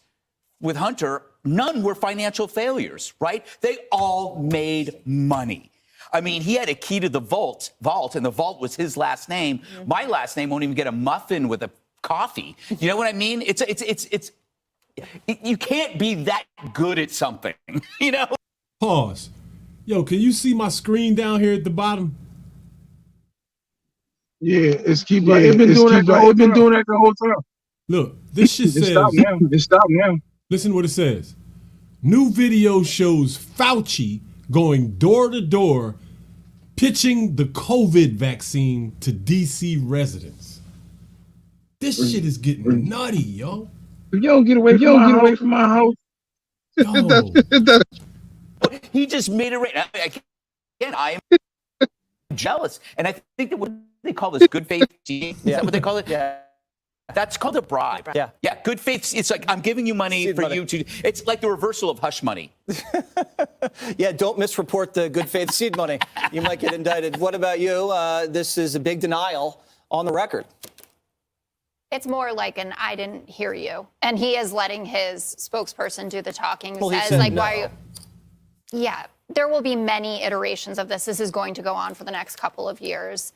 with Hunter, none were financial failures, right? They all made money. I mean, he had a key to the vault, and the vault was his last name. Mm-hmm. My last name won't even get a muffin with a coffee. You know what I mean? You can't be that good at something, Pause. Yo, can you see my screen down here at the bottom? Yeah, it's been doing that the whole time. Look, this shit says. It's stopped now. Listen to what it says. New video shows Fauci going door to door pitching the COVID vaccine to DC residents. This shit is getting nutty, yo. If you don't get away from my house. He just made it right. Again, I am jealous. And I think that what they call this good faith. Is that what they call it? Yeah. That's called a bribe. Yeah. Yeah, good faith. It's like I'm giving you money for you to. It's like the reversal of hush money. Yeah, don't misreport the good faith seed money. You might get indicted. What about you? This is a big denial on the record. It's more like an I didn't hear you. And he is letting his spokesperson do the talking. Well, he said no. Why are you? Yeah, there will be many iterations of this. This is going to go on for the next couple of years.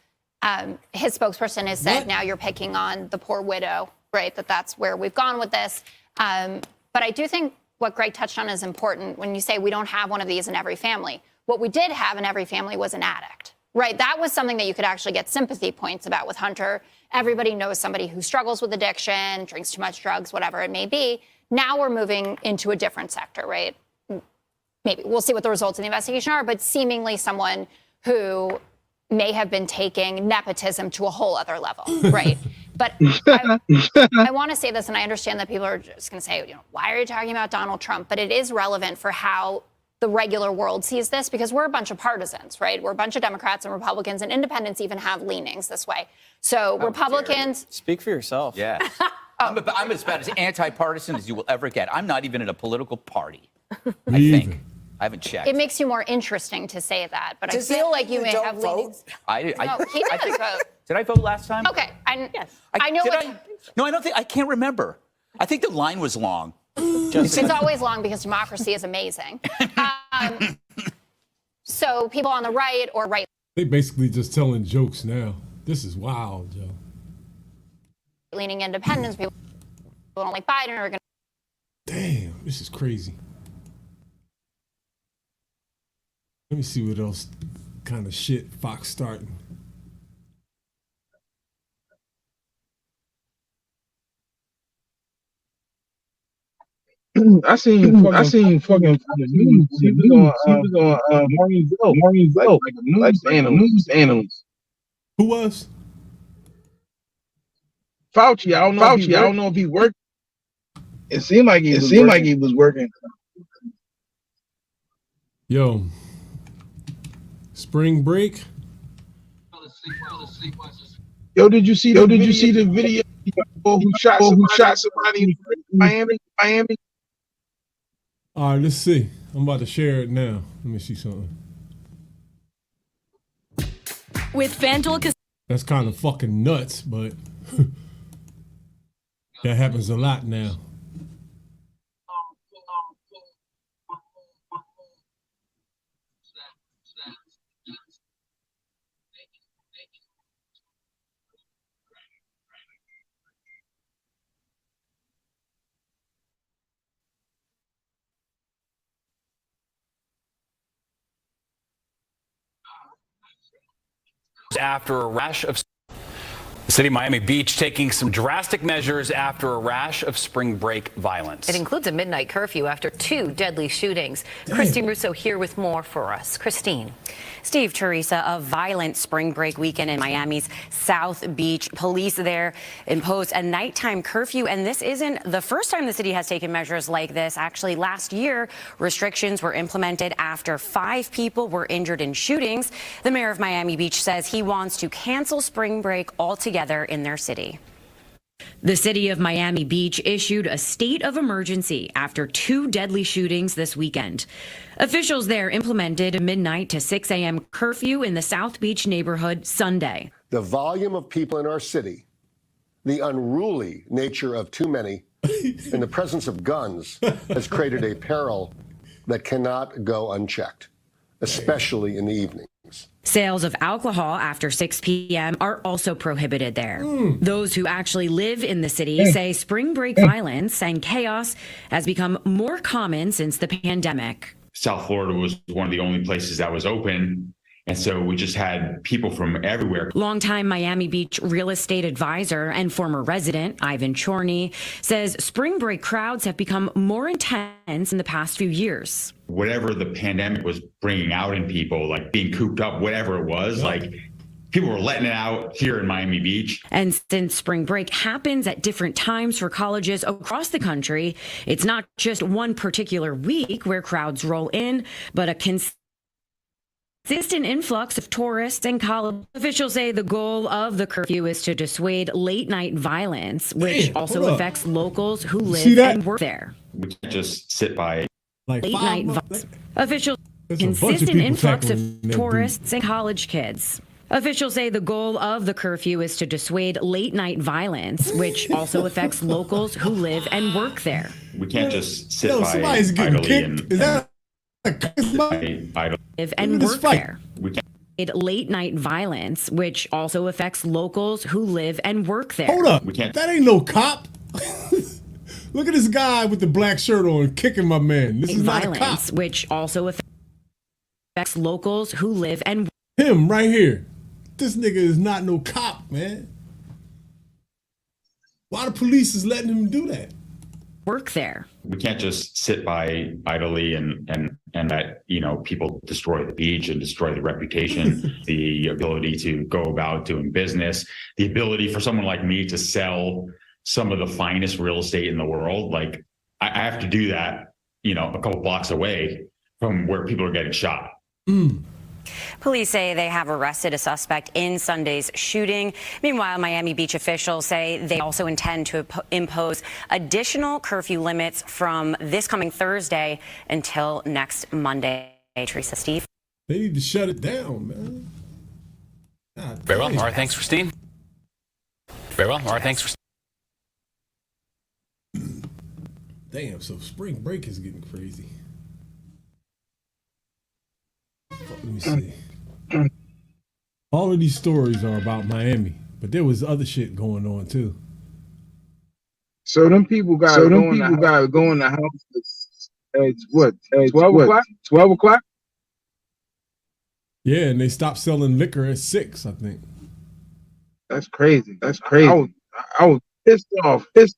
His spokesperson has said, now you're picking on the poor widow, right? That's where we've gone with this. But I do think what Greg touched on is important when you say we don't have one of these in every family. What we did have in every family was an addict, right? That was something that you could actually get sympathy points about with Hunter. Everybody knows somebody who struggles with addiction, drinks too much drugs, whatever it may be. Now we're moving into a different sector, right? Maybe we'll see what the results of the investigation are, but seemingly someone who may have been taking nepotism to a whole other level, right? But I want to say this, and I understand that people are just going to say, why are you talking about Donald Trump? But it is relevant for how the regular world sees this, because we're a bunch of partisans, right? We're a bunch of Democrats and Republicans, and independents even have leanings this way. So Republicans... Speak for yourself. Yeah. I'm as bad as anti-partisan as you will ever get. I'm not even in a political party, I think. I haven't checked. It makes you more interesting to say that, but I feel like you may have leanings. No, he does vote. Did I vote last time? Okay. Yes. I know. No, I don't think. I can't remember. I think the line was long. It's always long because democracy is amazing. So people on the right or right. They basically just telling jokes now. This is wild, Joe. Leaning independents, people who don't like Biden are going to. Damn, this is crazy. Let me see what else kind of shit Fox starting. I seen fucking news. He was on Morning Joe, like news analyst. Who was? Fauci. I don't know if he worked. It seemed like he was working. Yo, spring break. Yo, did you see the video who shot somebody in Miami? All right, let's see. I'm about to share it now. Let me see something. With FanDuel, that's kind of fucking nuts, but that happens a lot now. After a rash of City of Miami Beach taking some drastic measures after a rash of spring break violence. It includes a midnight curfew after 2 deadly shootings. Christine Russo here with more for us. Christine. Steve, Teresa, a violent spring break weekend in Miami's South Beach. Police there imposed a nighttime curfew, and this isn't the first time the city has taken measures like this. Actually, last year, restrictions were implemented after 5 people were injured in shootings. The mayor of Miami Beach says he wants to cancel spring break altogether in their city. The city of Miami Beach issued a state of emergency after 2 deadly shootings this weekend. Officials there implemented a midnight to 6 a.m. curfew in the South Beach neighborhood Sunday. The volume of people in our city, the unruly nature of too many, and the presence of guns has created a peril that cannot go unchecked, especially in the evenings. Sales of alcohol after 6 p.m. are also prohibited there. Those who actually live in the city say spring break violence and chaos has become more common since the pandemic. South Florida was one of the only places that was open. And so we just had people from everywhere. Longtime Miami Beach real estate advisor and former resident Ivan Chorney says spring break crowds have become more intense in the past few years. Whatever the pandemic was bringing out in people, like being cooped up, whatever it was, like people were letting it out here in Miami Beach. And since spring break happens at different times for colleges across the country, it's not just one particular week where crowds roll in, but a consistent influx of tourists and college. Officials say the goal of the curfew is to dissuade late night violence, which also affects locals who live and work there. We can't just sit by. Late night violence. Officials consistent influx of tourists and college kids. Officials say the goal of the curfew is to dissuade late night violence, which also affects locals who live and work there. We can't just sit by somebody's getting idly kicked. Is that live and work there. We can't. Late night violence, which also affects locals who live and work there. Hold up. We can't. That ain't no cop. Look at this guy with the black shirt on kicking my man. This is not a cop. Violence, which also affects locals who live and him right here. This nigga is not no cop, man. Why the police is letting him do that? Work there. We can't just sit by idly and let, you know, people destroy the beach and destroy the reputation, the ability to go about doing business, the ability for someone like me to sell some of the finest real estate in the world. Like I have to do that, you know, a couple blocks away from where people are getting shot. Police say they have arrested a suspect in Sunday's shooting. Meanwhile, Miami Beach officials say they also intend to impose additional curfew limits from this coming Thursday until next Monday. Teresa, Steve. They need to shut it down, man. God, Very well. All right, thanks, Christine. Very well. All right, thanks, Christine. Damn, so spring break is getting crazy. Let me see. All of these stories are about Miami, but there was other shit going on too. So them people got to go in the house at what? 12 o'clock? 12 o'clock? Yeah, and they stopped selling liquor at 6, I think. That's crazy. That's crazy. I was pissed off. If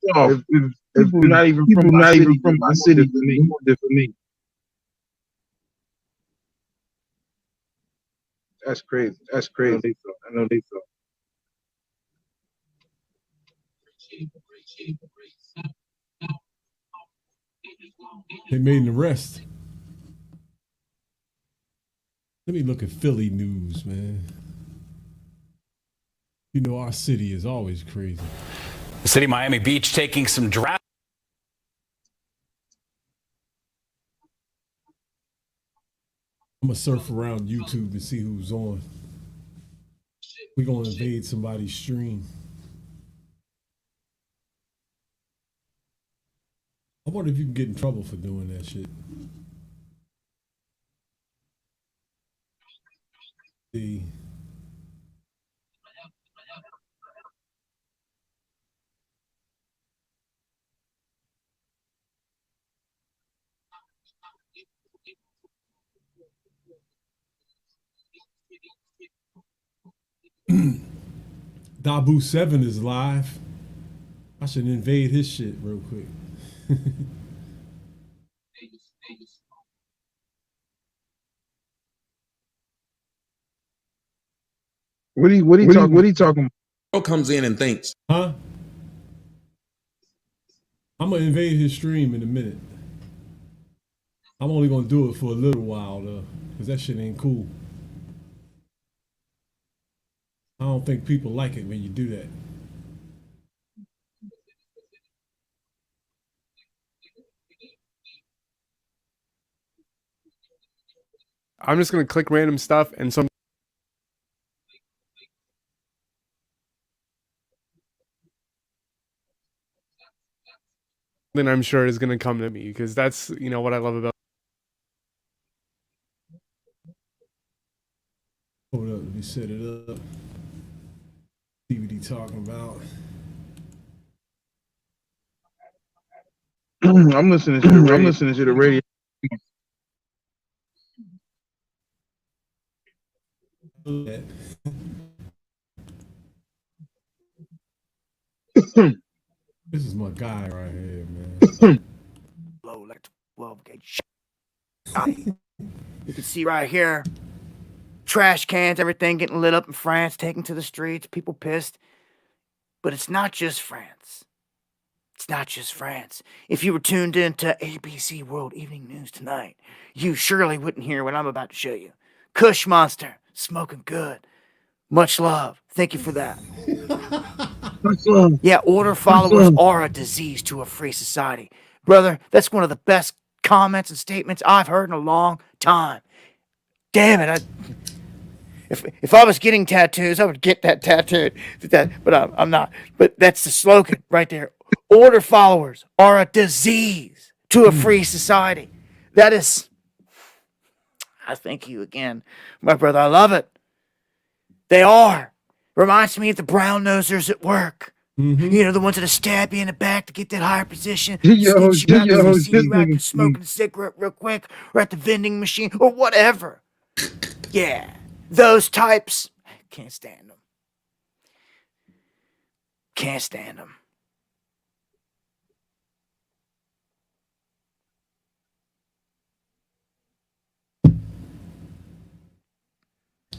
people not even from my city for me. That's crazy. That's crazy. I know they saw. They made an arrest. Let me look at Philly news, man. You know, our city is always crazy. The city of Miami Beach taking some drastic. I'm gonna surf around YouTube and see who's on. We're gonna invade somebody's stream. I wonder if you can get in trouble for doing that shit. See. Dabu 7 is live. I should invade his shit real quick. What he talking about? Bro comes in and thinks. Huh? I'm gonna invade his stream in a minute. I'm only gonna do it for a little while though, because that shit ain't cool. I don't think people like it when you do that. I'm just gonna click random stuff and some. Then I'm sure is gonna come to me because that's what I love about. Hold up, let me set it up. See what he talking about. I'm listening to the radio. This is my guy right here, man. Low like 12 gauge. You can see right here, trash cans, everything getting lit up in France, taken to the streets, people pissed. But it's not just France. It's not just France. If you were tuned into ABC World Evening News tonight, you surely wouldn't hear what I'm about to show you. Kush Monster, smoking good. Much love. Thank you for that. Yeah, order followers are a disease to a free society. Brother, that's one of the best comments and statements I've heard in a long time. Damn it. If I was getting tattoos, I would get that tattooed. But I'm not. But that's the slogan right there. Order followers are a disease to a free society. That is... I thank you again, my brother. I love it. They are. Reminds me of the brown nosers at work. You know, the ones that stab you in the back to get that higher position. Smoking a cigarette real quick, or at the vending machine, or whatever. Yeah, those types. Can't stand them. Can't stand them.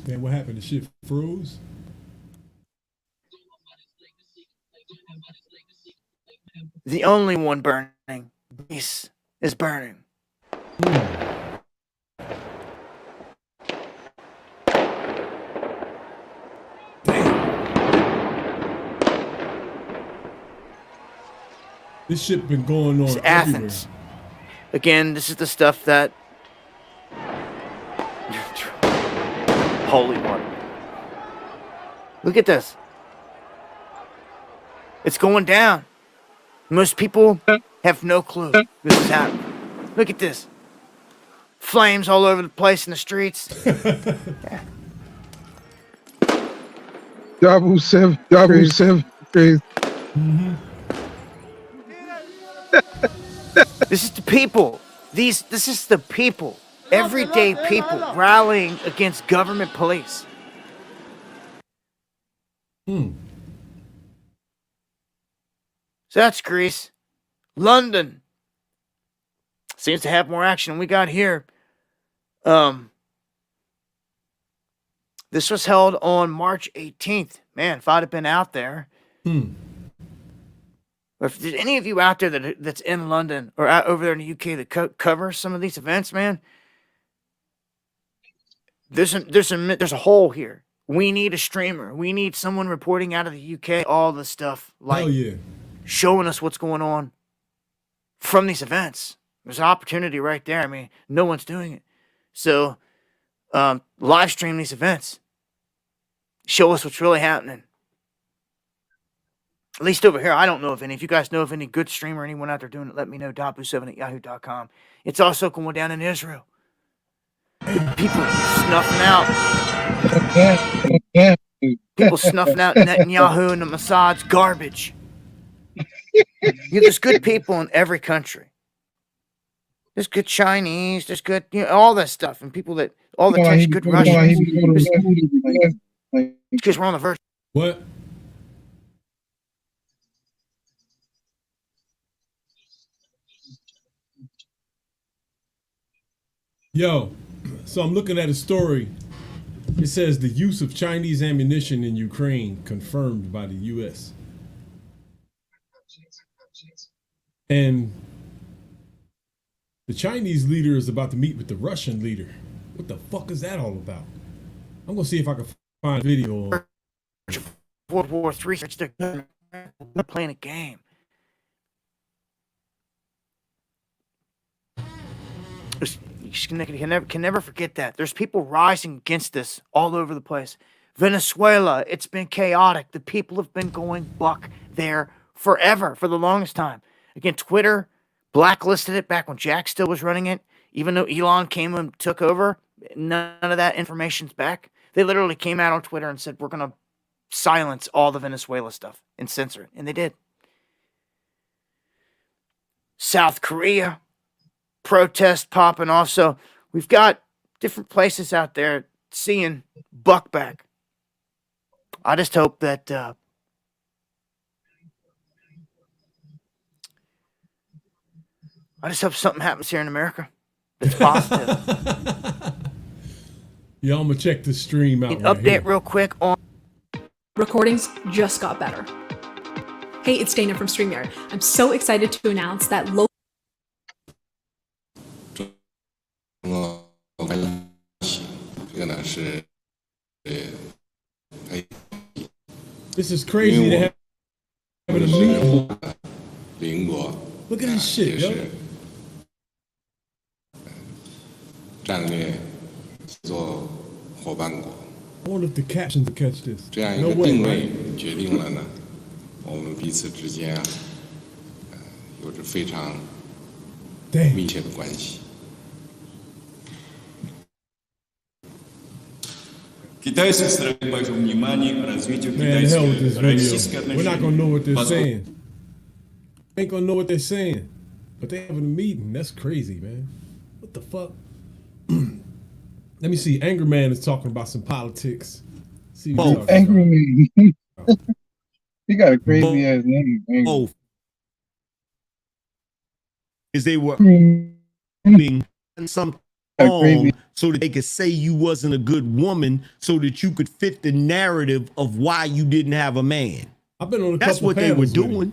Man, what happened? The shit froze? The only one burning. Greece is burning. This shit been going on It's Athens. Again, this is the stuff that... Holy one. Look at this. It's going down. Most people have no clue this is happening. Look at this. Flames all over the place in the streets. Double seven. Crazy. This is the people. This is the people. Everyday people rallying against government police. So that's Greece. London seems to have more action than we got here. This was held on March 18th. Man, if I'd have been out there. If there's any of you out there that's in London or out over there in the UK that cover some of these events, man, there's a hole here. We need a streamer. We need someone reporting out of the UK all the stuff, like showing us what's going on from these events. There's an opportunity right there. I mean, no one's doing it. So live stream these events. Show us what's really happening. At least over here, I don't know of any. If you guys know of any good streamer, anyone out there doing it, let me know. Dabu7@yahoo.com. It's also going down in Israel. People snuffing out. People snuffing out Netanyahu and the Mossad's garbage. There's good people in every country. There's good Chinese. There's good, all that stuff, and people that all the good Russians. Because we're on the verge. What? Yo, so I'm looking at a story. It says the use of Chinese ammunition in Ukraine confirmed by the U.S. And the Chinese leader is about to meet with the Russian leader. What the fuck is that all about? I'm gonna see if I can find a video. World War III. They're playing a game. You can never forget that. There's people rising against this all over the place. Venezuela, it's been chaotic. The people have been going buck there forever, for the longest time. Again, Twitter blacklisted it back when Jack still was running it. Even though Elon came and took over, none of that information's back. They literally came out on Twitter and said, we're going to silence all the Venezuela stuff and censor it. And they did. South Korea, protest popping off. So we've got different places out there seeing buck back. I just hope that I just hope something happens here in America that's positive. Yeah, I'm gonna check the stream out. An update real quick on recordings just got better. Hey, it's Dana from StreamYard. I'm so excited to announce that This is crazy to have a meeting. Look at this shit, yo. I wonder if the captions will catch this. No way, right? 决定了呢，我们彼此之间啊，有着非常密切的关系。Китайцы строят большое внимание развитию китайского-российских отношений. We're not gonna know what they're saying. Ain't gonna know what they're saying, but they having a meeting. That's crazy, man. What the fuck? Let me see. Angry Man is talking about some politics. See what Angry Man. He got a crazy ass name. Both. Is they were doing some so that they could say you wasn't a good woman, so that you could fit the narrative of why you didn't have a man. I've been on a That's couple what they were panels with him. doing.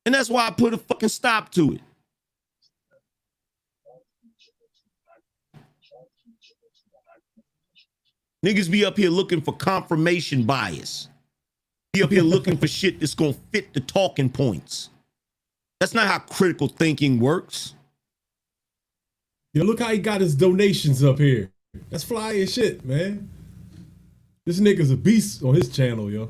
And that's why I put a fucking stop to it. Niggas be up here looking for confirmation bias. Be up here looking for shit that's gonna fit the talking points. That's not how critical thinking works. Yo, look how he got his donations up here. That's fly as shit, man. This nigga's a beast on his channel, yo.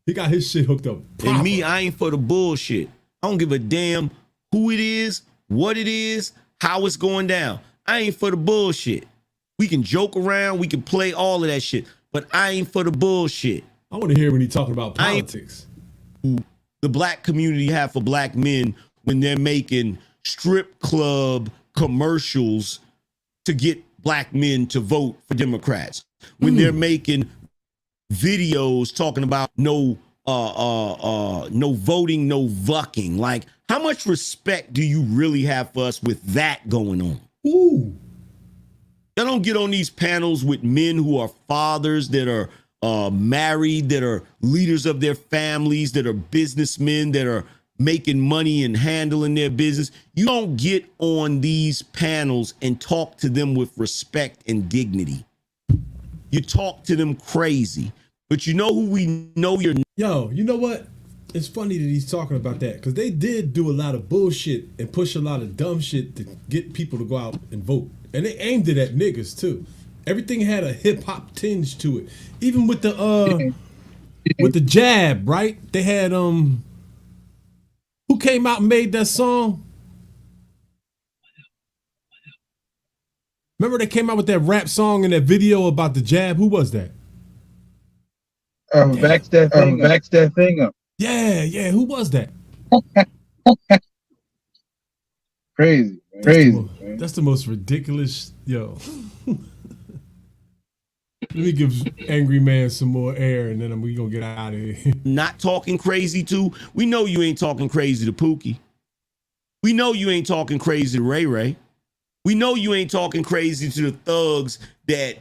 He got his shit hooked up. And me, I ain't for the bullshit. I don't give a damn who it is, what it is, how it's going down. I ain't for the bullshit. We can joke around, we can play all of that shit, but I ain't for the bullshit. I want to hear when he talking about politics. The black community have for black men when they're making strip club commercials to get black men to vote for Democrats. When they're making videos talking about no voting, no vucking. Like, how much respect do you really have for us with that going on? Ooh. I don't get on these panels with men who are fathers, that are married, that are leaders of their families, that are businessmen, that are making money and handling their business. You don't get on these panels and talk to them with respect and dignity. You talk to them crazy. But you know who we know you're. Yo, you know what? It's funny that he's talking about that, because they did do a lot of bullshit and push a lot of dumb shit to get people to go out and vote. And they aimed it at niggas too. Everything had a hip hop tinge to it. Even with the jab, right? They had who came out and made that song? Remember they came out with that rap song and that video about the jab? Who was that? Vax that thing up. Yeah. Who was that? Crazy. That's the most ridiculous. Yo. Let me give Angry Man some more air, and then we gonna get out of here. Not talking crazy to. We know you ain't talking crazy to Pookie. We know you ain't talking crazy to Ray Ray. We know you ain't talking crazy to the thugs that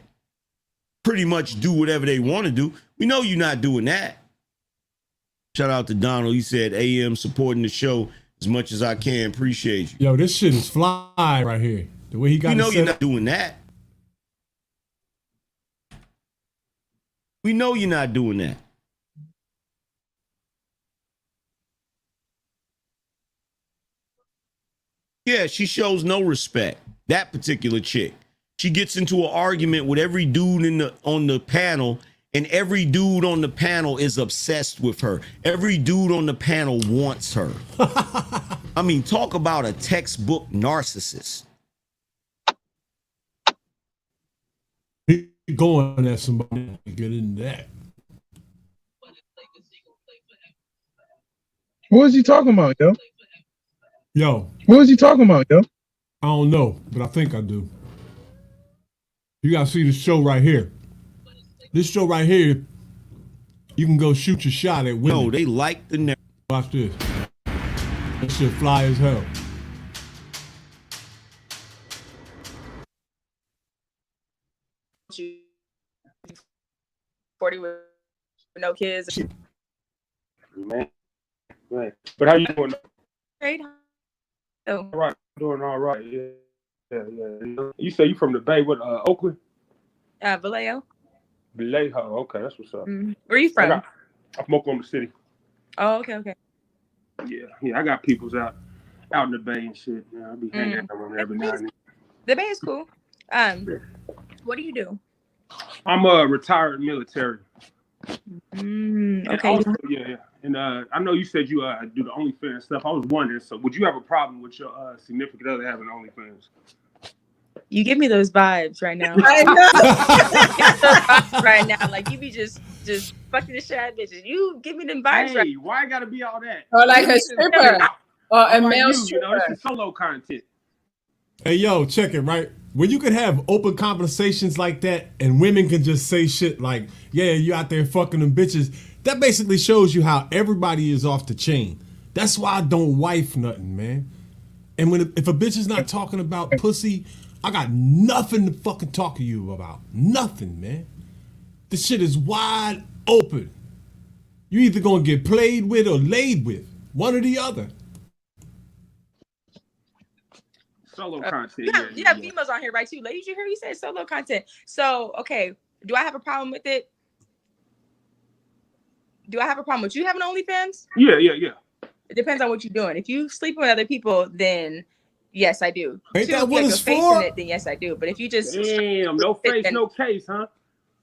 pretty much do whatever they want to do. We know you're not doing that. Shout out to Donald. He said, AM supporting the show as much as I can. Appreciate you. Yo, this shit is fly right here. The way he got We it know set you're up. not doing that. We know you're not doing that. Yeah, she shows no respect. That particular chick. She gets into an argument with every dude on the panel, and every dude on the panel is obsessed with her. Every dude on the panel wants her. I mean, talk about a textbook narcissist. He going at somebody to get into that. What is he talking about, yo? Yo, What is he talking about, yo? I don't know, but I think I do. You gotta see the show right here. This show right here, you can go shoot your shot at women. No, they like the narrative. Watch this. That shit fly as hell. You 40 with no kids. Man. But how you doing? Great. Oh. All right, doing all right. Yeah. You say you from the Bay? What? Oakland? Vallejo. Vallejo. Okay, that's what's up. Where are you from? I'm from Oklahoma City. Oh, okay. Yeah. I got peoples out in the Bay and shit. Yeah, I be hanging out around every now and then. The Bay is cool. What do you do? I'm a retired military. Okay. Also, yeah. And I know you said you do the OnlyFans stuff. I was wondering, so would you have a problem with your significant other having OnlyFans? You give me those vibes right now. I know. Right now, like you be just fucking the shit out of bitches. You give me them vibes. Hey, right. why I gotta be all that? Or like a stripper. Or a male stripper. This is solo content. Hey, yo, check it, right? When you can have open conversations like that and women can just say shit like, yeah, you out there fucking them bitches, that basically shows you how everybody is off the chain. That's why I don't wife nothing, man. And if a bitch is not talking about pussy, I got nothing to fucking talk to you about. Nothing, man. This shit is wide open. You either gonna get played with or laid with. One or the other. Solo content. You have females on here, right? Too, ladies. You hear you say solo content. So, okay, do I have a problem with it? Do I have a problem with you having OnlyFans? Yeah. It depends on what you're doing. If you sleep with other people, then yes, I do. Ain't that if you what have it's your face for? in it, then yes, I do. But if you just Damn, no face, no case, huh?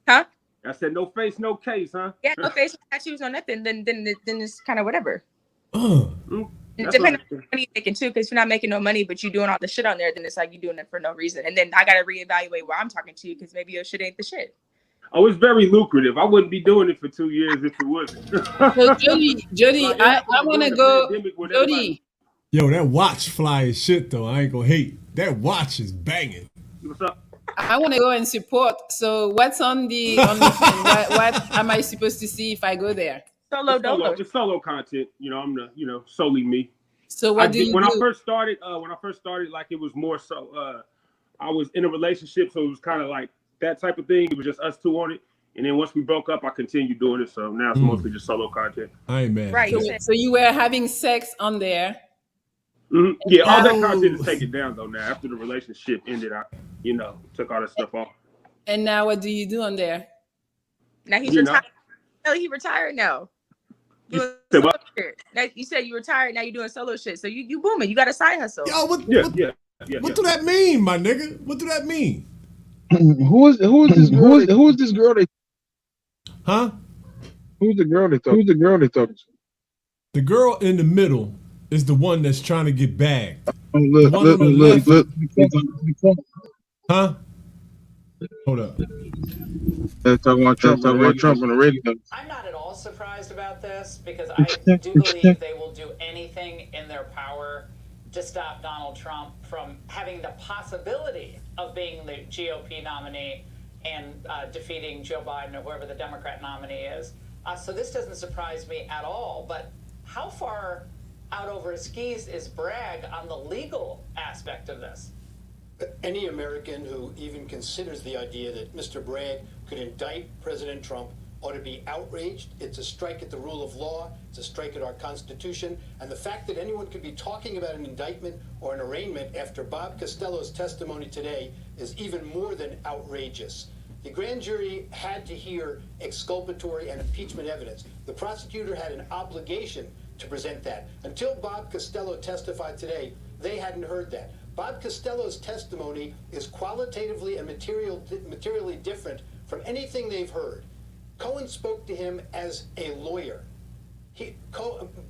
Huh? I said no face, no case, huh? Yeah, no face, no tattoos, no nothing. Then it's kind of whatever. It That's depends what- on what money you're making too, because if you're not making no money, but you're doing all the shit on there, then it's like you're doing it for no reason. And then I gotta reevaluate where I'm talking to you, because maybe your shit ain't the shit. Oh, it's very lucrative. I wouldn't be doing it for 2 years if it wasn't. So Jody, I want to go. Jody, Yo, that watch fly as shit though. I ain't gonna hate. That watch is banging. What's up? I want to go and support. So what's on the what am I supposed to see if I go there? It's solo content. You know, I'm the solely me. So what do you when do? I first started, like it was more so I was in a relationship, so it was kind of like that type of thing. It was just us two on it. And then once we broke up, I continued doing it. So now it's mostly just solo content. I ain't mad. Right. So you were having sex on there. Mhm. Yeah, all that content is taken down though now. After the relationship ended, I, took all that stuff off. And now what do you do on there? Now he's You know. retired. No, he retired now. Doing said solo what? shit. Now, you said you retired. Now you're doing solo shit. So you booming. You got a side hustle. Yo, what What do that mean, my nigga? What do that mean? Who is this girl? Who is this girl? Huh? Who's the girl they talking to? The girl in the middle is the one that's trying to get bagged. Oh, look, The one on the look, left- look. Huh? Hold up. They're talking about Trump on the radio. I'm not at all surprised about this because I do believe they will do anything in their power to stop Donald Trump from having the possibility of being the GOP nominee and defeating Joe Biden or whoever the Democrat nominee is. So this doesn't surprise me at all. But how far out over his skis is Bragg on the legal aspect of this? Any American who even considers the idea that Mr. Bragg could indict President Trump ought to be outraged. It's a strike at the rule of law. It's a strike at our Constitution. And the fact that anyone could be talking about an indictment or an arraignment after Bob Costello's testimony today is even more than outrageous. The grand jury had to hear exculpatory and impeachment evidence. The prosecutor had an obligation to present that. Until Bob Costello testified today, they hadn't heard that. Bob Costello's testimony is qualitatively and materially different from anything they've heard. Cohen spoke to him as a lawyer.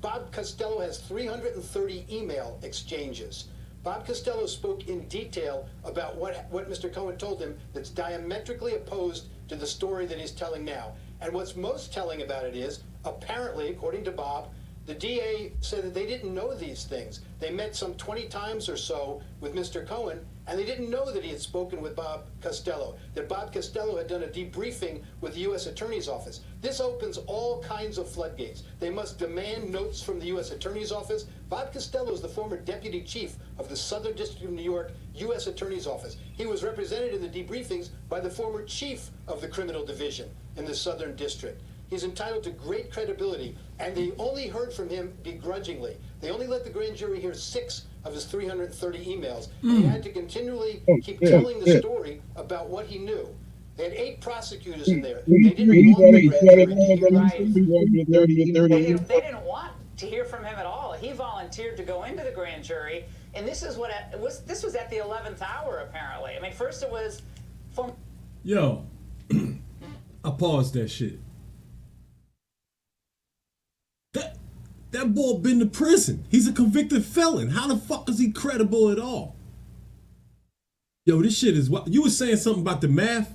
Bob Costello has 330 email exchanges. Bob Costello spoke in detail about what Mr. Cohen told him that's diametrically opposed to the story that he's telling now. And what's most telling about it is, apparently, according to Bob, the DA said that they didn't know these things. They met some 20 times or so with Mr. Cohen, and they didn't know that he had spoken with Bob Costello, that Bob Costello had done a debriefing with the U.S. Attorney's Office. This opens all kinds of floodgates. They must demand notes from the U.S. Attorney's Office. Bob Costello is the former deputy chief of the Southern District of New York U.S. Attorney's Office. He was represented in the debriefings by the former chief of the criminal division in the Southern District. He's entitled to great credibility, and they only heard from him begrudgingly. They only let the grand jury hear 6 of his 330 emails. He had to continually keep telling the story about what he knew. They had 8 prosecutors in there. They didn't want the grand jury. They didn't want to hear from him at all. He volunteered to go into the grand jury, and this is this was at the 11th hour, apparently. I mean, first it was from... Yo, I paused that shit. That boy been to prison. He's a convicted felon. How the fuck is he credible at all? Yo, this shit is what you were saying something about the math.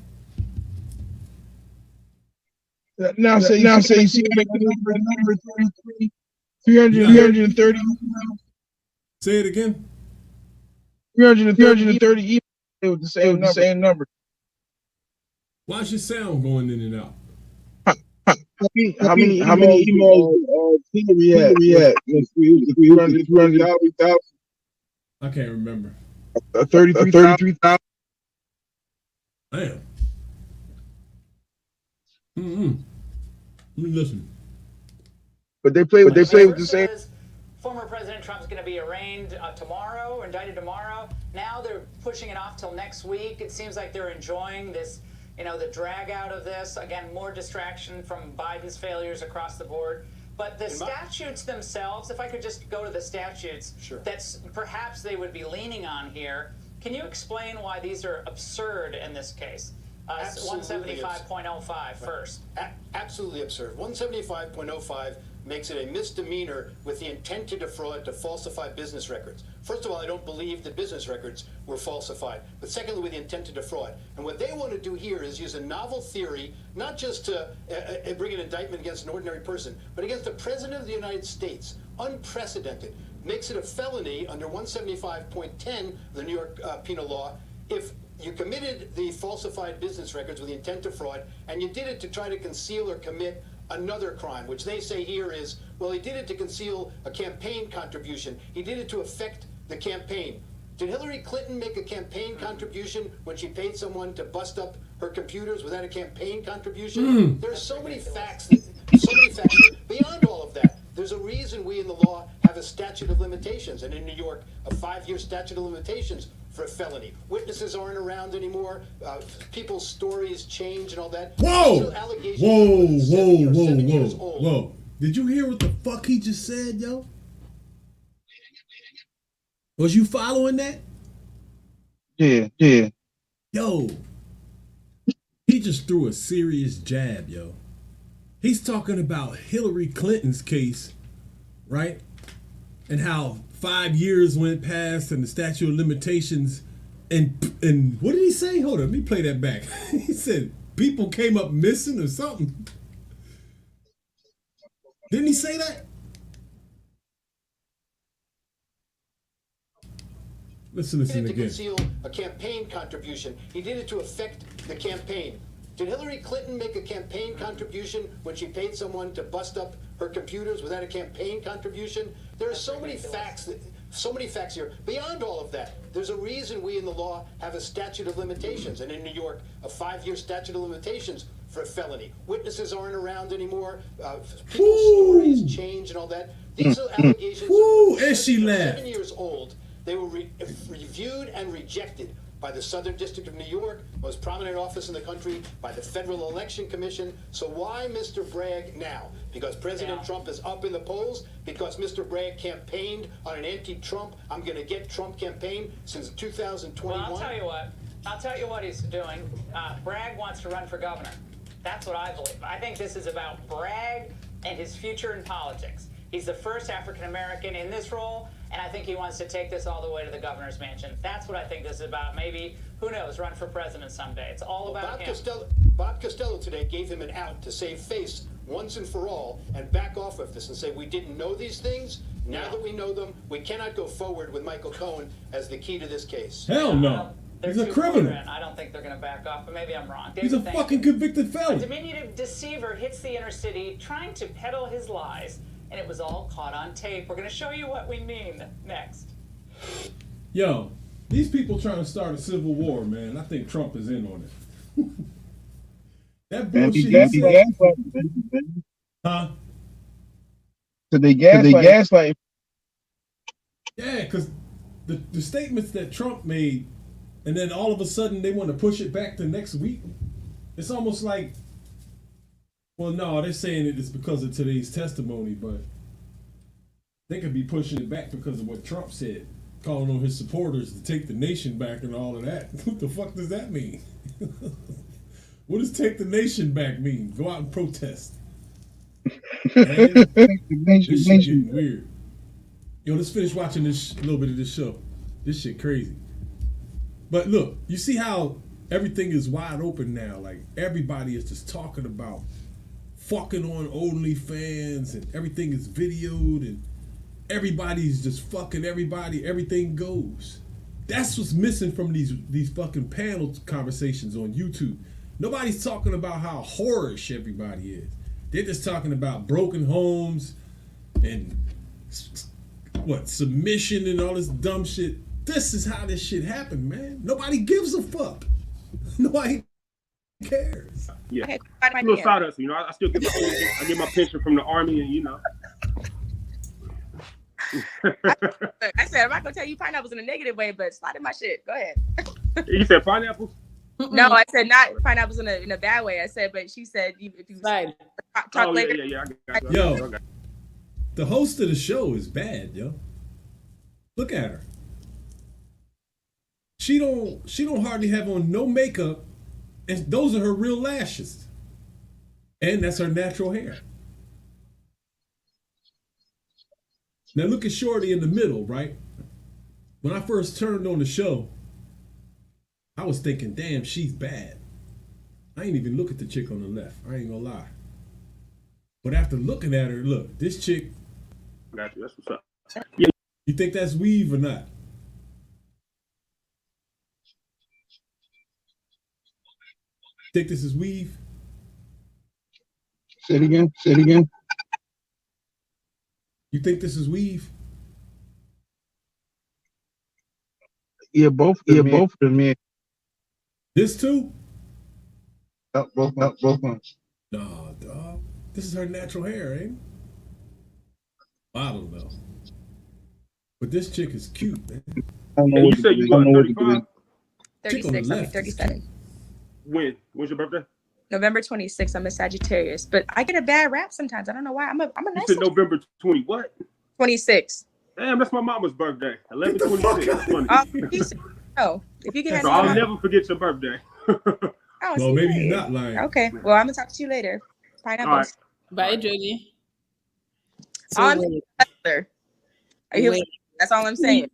Now say you see number 330. Say it again. 330 emails with the same number. Why's your sound going in and out? How many emails Hillary had? 300,000. I can't remember. 33,000. Damn. Let me listen. But they play with the same. Former President Trump's going to be arraigned tomorrow, indicted tomorrow. Now they're pushing it off till next week. It seems like they're enjoying this, the drag out of this. Again, more distraction from Biden's failures across the board. But the statutes themselves, if I could just go to the statutes, that's perhaps they would be leaning on here. Can you explain why these are absurd in this case? 175.05 first. Absolutely absurd. 175.05 makes it a misdemeanor with the intent to defraud, to falsify business records. First of all, I don't believe that business records were falsified. But secondly, with the intent to defraud. And what they want to do here is use a novel theory, not just to bring an indictment against an ordinary person, but against the President of the United States. Unprecedented. Makes it a felony under 175.10 of the New York penal law if you committed the falsified business records with the intent to fraud, and you did it to try to conceal or commit another crime, which they say here is, well, he did it to conceal a campaign contribution. He did it to affect the campaign. Did Hillary Clinton make a campaign contribution when she paid someone to bust up her computers without a campaign contribution? There's so many facts. Beyond all of that, there's a reason we in the law have a statute of limitations, and in New York, a 5-year statute of limitations for a felony. Witnesses aren't around anymore. People's stories change and all that. Whoa! Whoa. Did you hear what the fuck he just said, yo? Was you following that? Yeah. Yo. He just threw a serious jab, yo. He's talking about Hillary Clinton's case, right? And how 5 years went past and the statute of limitations, and what did he say? Hold on, let me play that back. He said people came up missing or something. Didn't he say that? Listen again. To conceal a campaign contribution. He did it to affect the campaign. Did Hillary Clinton make a campaign contribution when she paid someone to bust up her computers without a campaign contribution? There are so many facts So many facts here. Beyond all of that, there's a reason we in the law have a statute of limitations, and in New York, a 5-year statute of limitations for a felony. Witnesses aren't around anymore. People's stories change and all that. These are allegations. And she laughed. 7 years old. They were reviewed and rejected by the Southern District of New York, most prominent office in the country, by the Federal Election Commission. So why Mr. Bragg now? Because President Trump is up in the polls? Because Mr. Bragg campaigned on an anti-Trump, I'm going to get Trump campaign since 2021? Well, I'll tell you what. I'll tell you what he's doing. Bragg wants to run for governor. That's what I believe. I think this is about Bragg and his future in politics. He's the first African-American in this role, and I think he wants to take this all the way to the governor's mansion. That's what I think this is about. Maybe, who knows, run for president someday. It's all about him. Bob Costello today gave him an out to save face once and for all and back off of this and say we didn't know these things. Now that we know them, we cannot go forward with Michael Cohen as the key to this case. Hell no. He's a criminal. I don't think they're going to back off, but maybe I'm wrong. He's a fucking convicted A felon. diminutive deceiver hits the inner city trying to peddle his lies, and it was all caught on tape. We're going to show you what we mean next. Yo, these people trying to start a civil war, man. I think Trump is in on it. That bullshit. Huh? So they gaslight. Yeah, because the statements that Trump made, and then all of a sudden they want to push it back to next week. It's almost like, well, no, they're saying it is because of today's testimony, but they could be pushing it back because of what Trump said, calling on his supporters to take the nation back and all of that. What the fuck does that mean? What does take the nation back mean? Go out and protest. This shit getting weird. Yo, let's finish watching this little bit of this show. This shit crazy. But look, you see how everything is wide open now. Like, everybody is just talking about fucking on OnlyFans, and everything is videoed, and everybody's just fucking everybody. Everything goes. That's what's missing from these fucking panel conversations on YouTube. Nobody's talking about how whorish everybody is. They're just talking about broken homes and submission and all this dumb shit. This is how this shit happened, man. Nobody gives a fuck. Nobody cares. Yeah, a little sawdust, you know. I still get my pension. I get my pension from the army, and you know. I said I'm not gonna tell you pineapples in a negative way, but slide in my shit. Go ahead. You said pineapples? No, I said not pineapples in a bad way. I said, but she said if you talk later. Yeah. Yo, the host of the show is bad, yo. Look at her. She don't hardly have on no makeup, and those are her real lashes. And that's her natural hair. Now look at Shorty in the middle, right? When I first turned on the show, I was thinking, damn, she's bad. I ain't even look at the chick on the left. I ain't gonna lie. But after looking at her, look, this chick. Got you. That's what's up. Yeah. You think that's weave or not? Think this is weave? Say it again. Say it again. You think this is weave? Yeah, both of them. Yeah. This too? Both ones. No, dog. This is her natural hair, ain't it? I don't know. But this chick is cute, man. You said you got 35? 36, I'll be 37. When's your birthday? November 26th. I'm a Sagittarius, but I get a bad rap sometimes. I don't know why. I'm a nice. You said November 20 what? 26. Damn, that's my mama's birthday. 11/26. That's funny. Oh, if you can. So I'll never forget your birthday. Well, maybe he's not lying. Okay. Well, I'm gonna talk to you later. Pineapples. Bye, Jody. That's all I'm saying.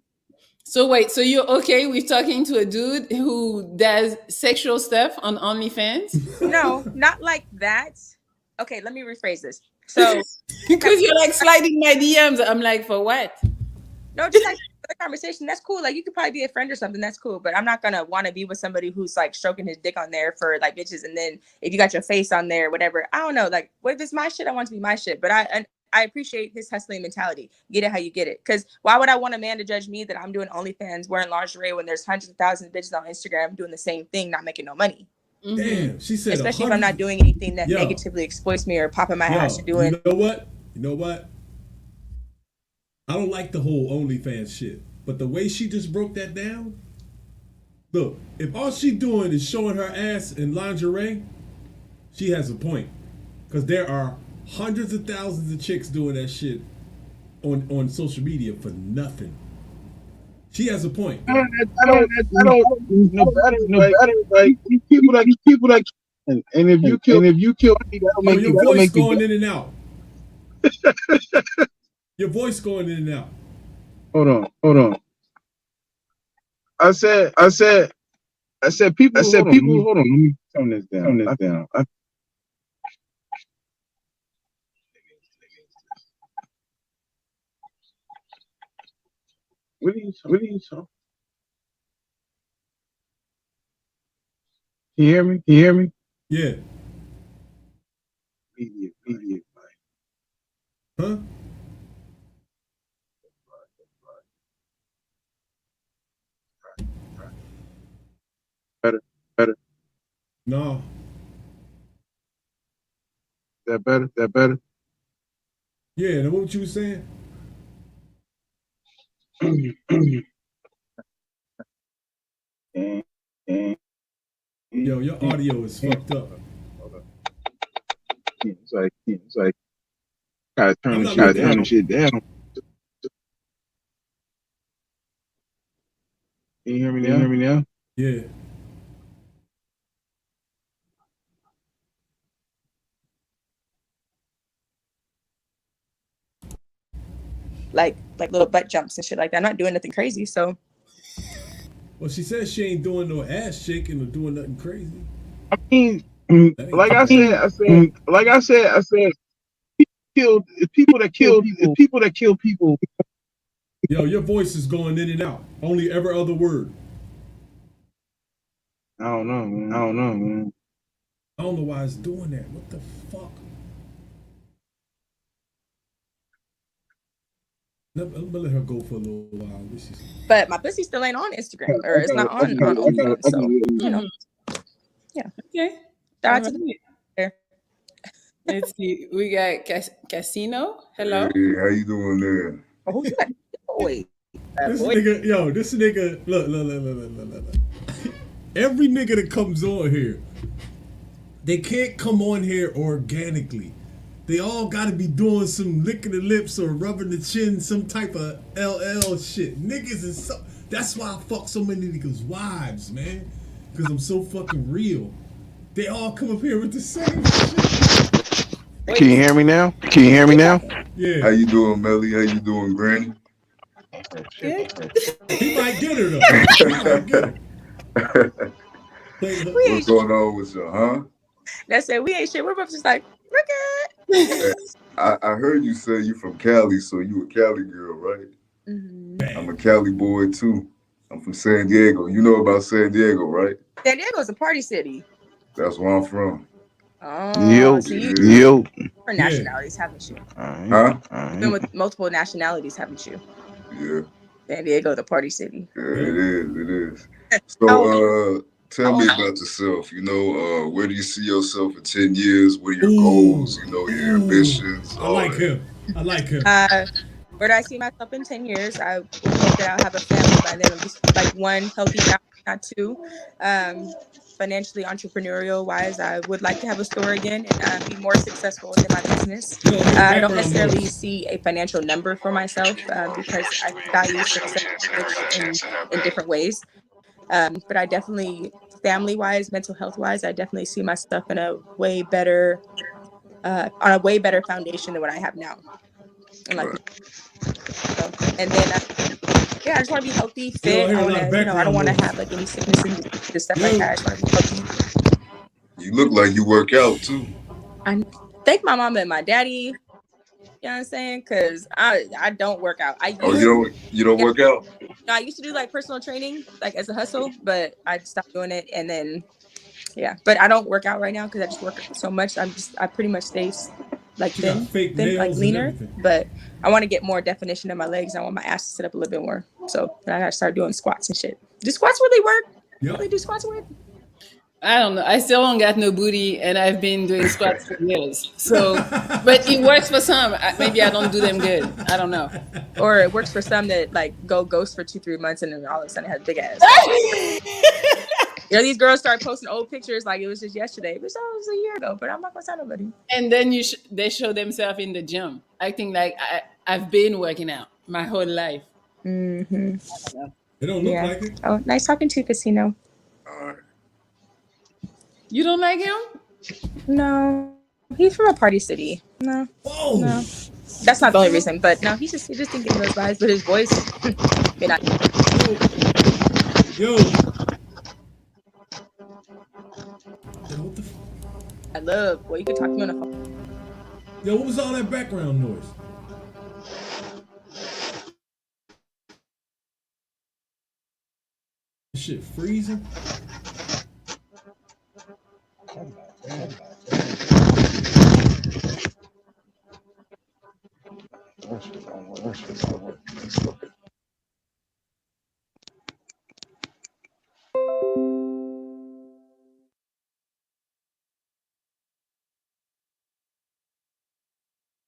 So wait, so you're okay with talking to a dude who does sexual stuff on OnlyFans? No, not like that. Okay, let me rephrase this. So, because you're like sliding my DMs, I'm like, for what? No, just like the conversation. That's cool. Like you could probably be a friend or something. That's cool. But I'm not gonna want to be with somebody who's like stroking his dick on there for like bitches, and then if you got your face on there, whatever. I don't know. Like, what if it's my shit? I want it to be my shit. But I I appreciate his hustling mentality. Get it how you get it. Because why would I want a man to judge me that I'm doing OnlyFans wearing lingerie when there's hundreds of thousands of bitches on Instagram doing the same thing, not making no money? Damn, she said. Especially if I'm not doing anything that negatively exploits me or popping my ass or doing. You know what? I don't like the whole OnlyFans shit, but the way she just broke that down. Look, if all she doing is showing her ass in lingerie, she has a point. Because there are hundreds of thousands of chicks doing that shit on social media for nothing. She has a point. I don't know better. Like people that and if you kill that'll make your voice going in and out. Your voice going in and out. Hold on. I said people. Hold on. Let me tone this down. What are you talking? Can you hear me? Yeah. Idiot. Huh? Better. No. That better. Yeah, now what you were saying? Yo, your audio is fucked up. It's like gotta turn the shit down. Can you hear me now? Yeah. Like little butt jumps and shit like that. I'm not doing nothing crazy, so. Well, she says she ain't doing no ass shaking or doing nothing crazy. I mean, like I said, people that kill people. Yo, your voice is going in and out. Only every other word. I don't know, man. I don't know why it's doing that. What the fuck? Let her go for a little while. But my pussy still ain't on Instagram, or it's not on OnlyFans, so you know. Yeah. Okay. Shout out to the there. Let's see. We got Casino. Hello. Hey, how you doing there? Oh, who's that boy? This nigga, look. Every nigga that comes on here, they can't come on here organically. They all gotta be doing some licking the lips or rubbing the chin, some type of LL shit. Niggas is so. That's why I fuck so many niggas' wives, man. Because I'm so fucking real. They all come up here with the same shit. Can you hear me now? Yeah. How you doing, Melly? How you doing, Granny? He might get her though. What's going on with you, huh? That's it. We ain't shit. We're both just like, we're good. I heard you say you from Cali, so you a Cali girl, right? Mm-hmm. I'm a Cali boy too. I'm from San Diego. You know about San Diego, right? San Diego's a party city. That's where I'm from. Oh, so you different nationalities, haven't you? Huh? You've been with multiple nationalities, haven't you? Yeah. San Diego, the party city. Yeah, it is. So, tell me about yourself. You know, where do you see yourself in 10 years? What are your goals? You know, your ambitions? I like him. Where do I see myself in 10 years? I hope that I'll have a family by then, at least like one healthy family, not two. Financially, entrepreneurial wise, I would like to have a store again and be more successful in my business. I don't necessarily see a financial number for myself because I value success in different ways. But I definitely, family wise, mental health wise, I definitely see myself in a way better, on a way better foundation than what I have now. And and then I just want to be healthy, fit. I want to, I don't want to have like any sickness and stuff like that. I just want to be healthy. You look like you work out too. I thank my mama and my daddy. You know what I'm saying? Because I don't work out. You don't work out? No, I used to do like personal training, like as a hustle, but I stopped doing it. And then, yeah, but I don't work out right now because I just work so much. I pretty much stay like She got thin, fake thin, like nails and leaner. everything. But I want to get more definition in my legs. I want my ass to sit up a little bit more. So then I gotta start doing squats and shit. Do squats really work? Yep. Really do squats work? I don't know. I still don't got no booty, and I've been doing squats for years. So, but it works for some. Maybe I don't do them good. I don't know. Or it works for some that like go ghost for 2-3 months and then all of a sudden has big ass. You know, these girls start posting old pictures like it was just yesterday. But that was a year ago. But I'm not gonna tell nobody. And then they show themselves in the gym, acting like I've been working out my whole life. Mm-hmm. It don't look like it. Oh, nice talking to you, Casino. You don't like him? No, he's from a party city. No, no, that's not the only reason. But no, he just didn't give me those vibes. But his voice, may not. Yo. I love. Well, you can talk to me on the phone. Yo, what was all that background noise? This shit freezing.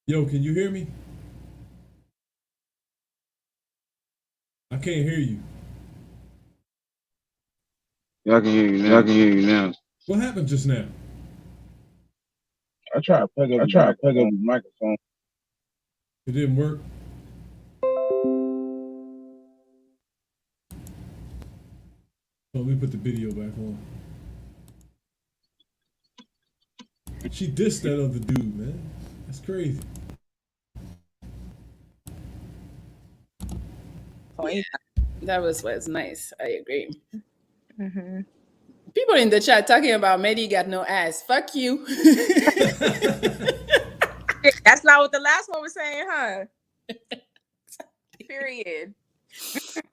Yo, can you hear me? I can't hear you. Y'all can hear you now. Y'all can hear you now. What happened just now? I tried to plug up the microphone. It didn't work. Oh, let me put the video back on. She dissed that other dude, man. That's crazy. That was nice. I agree. Mm-hmm. People in the chat talking about Medi got no ass. Fuck you. That's not what the last one was saying, huh? Period.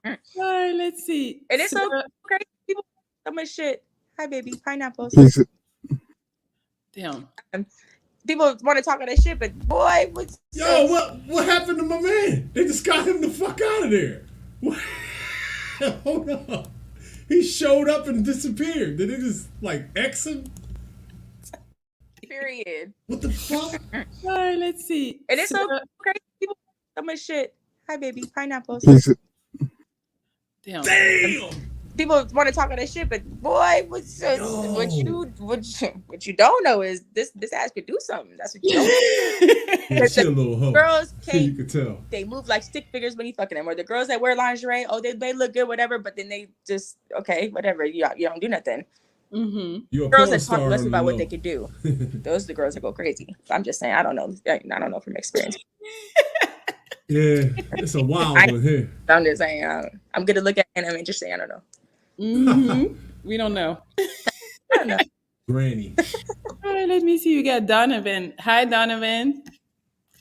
All right, let's see. And it's so crazy. People so much shit. Hi, baby. Pineapples. Damn. People want to talk all that shit, but boy, what's Yo, what happened to my man? They just got him the fuck out of there. What? Hold on. He showed up and disappeared. Did they just like X him? Period. What the fuck? All right, let's see. And it's so crazy. People so much shit. Hi, baby. Pineapples. Damn. People want to talk all that shit, but boy, what you don't know is this ass could do something. That's what you don't know. Yeah, she a little hoe. Girls You can't. could tell. They move like stick figures when you fucking them. Or the girls that wear lingerie, oh, they look good, whatever, but then they just okay, whatever. You don't do nothing. Mm-hmm. You're a Girls porn that talk star less on about the what low. they could do. Those are the girls that go crazy. I'm just saying. I don't know. I don't know from experience. Yeah, it's a wild one here. I'm just saying. I'm good to look at and I'm interested. I don't know. Mm-hmm. We don't know. I don't know. Granny. All right, let me see. You got Donovan. Hi, Donovan.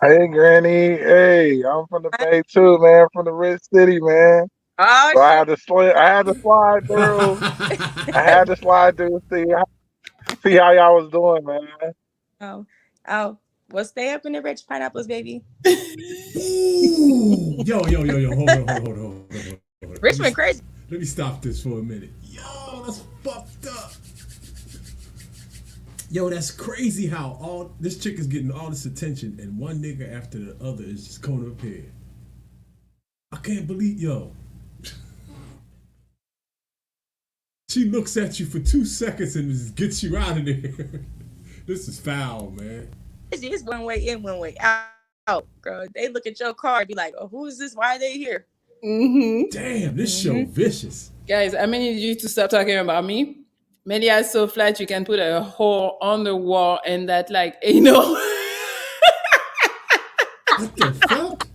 Hey, Granny. Hey, I'm from the Bay too, man. From the Red City, man. Oh, So I had to slide through. I had to slide through to see how y'all was doing, man. Oh. Well, stay up in the rich pineapples, baby. Ooh. Yo. Hold on. Richmond crazy. Let me stop this for a minute. Yo, that's fucked up. Yo, that's crazy how all this chick is getting all this attention and one nigga after the other is just coming up here. I can't believe, yo. She looks at you for 2 seconds and just gets you out of there. This is foul, man. It's one way in, one way out, girl. They look at your car and be like, oh, who is this? Why are they here? Mm-hmm. Damn, this show vicious. Guys, I need you to stop talking about me. Media is so flat you can put a hole on the wall and that like, you know. What the fuck?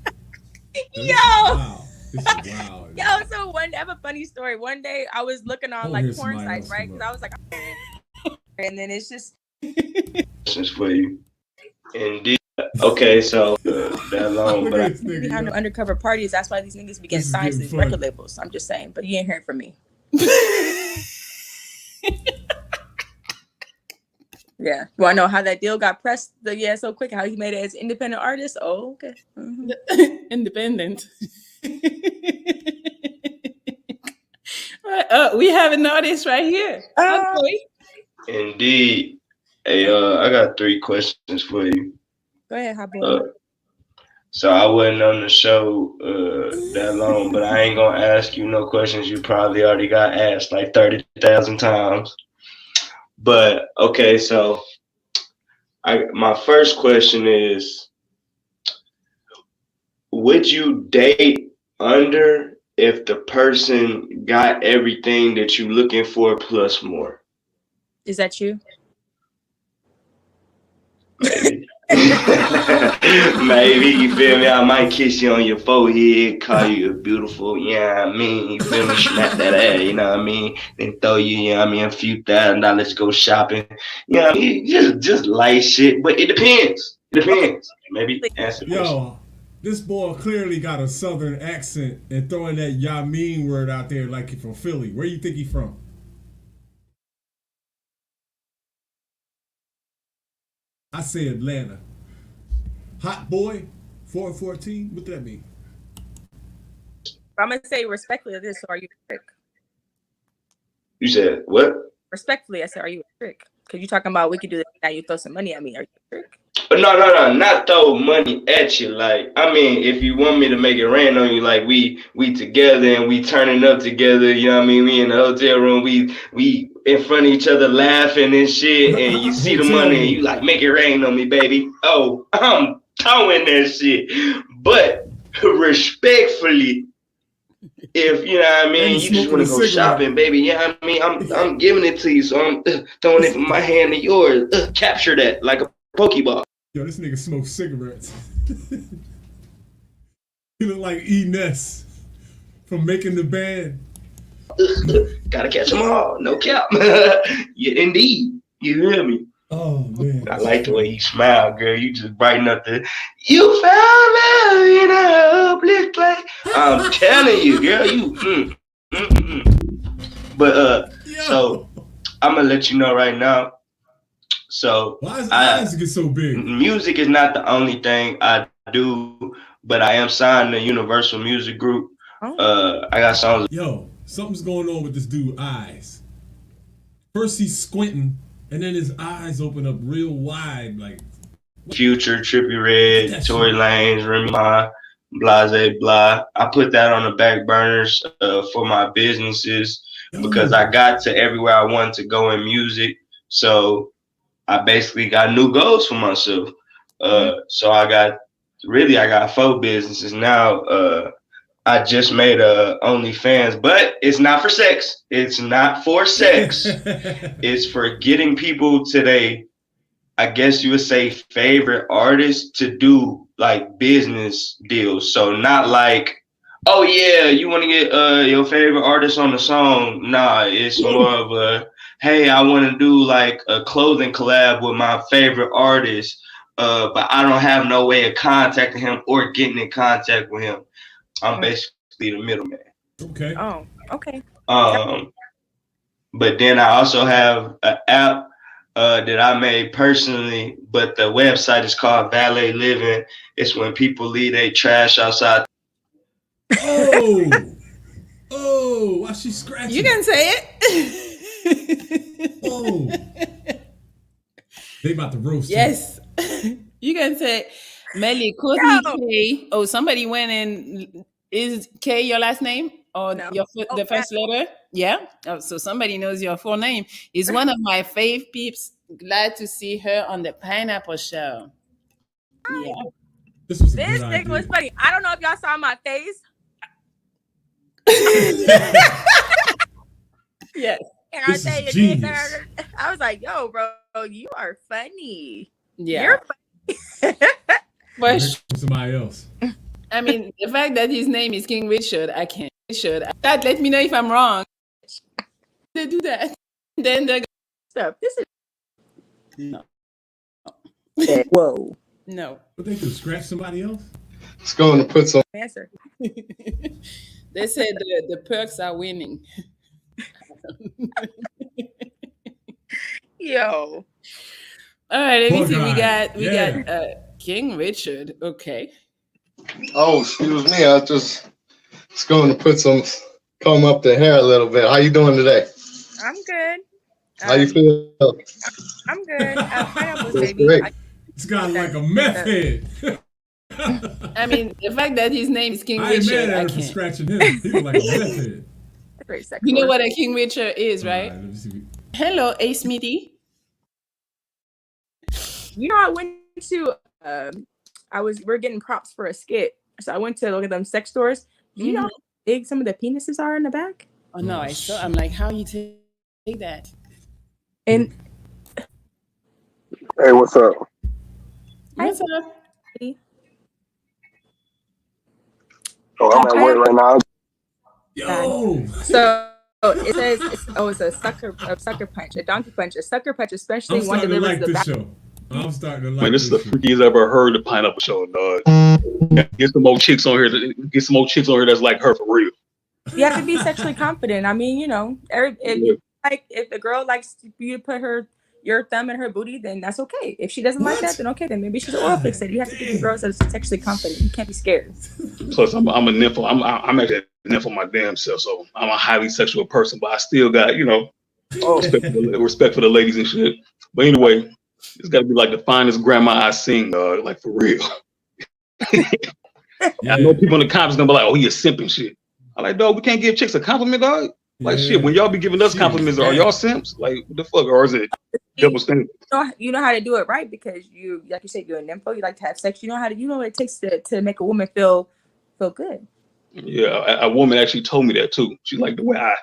Yo. Wow. This is wild. Yo, so I have a funny story. One day I was looking on like porn sites, right? Because I was like, and then it's just. Questions for you. Indeed. Okay, so that long, but behind the undercover parties, that's why these niggas be getting signed to these record labels. I'm just saying, but you ain't hearing from me. Yeah. Well, I know how that deal got pressed so quick, how he made it as independent artist. Oh, okay. Independent. We have an artist right here. Okay. Indeed. Hey, I got 3 questions for you. Go ahead, hot boy. So I wasn't on the show that long, but I ain't gonna ask you no questions you probably already got asked like 30,000 times. But okay, so my first question is, would you date under if the person got everything that you looking for plus more? Is that you? Maybe, you feel me? I might kiss you on your forehead, call you beautiful, yeah, I mean, you feel me? Smack that ass, you know what I mean? Then throw you, you know what I mean, a few $1,000 go shopping. You know what I mean? Just light shit, but it depends. It depends. Maybe answer the question. Yo, this boy clearly got a southern accent and throwing that "y'all mean" word out there like he from Philly. Where you think he from? I say Atlanta. Hot boy, 414. What does that mean? I'm gonna say respectfully this. So are you a trick? You said what? Respectfully, I said, are you a trick? Because you're talking about we could do this now. You throw some money at me. Are you a trick? No, not throw money at you. Like, I mean, if you want me to make it rain on you, like we together and we turning up together, you know what I mean? We in the hotel room, we in front of each other laughing and shit, and you see the money and you like, make it rain on me, baby. Oh, I'm throwing that shit. But respectfully, if you know what I mean, you just want to go shopping, baby. Yeah, I mean, I'm giving it to you, so I'm throwing it from my hand to yours. Capture that like a Pokeball. Yo, this nigga smokes cigarettes. He look like E. Ness from Making the Band. Gotta catch them all, no cap. Yeah, indeed. You hear me? Oh man, I like the way you smile, girl. You just brighten up the. You found me in a hopeless place. I'm telling you, girl. You. But so I'm gonna let you know right now. So why is eyes get so big? Music is not the only thing I do, but I am signed to Universal Music Group. I got songs. Yo, something's going on with this dude's eyes. First he's squinting, and then his eyes open up real wide, like Future, Trippie Redd, Tory Lanez, Remy Ma, Blase Blah. I put that on the back burners for my businesses because I got to everywhere I wanted to go in music. So I basically got new goals for myself. So I got 4 businesses now. I just made a OnlyFans, but it's not for sex. It's not for sex. It's for getting people to I guess you would say, favorite artists to do like business deals. So not like, oh yeah, you want to get your favorite artist on the song. Nah, it's more of a, hey, I want to do like a clothing collab with my favorite artist, but I don't have no way of contacting him or getting in contact with him. I'm basically the middleman. Okay. Oh, okay. But then I also have an app that I made personally, but the website is called Valet Living. It's when people leave their trash outside. Oh, why she scratching? You can say it. Oh, they about to roast. Yes, you can say, Melly, K. Oh, somebody went in. Is K your last name or the first letter? Yeah. Oh, so somebody knows your full name. Is one of my fave peeps. Glad to see her on the Pineapple Show. Yeah. This was this thing was funny. I don't know if y'all saw my face. Yes. And I say I was like, yo, bro, you are funny. Yeah. You're funny. But somebody else. I mean, the fact that his name is King Richard, I can't. That let me know if I'm wrong. They do that. Then they go, stuff. This is no. Whoa. No. What they do? Scratch somebody else? It's going to put some answer. They said the perks are winning. Yo. All right, let me Poor see. guy. We got King Richard. Okay. Oh, excuse me. I just was going to comb up the hair a little bit. How you doing today? I'm good. How you feel? I'm good. Pineapples, That's baby. great. It's got like a meth head. I mean, the fact that his name is King I ain't Richard, mad I at him for can't. scratching him. He was like a meth head. Great sex You know word. what a King Richard is, right? Let me see. Hello, A. Smithy. You know, I went to we're getting props for a skit. So I went to look at them sex stores. Do you know how big some of the penises are in the back? Oh no, I saw. I'm like, how you take that? And Hey, what's up? What's up? Oh, I'm at work right now. Yo. So it says it's a sucker punch, a donkey punch, a sucker punch, especially I'm one starting to delivers like the this back. show. I'm starting to like Man, this is the show. freakiest I've ever heard of Pineapple Show, dog. Get some more chicks on here. Get some more chicks on here that's like her for real. You have to be sexually confident. I mean, you know, if the girl likes you to put your thumb in her booty, then that's okay. If she doesn't like that, then okay, then maybe she's an oil fixator. You have to get the girls that are sexually confident. You can't be scared. Plus, I'm a nympho. I'm actually a nympho my damn self, so I'm a highly sexual person. But I still got respect for the ladies and shit. But anyway, it's got to be like the finest grandma I seen, dog. Like for real. I know people in the comments gonna be like, "Oh, he a simp and shit." I'm like, dog, we can't give chicks a compliment, dog. Like shit, when y'all be giving us compliments, are y'all simps? Like what the fuck, or is it double standard? You know how to do it right because you, like you said, you're a nympho. You like to have sex. You know what it takes to make a woman feel good. Yeah, a woman actually told me that too. She like the way I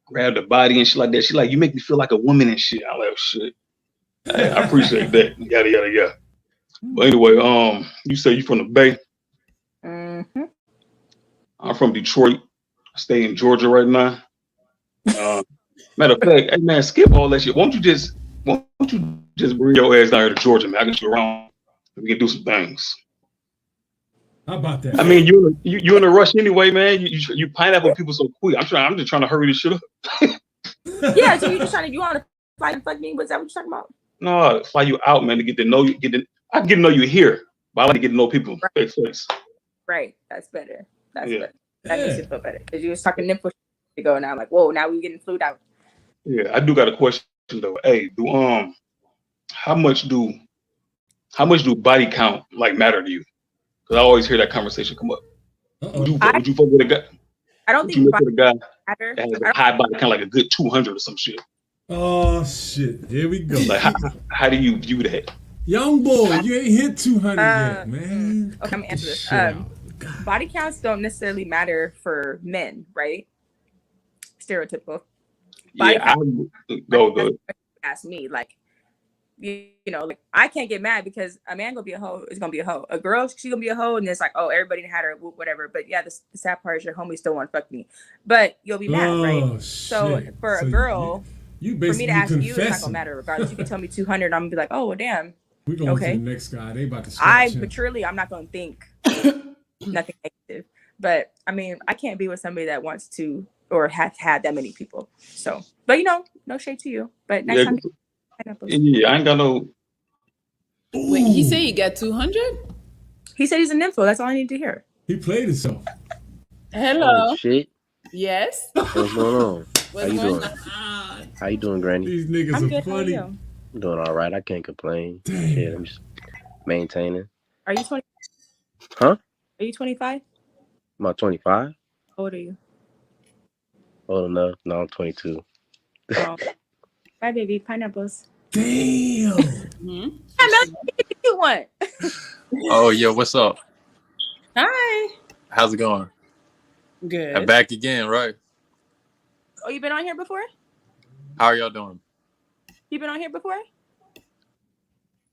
grab the body and shit like that. She like, you make me feel like a woman and shit. I'm like, oh, shit. I appreciate that. Yada yada yada. But anyway, you say you from the Bay. Mm-hmm. I'm from Detroit. I stay in Georgia right now. Matter of fact, hey man, skip all that shit. Won't you just bring your ass down here to Georgia, man? I can get you around. We can do some things. How about that? I mean, you in a rush anyway, man. You pineapple people so quick. I'm just trying to hurry this shit up. Yeah, so you want to fly and fuck me? Was that what you're talking about? No, fly you out, man, to get to know you. I get to know you here, but I like to get to know people face to face. Right, that's better. That's Yeah. better. That makes it feel better because you was talking nipple ago, and I'm like, whoa, now we getting flued out. Yeah, I do got a question though. Hey, how much do body count like matter to you? Because I always hear that conversation come up. Would you fuck with a guy? I don't Would think you look with a guy matter. that has a high body count, like a good 200 or some shit? Oh shit! Here we go. Like, how do you view that? Young boy, you ain't hit 200 yet, man. Okay, I'm gonna answer this. Shit out. Body counts don't necessarily matter for men, right? Stereotypical. Go. Ask me, like, you know, like I can't get mad because a man gonna be a hoe is gonna be a hoe. A girl, she gonna be a hoe, and it's like, oh, everybody had her, whatever. But yeah, the sad part is your homie still want to fuck me, but you'll be mad, right? So for a girl, you for me to ask you, it's not confessing. gonna matter regardless. You can tell me 200, I'm gonna be like, oh, well, damn. We going okay. to the next guy. They about to scratch him. Maturely, I'm not gonna think nothing negative. But I mean, I can't be with somebody that wants to or has had that many people. So, but you know, no shade to you. But next time. Yeah, I ain't got no. Wait, he said he got 200? He said he's a nympho. That's all I need to hear. He played himself. Hello. Oh, shit. Yes. What's going on? How you doing? on? How you doing, Granny? These niggas I'm are good. funny. How are you? I'm doing all right. I can't complain. Shit, I'm just maintaining. Are you 20? Huh? Are you 25? Am I 25? How old are you? Old enough? No, I'm 22. Oh. Hi, baby. Pineapples. Damn. Mm-hmm. You want? Oh, yeah, what's up? Hi. How's it going? Good. I'm back again, right? Oh, you been on here before? How are y'all doing? You been on here before? I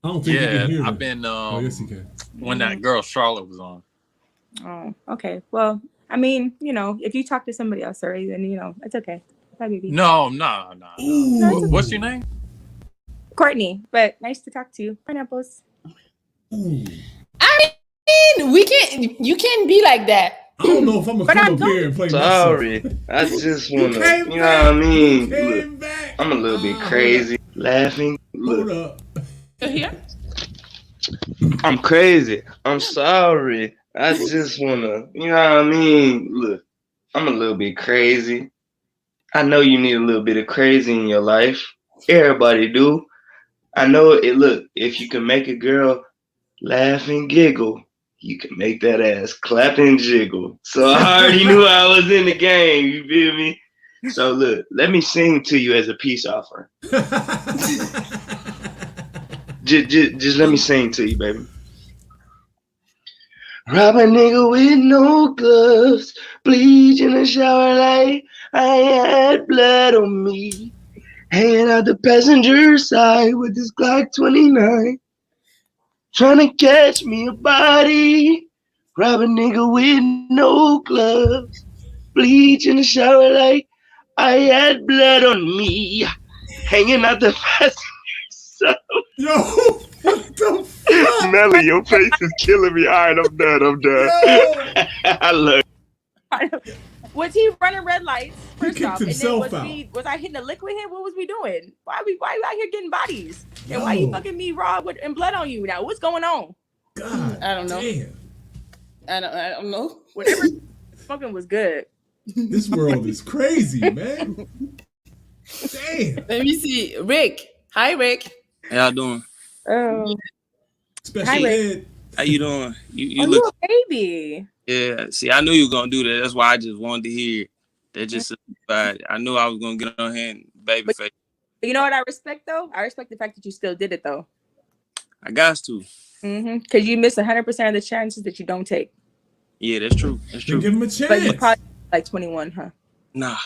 don't think you can hear I've me. been Yes, you can. when that girl Charlotte was on. Oh, okay. Well, I mean, you know, if you talk to somebody else already, then you know it's okay. Hi, baby. No. What's your name? Courtney, but nice to talk to you. Pineapples. I mean, you can't be like that. I don't know if I'm gonna come up here and play Sorry, I just wanna, you know what I mean? Look, I'm a little bit crazy, laughing. Hold up. Here? I'm crazy. I'm sorry. I just wanna, you know what I mean? Look, I'm a little bit crazy. I know you need a little bit of crazy in your life. Everybody do. I know it. Look, if you can make a girl laugh and giggle, you can make that ass clap and jiggle. So I already knew I was in the game. You feel me? So look, let me sing to you as a peace offering. just let me sing to you, baby. Rob a nigga with no gloves, bleach in the shower like I had blood on me. Hanging out the passenger side with this Glock 29. Trying to catch me a body. Rob a nigga with no gloves, bleach in the shower like I had blood on me. Hanging out the passenger side. Yo, what the fuck? Melly, your face is killing me. All right, I'm done. I love it. Was he running red lights? First off, and then was I hitting the liquid hit? What was we doing? Why you out here getting bodies? And why you fucking me raw and blood on you now? What's going on? God, I don't know. Damn. I don't know. Whatever fucking was good. This world is crazy, man. Damn. Let me see. Rick. Hi, Rick. How y'all doing? Special ed. How you doing? You look a baby. Yeah. See, I knew you were gonna do that. That's why I just wanted to hear it. That just I knew I was gonna get on here and baby face. You know what I respect though? I respect the fact that you still did it though. I got to. Because you miss 100% of the chances that you don't take. Yeah, that's true. That's true. Give him a chance. But you probably like 21, huh? Nah.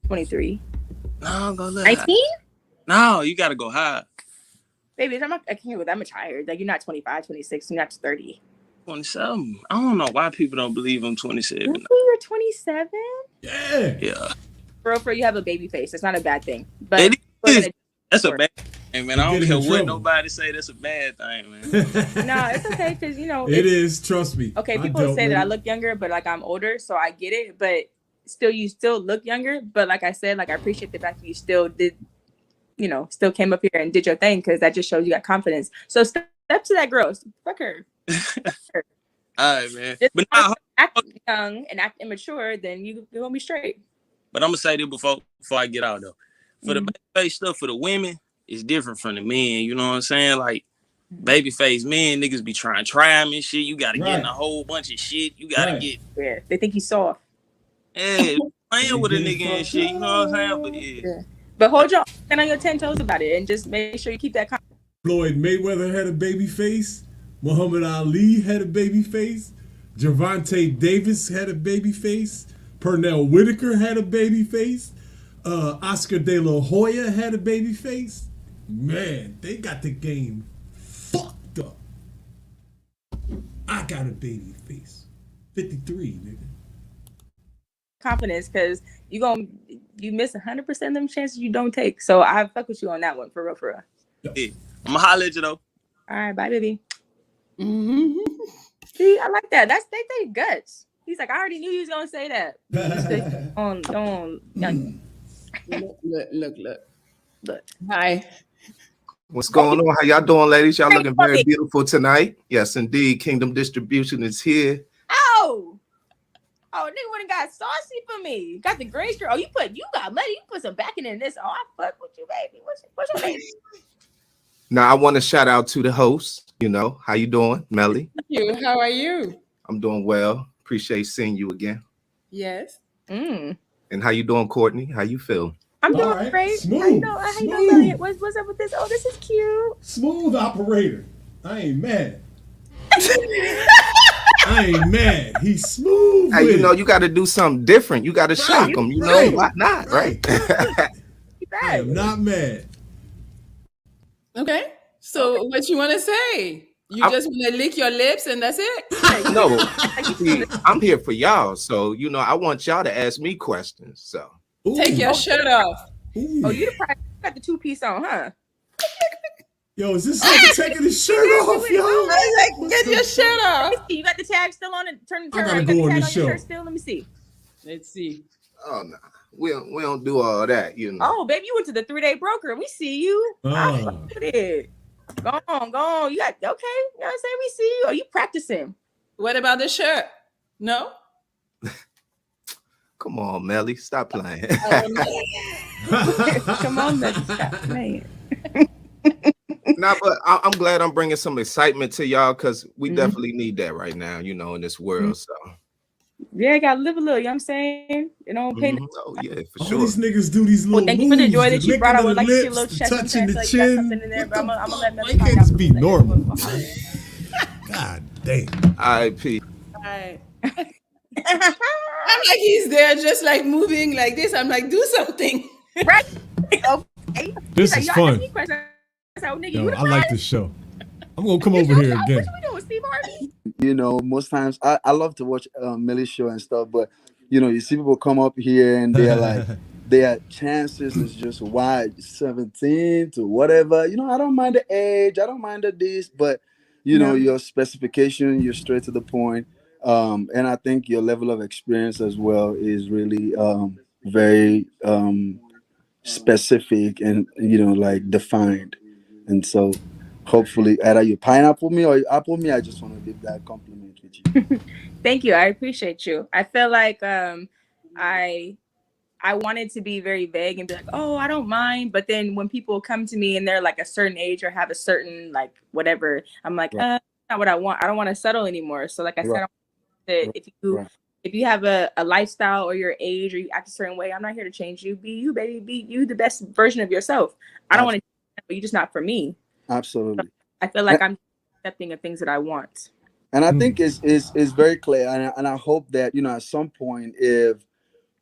23. No, I'm gonna look 19? No, you gotta go high. Baby, I can't go that much higher. Like you're not 25, 26, you're not 30. 27. I don't know why people don't believe I'm 27. Really? You're 27? Yeah. Yeah. For you have a baby face. It's not a bad thing. But it is. That's a bad thing, man. I don't care what nobody say. That's a bad thing, man. No, it's okay because it is. Trust me. Okay, people say that I look younger, but like I'm older, so I get it. But you still look younger. But like I said, like I appreciate the fact that you still did, still came up here and did your thing because that just shows you got confidence. So step to that girl. Fuck her. All right, man. Just but now, act young and act immature, then you're gonna be straight. But I'm gonna say this before I get out though. For the babyface stuff for the women, it's different from the men. You know what I'm saying? Like babyface men, niggas be trying to try them and shit. You gotta get in a whole bunch of shit. You gotta get. Yeah, they think he's soft. Yeah, playing with a nigga and shit. You know what I'm saying? But yeah. But hold your stand on your 10 toes about it and just make sure you keep that. Floyd Mayweather had a baby face. Muhammad Ali had a baby face. Gervonta Davis had a baby face. Pernell Whitaker had a baby face. Oscar De La Hoya had a baby face. Man, they got the game fucked up. I got a baby face. 53, nigga. Confidence, because you miss 100% of them chances you don't take. So I fuck with you on that one, for real. Yeah. I'm gonna holler at you though. All right, bye, baby. See, I like that. That's they guts. He's like, I already knew he was gonna say that. Look. Hi. What's going on? How y'all doing, ladies? Y'all looking very beautiful tonight. Yes, indeed. Kingdom Distribution is here. Oh, nigga went and got saucy for me. Got the green shirt. Oh, you got money. You put some backing in this. Oh, I fuck with you, baby. What's your name? Now, I want to shout out to the host. How you doing, Melly? Thank you. How are you? I'm doing well. Appreciate seeing you again. Yes. And how you doing, Courtney? How you feel? I'm doing great. Smooth. How you know, Melly? What's up with this? Oh, this is cute. Smooth operator. I ain't mad. I ain't mad. He's smooth. Hey, you got to do something different. You got to shock him. Why not? Right? I am not mad. Okay. So what you want to say? You just want to lick your lips and that's it? No. See, I'm here for y'all. So, I want y'all to ask me questions. So take your shirt off. Ooh. Oh, you got the 2-piece on, huh? Yo, is this nigga taking his shirt off, yo? Get your shirt off. You got the tag still on it? Turn I gotta around. go You got on the this tag on your show. shirt still? Let me see. Let's see. Oh no, we don't do all that, Oh, baby, you went to the 3-day broker. We see you. I fuck with it. Go on. You got okay. You know what I'm saying? We see you. Are you practicing? What about the shirt? No. Come on, Melly, stop playing. Come on, Melly, stop playing. Nah, but I'm glad I'm bringing some excitement to y'all because we definitely need that right now, you know, in this world. So yeah, gotta live a little. You know what I'm saying? You know, pay. Oh yeah, for All sure. these niggas do these little Thank moves. you for the joy that you brought. I licking would the like to see a lips, little the chest. touching the You got chin. something in there, but I'm gonna let Melly. Why can't this be normal? God damn. IP. Right. I'm like, he's there just like moving like this. I'm like, do something. Right. Okay. This is fun. So, nigga, Yo, you the I like this show. I'm gonna come over here again. What you doing, Steve Harvey? You know, most times I love to watch Millie's show and stuff, but you know, you see people come up here and they're like, their chances is just wide, 17 to whatever. You know, I don't mind the age, I don't mind the this, but you know, your specification, you're straight to the point. And I think your level of experience as well is really very specific and you know, like defined. And so hopefully either you pineapple me or you apple me. I just want to give that compliment with you. Thank you. I appreciate you. I feel like I wanted to be very vague and be like, oh, I don't mind. But then when people come to me and they're like a certain age or have a certain like whatever, I'm like, not what I want. I don't want to settle anymore. So like I said, if you have a lifestyle or your age or you act a certain way, I'm not here to change you. Be you, baby. Be you, the best version of yourself. I don't want to, but you're just not for me. Absolutely. So I feel like I'm accepting of things that I want. And I think it's very clear. And I hope that, you know, at some point, if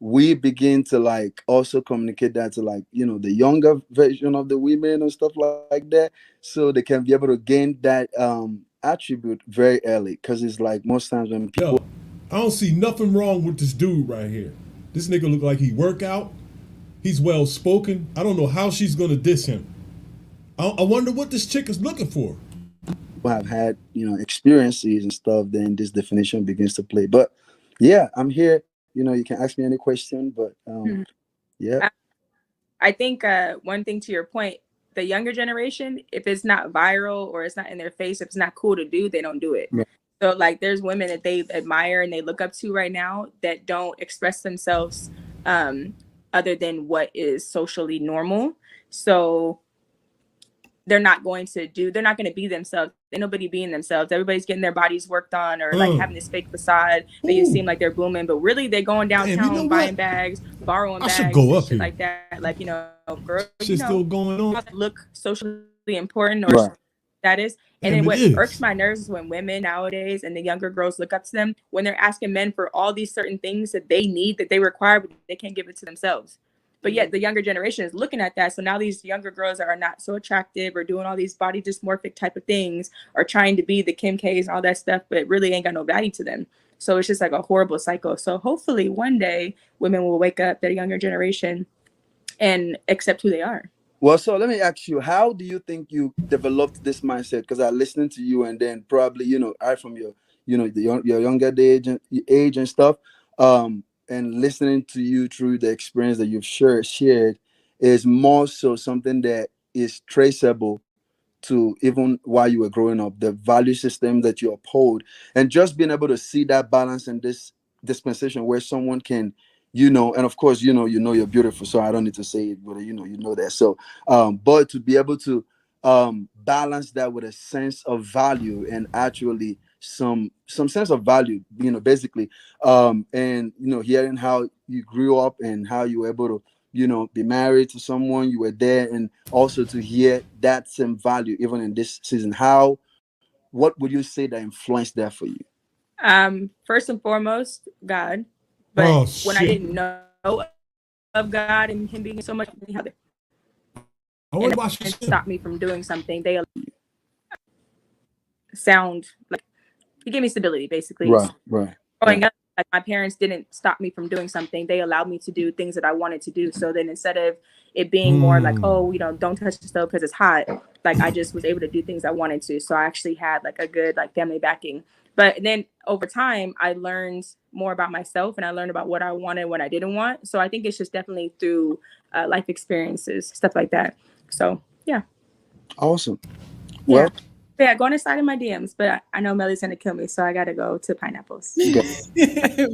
we begin to like also communicate that to like, you know, the younger version of the women and stuff like that, so they can be able to gain that attribute very early. Because it's like most times when people... I don't see nothing wrong with this dude right here. This nigga look like he work out. He's well spoken. I don't know how she's gonna diss him. I wonder what this chick is looking for. I've had, you know, experiences and stuff, then this definition begins to play. But yeah, I'm here. You know, you can ask me any question, but yeah. I think one thing to your point, the younger generation, if it's not viral or it's not in their face, if it's not cool to do, they don't do it. Yeah. So like there's women that they admire and they look up to right now that don't express themselves other than what is socially normal. So they're not going to be themselves. Ain't nobody being themselves. Everybody's getting their bodies worked on or like having this fake facade. They seem like they're booming, but really they're going downtown buying bags, borrowing bags, go up shit here. like that. Like, you know, girl, shit's still going on. Look socially important or status. And then what irks my nerves is when women nowadays and the younger girls look up to them when they're asking men for all these certain things that they need, that they require, but they can't give it to themselves. But yet the younger generation is looking at that. So now these younger girls that are not so attractive or doing all these body dysmorphic type of things are trying to be the Kim K's and all that stuff, but really ain't got no value to them. So it's just like a horrible cycle. So hopefully one day women will wake up, the younger generation, and accept who they are. Well, so let me ask you, how do you think you developed this mindset? Because I listened to you and then probably, you know, from your, you know, your younger age and stuff. And listening to you through the experience that you've shared is more so something that is traceable to even while you were growing up, the value system that you uphold, and just being able to see that balance in this dispensation where someone can, you know, and of course, you know, you're beautiful, so I don't need to say it, but you know that. So, but to be able to balance that with a sense of value and actually some sense of value, you know, basically, and you know, hearing how you grew up and how you were able to, you know, be married to someone, you were there, and also to hear that same value even in this season. What would you say that influenced that for you? First and foremost, God. But when I didn't know of God and Him being so much, and stop me from doing something, they sound like He gave me stability, basically. Right. Growing up, like my parents didn't stop me from doing something. They allowed me to do things that I wanted to do. So then instead of it being more like, oh, you know, don't touch the stove because it's hot, like I just was able to do things I wanted to. So I actually had like a good like family backing. But then over time, I learned more about myself and I learned about what I wanted, what I didn't want. So I think it's just definitely through life experiences, stuff like that. So, yeah. Awesome. Well, Yeah, go on and slide in my DMs, but I know Melly's gonna kill me, so I gotta go to Pineapples.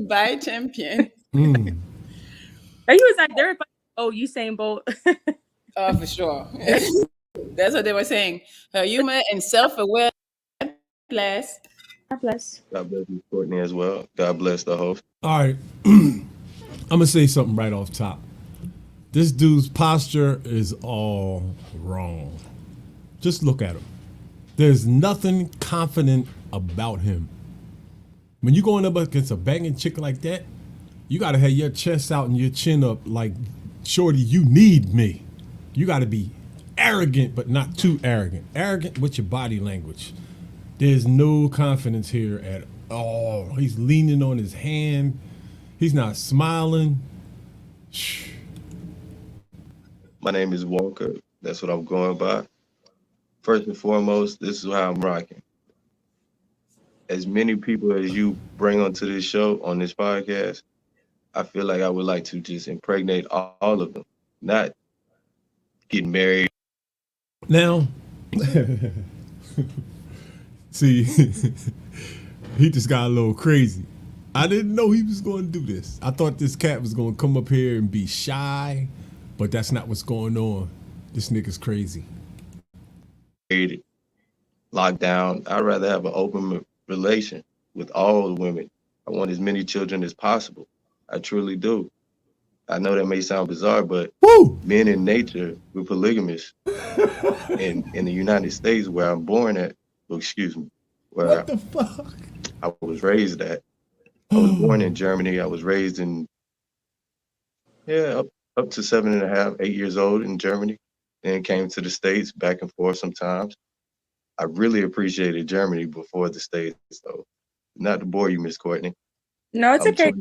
Bye, champion. He was like, they're Usain Bolt. Oh, for sure. That's what they were saying. Her humor and self-aware. Bless. God bless. God bless you, Courtney, as well. God bless the host. All right. I'm going to say something right off top. This dude's posture is all wrong. Just look at him. There's nothing confident about him. When you're going up against a banging chick like that, you got to have your chest out and your chin up like, shorty, you need me. You got to be arrogant, but not too arrogant. Arrogant with your body language. There's no confidence here at all. He's leaning on his hand. He's not smiling. My name is Walker. That's what I'm going by. First and foremost, this is how I'm rocking. As many people as you bring onto this show, on this podcast, I feel like I would like to just impregnate all of them, not get married. Now, see, he just got a little crazy. I didn't know he was going to do this. I thought this cat was going to come up here and be shy, but that's not what's going on. This nigga's crazy. Locked down. I'd rather have an open relation with all the women. I want as many children as possible. I truly do. I know that may sound bizarre, but men in nature, we're polygamous. in the United States, where I'm born at, where I was raised at. I was born in Germany. I was raised in, up to 7.5, 8 years old in Germany. Then came to the States back and forth sometimes. I really appreciated Germany before the States, though. Not to bore you, Miss Courtney. No, it's okay.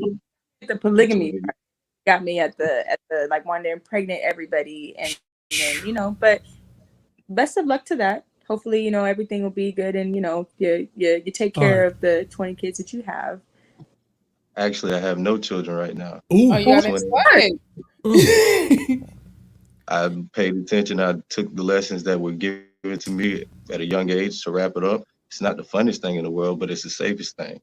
The polygamy got me at the like wanting to impregnate everybody, and then but best of luck to that. Hopefully, everything will be good, and you take care of the 20 kids that you have. Actually, I have no children right now. Oh, you got excited. I paid attention. I took the lessons that were given to me at a young age to wrap it up. It's not the funnest thing in the world, but it's the safest thing.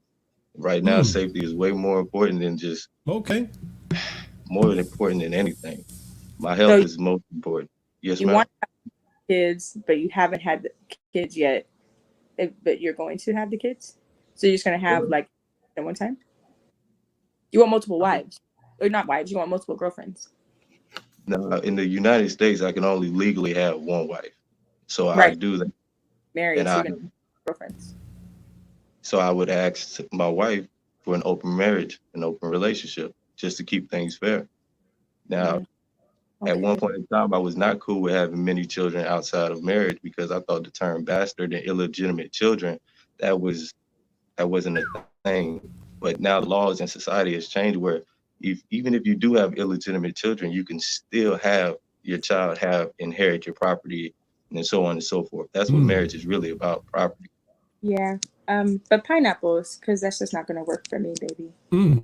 Right now, safety is way more important than just more important than anything. My health is most important. Yes, you ma'am. Want to have kids, but you haven't had the kids yet. But you're going to have the kids, so you're just gonna have like at one time. You want multiple wives, or not wives? You want multiple girlfriends. No, in the United States, I can only legally have one wife, so Right. I do that. Married, And so I, you're gonna have girlfriends. so I would ask my wife for an open marriage, an open relationship, just to keep things fair. Now, at one point in time, I was not cool with having many children outside of marriage because I thought the term bastard and illegitimate children, that wasn't a thing. But now the laws in society has changed where even if you do have illegitimate children, you can still have your child inherit your property and so on and so forth. That's what marriage is really about, property. Yeah. But pineapples, because that's just not gonna work for me, baby.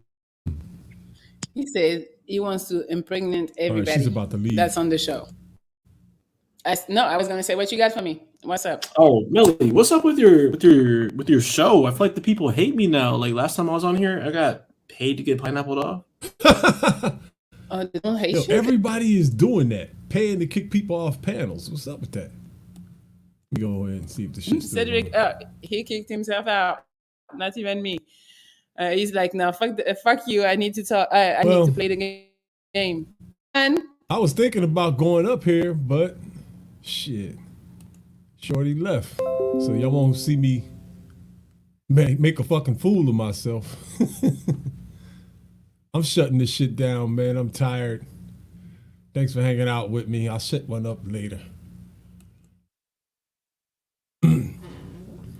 He said he wants to impregnate everybody. she's about to leave. That's on the show. I was gonna say, what you got for me? What's up? Oh, Millie, what's up with your show? I feel like the people hate me now. Like last time I was on here, I got paid to get pineappled off. They don't hate you. Everybody is doing that, paying to kick people off panels. What's up with that? Let me go ahead and see if the shit's still Cedric, he kicked himself out. Not even me. He's like, no, fuck you. I need to talk. I need to play the game. And I was thinking about going up here, but shit, Shorty left, so y'all won't see me make a fucking fool of myself. I'm shutting this shit down, man. I'm tired. Thanks for hanging out with me. I'll set one up later.